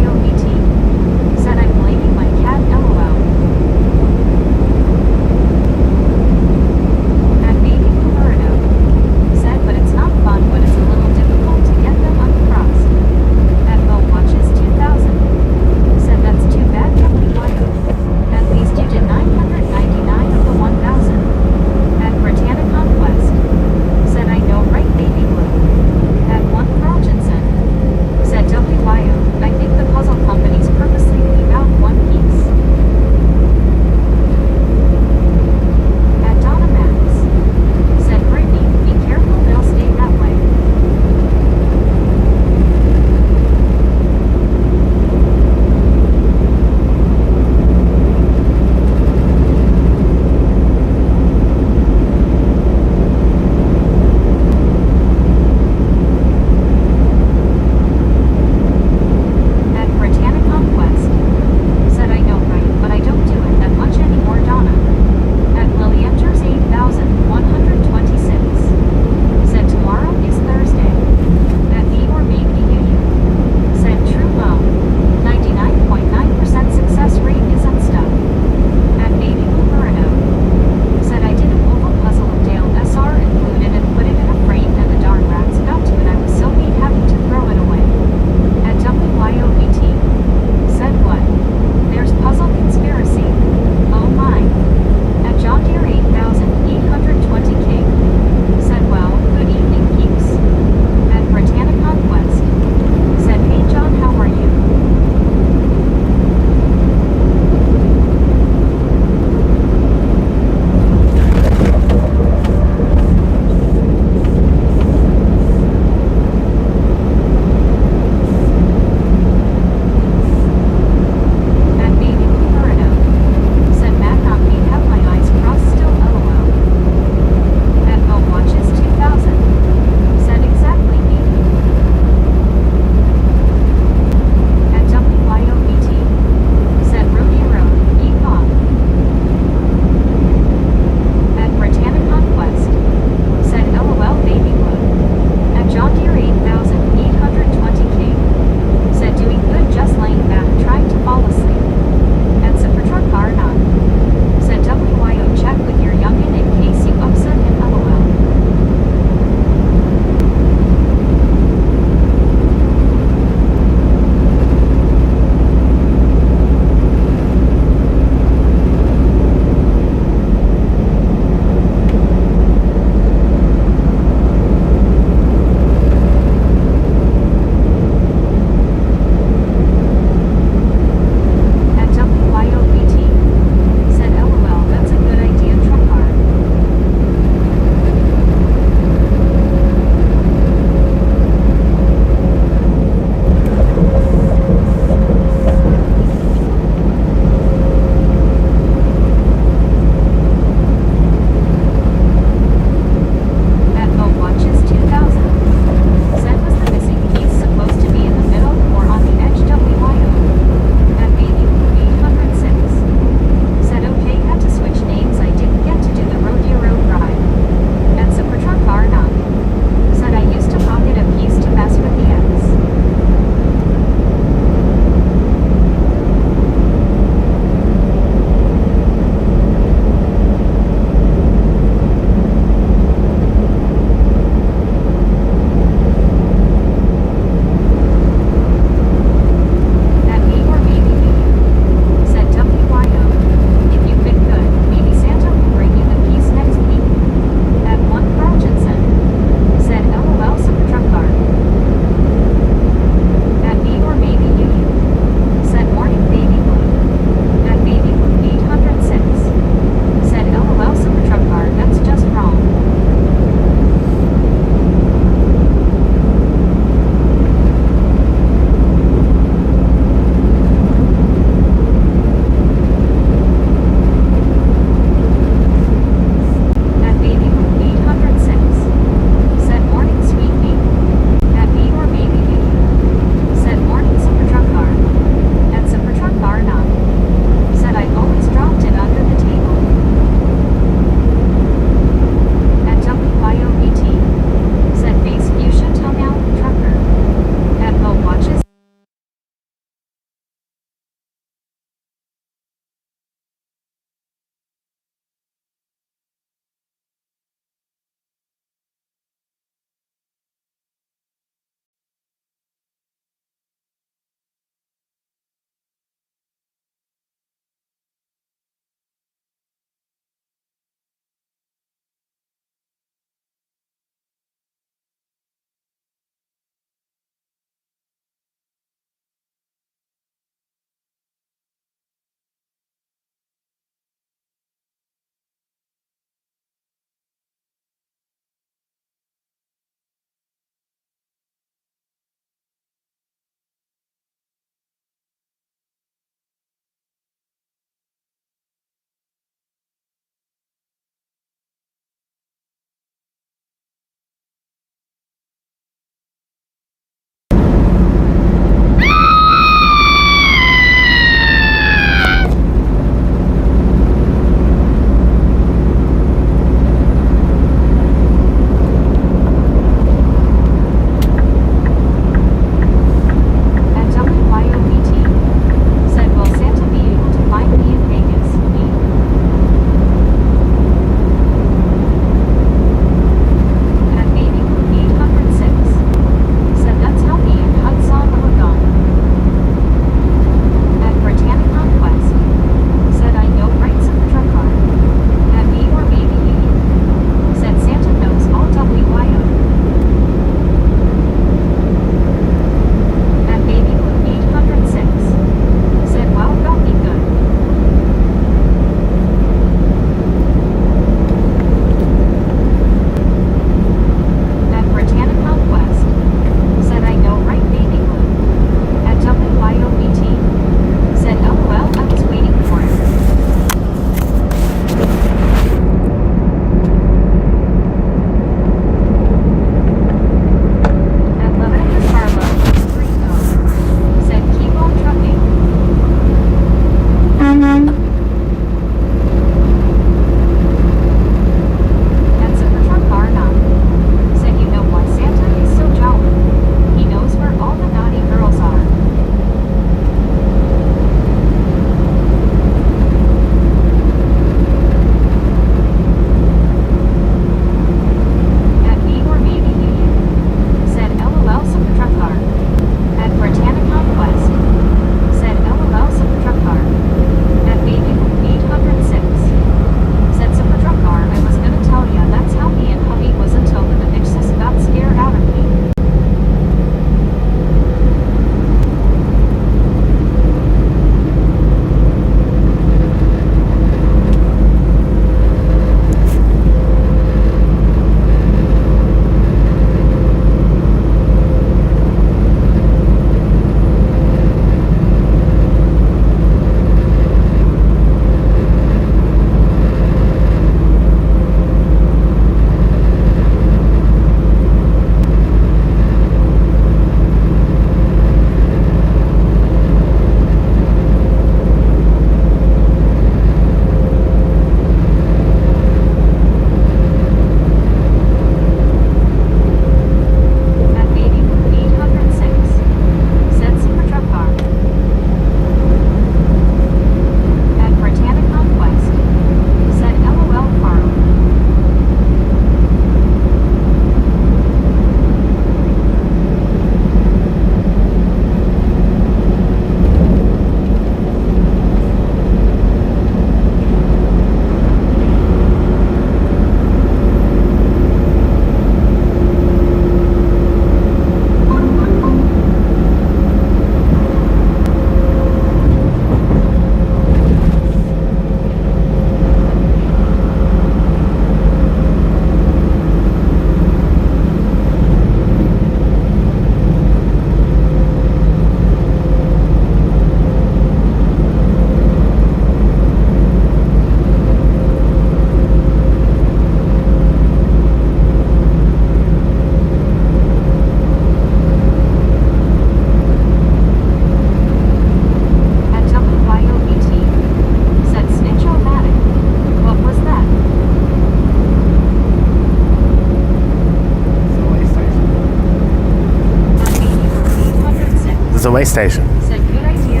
Speaker 1: a way station.
Speaker 2: Said good idea.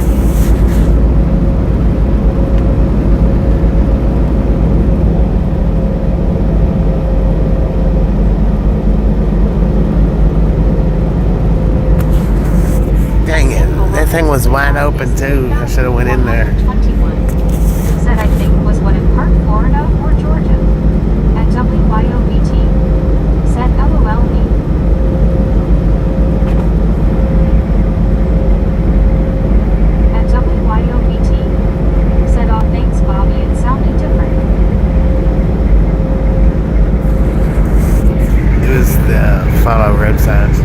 Speaker 1: Dang it. That thing was wide open too. I should have went in there.
Speaker 2: 21. Said I think was what in Park, Florida or Georgia. At WYOBT. Said LOLD. At WYOBT. Said oh thanks Bobby, it sounded different.
Speaker 1: It was the follow road signs.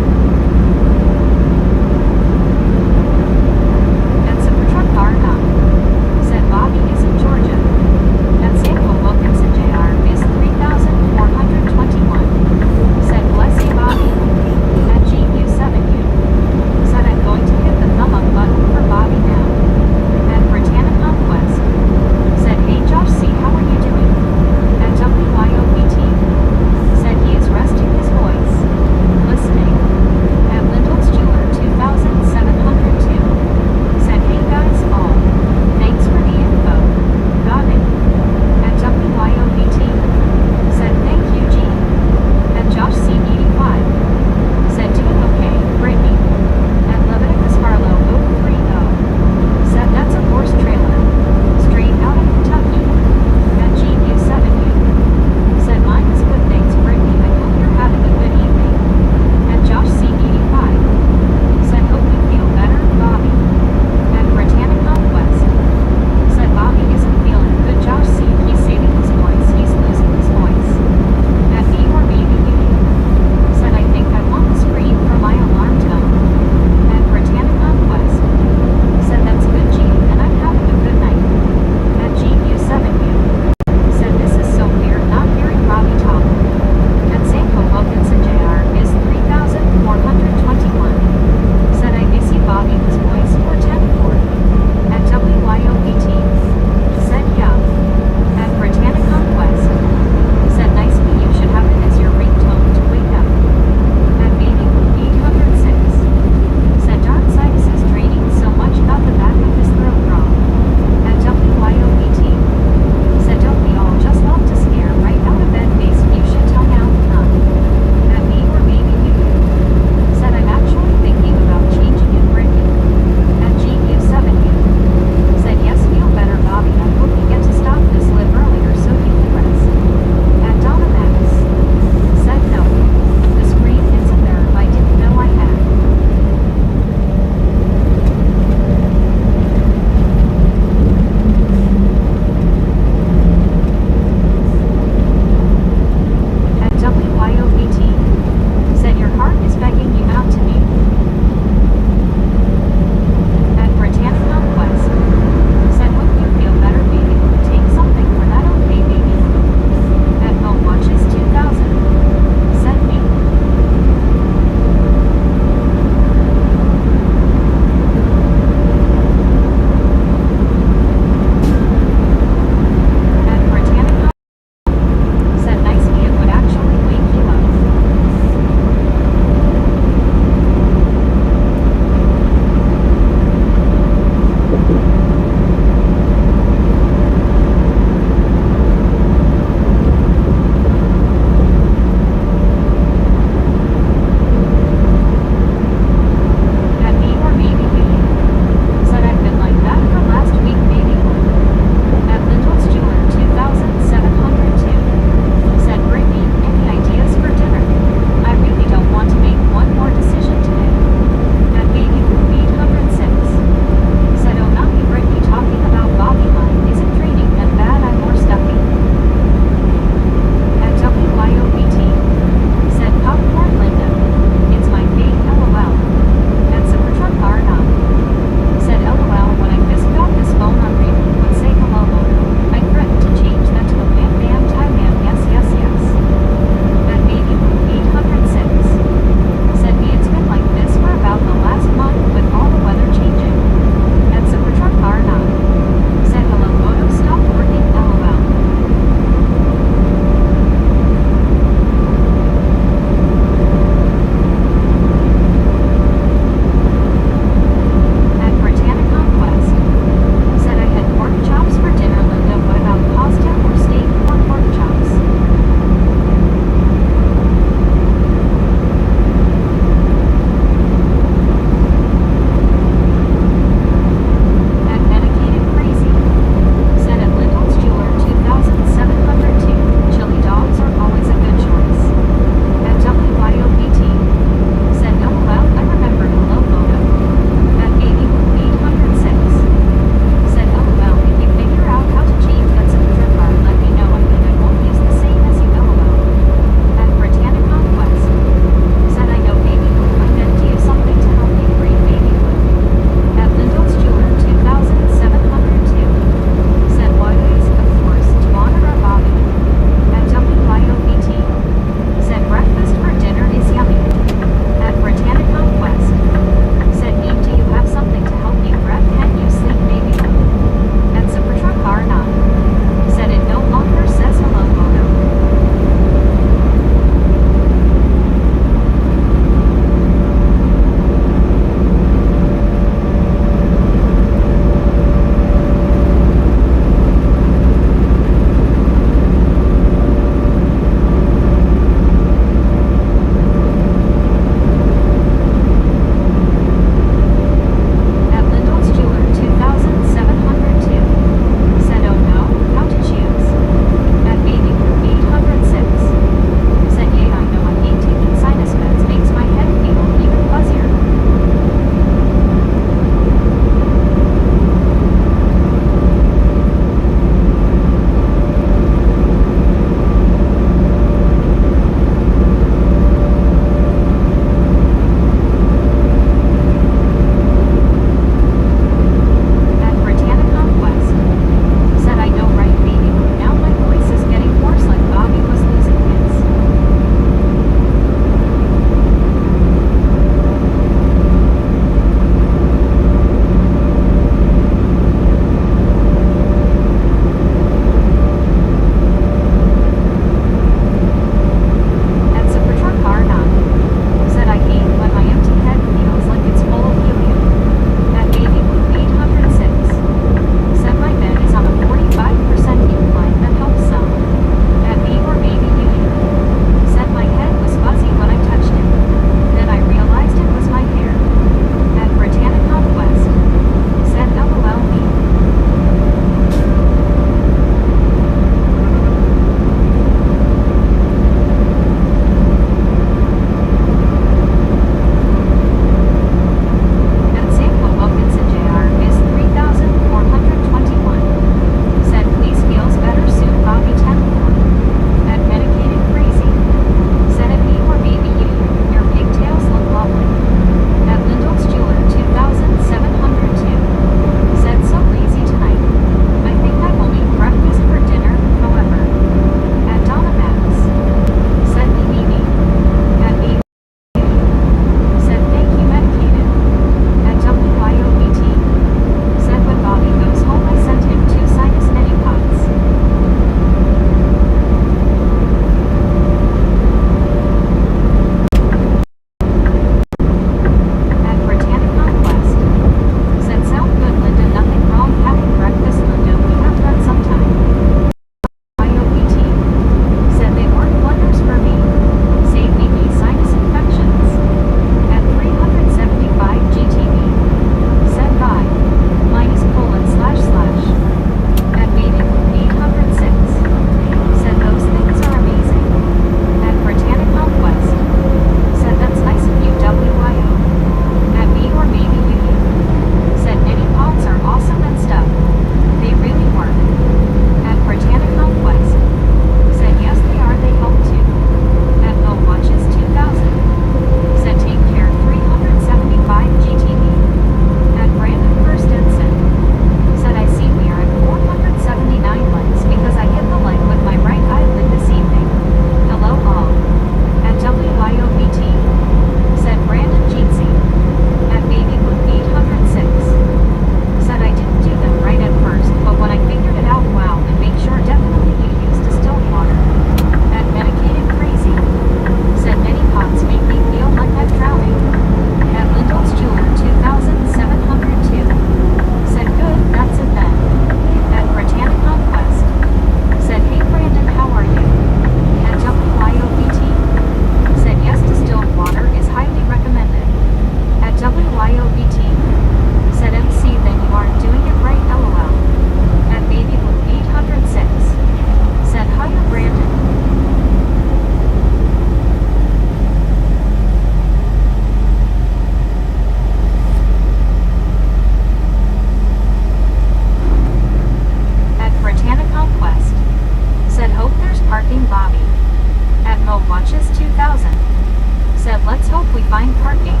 Speaker 2: find parking.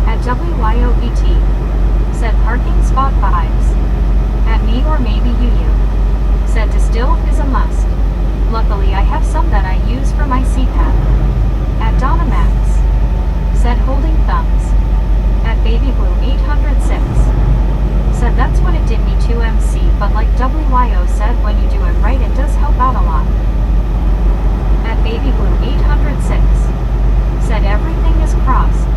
Speaker 2: At WYOET. Said parking spot vibes. At me or maybe you. Said distilled is a must. Luckily I have some that I use for my CPAP. At Donna Max. Said holding thumbs. At Baby Blue 806. Said that's what it did me to MC, but like WYO said, when you do it right it does help out a lot. At Baby Blue 806. Said everything is crossed.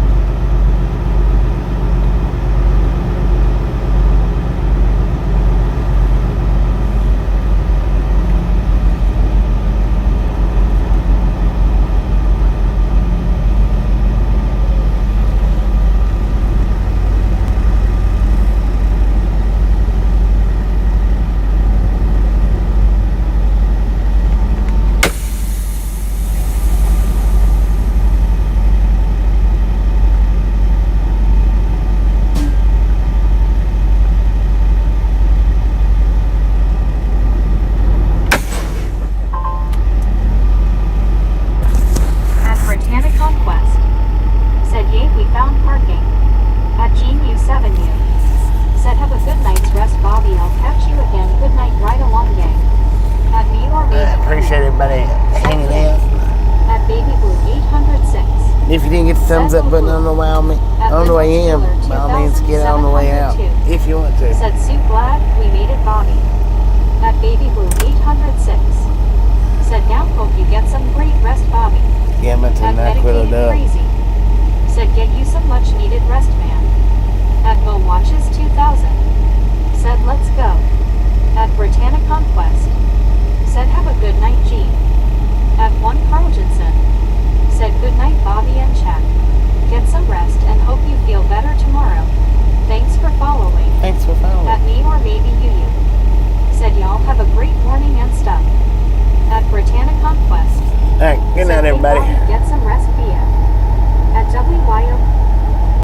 Speaker 1: If you didn't get the thumbs up button on the way on the way in, by all means get on the way out if you want to.
Speaker 2: Said Sue glad we made it, Bobby. At Baby Blue 806. Said now hope you get some great rest, Bobby.
Speaker 1: Yeah, I'm
Speaker 2: At Medicated Crazy. Said get you some much needed rest, man. At Mo Watches 2000. Said let's go. At Britannia Conquest. Said have a good night, Gene. At 1 Carl Jensen. Said good night, Bobby and Chad. Get some rest and hope you feel better tomorrow. Thanks for following.
Speaker 1: Thanks for following.
Speaker 2: At me or maybe you. Said y'all have a great morning and stuff. At Britannia Conquest.
Speaker 1: Alright, good night everybody.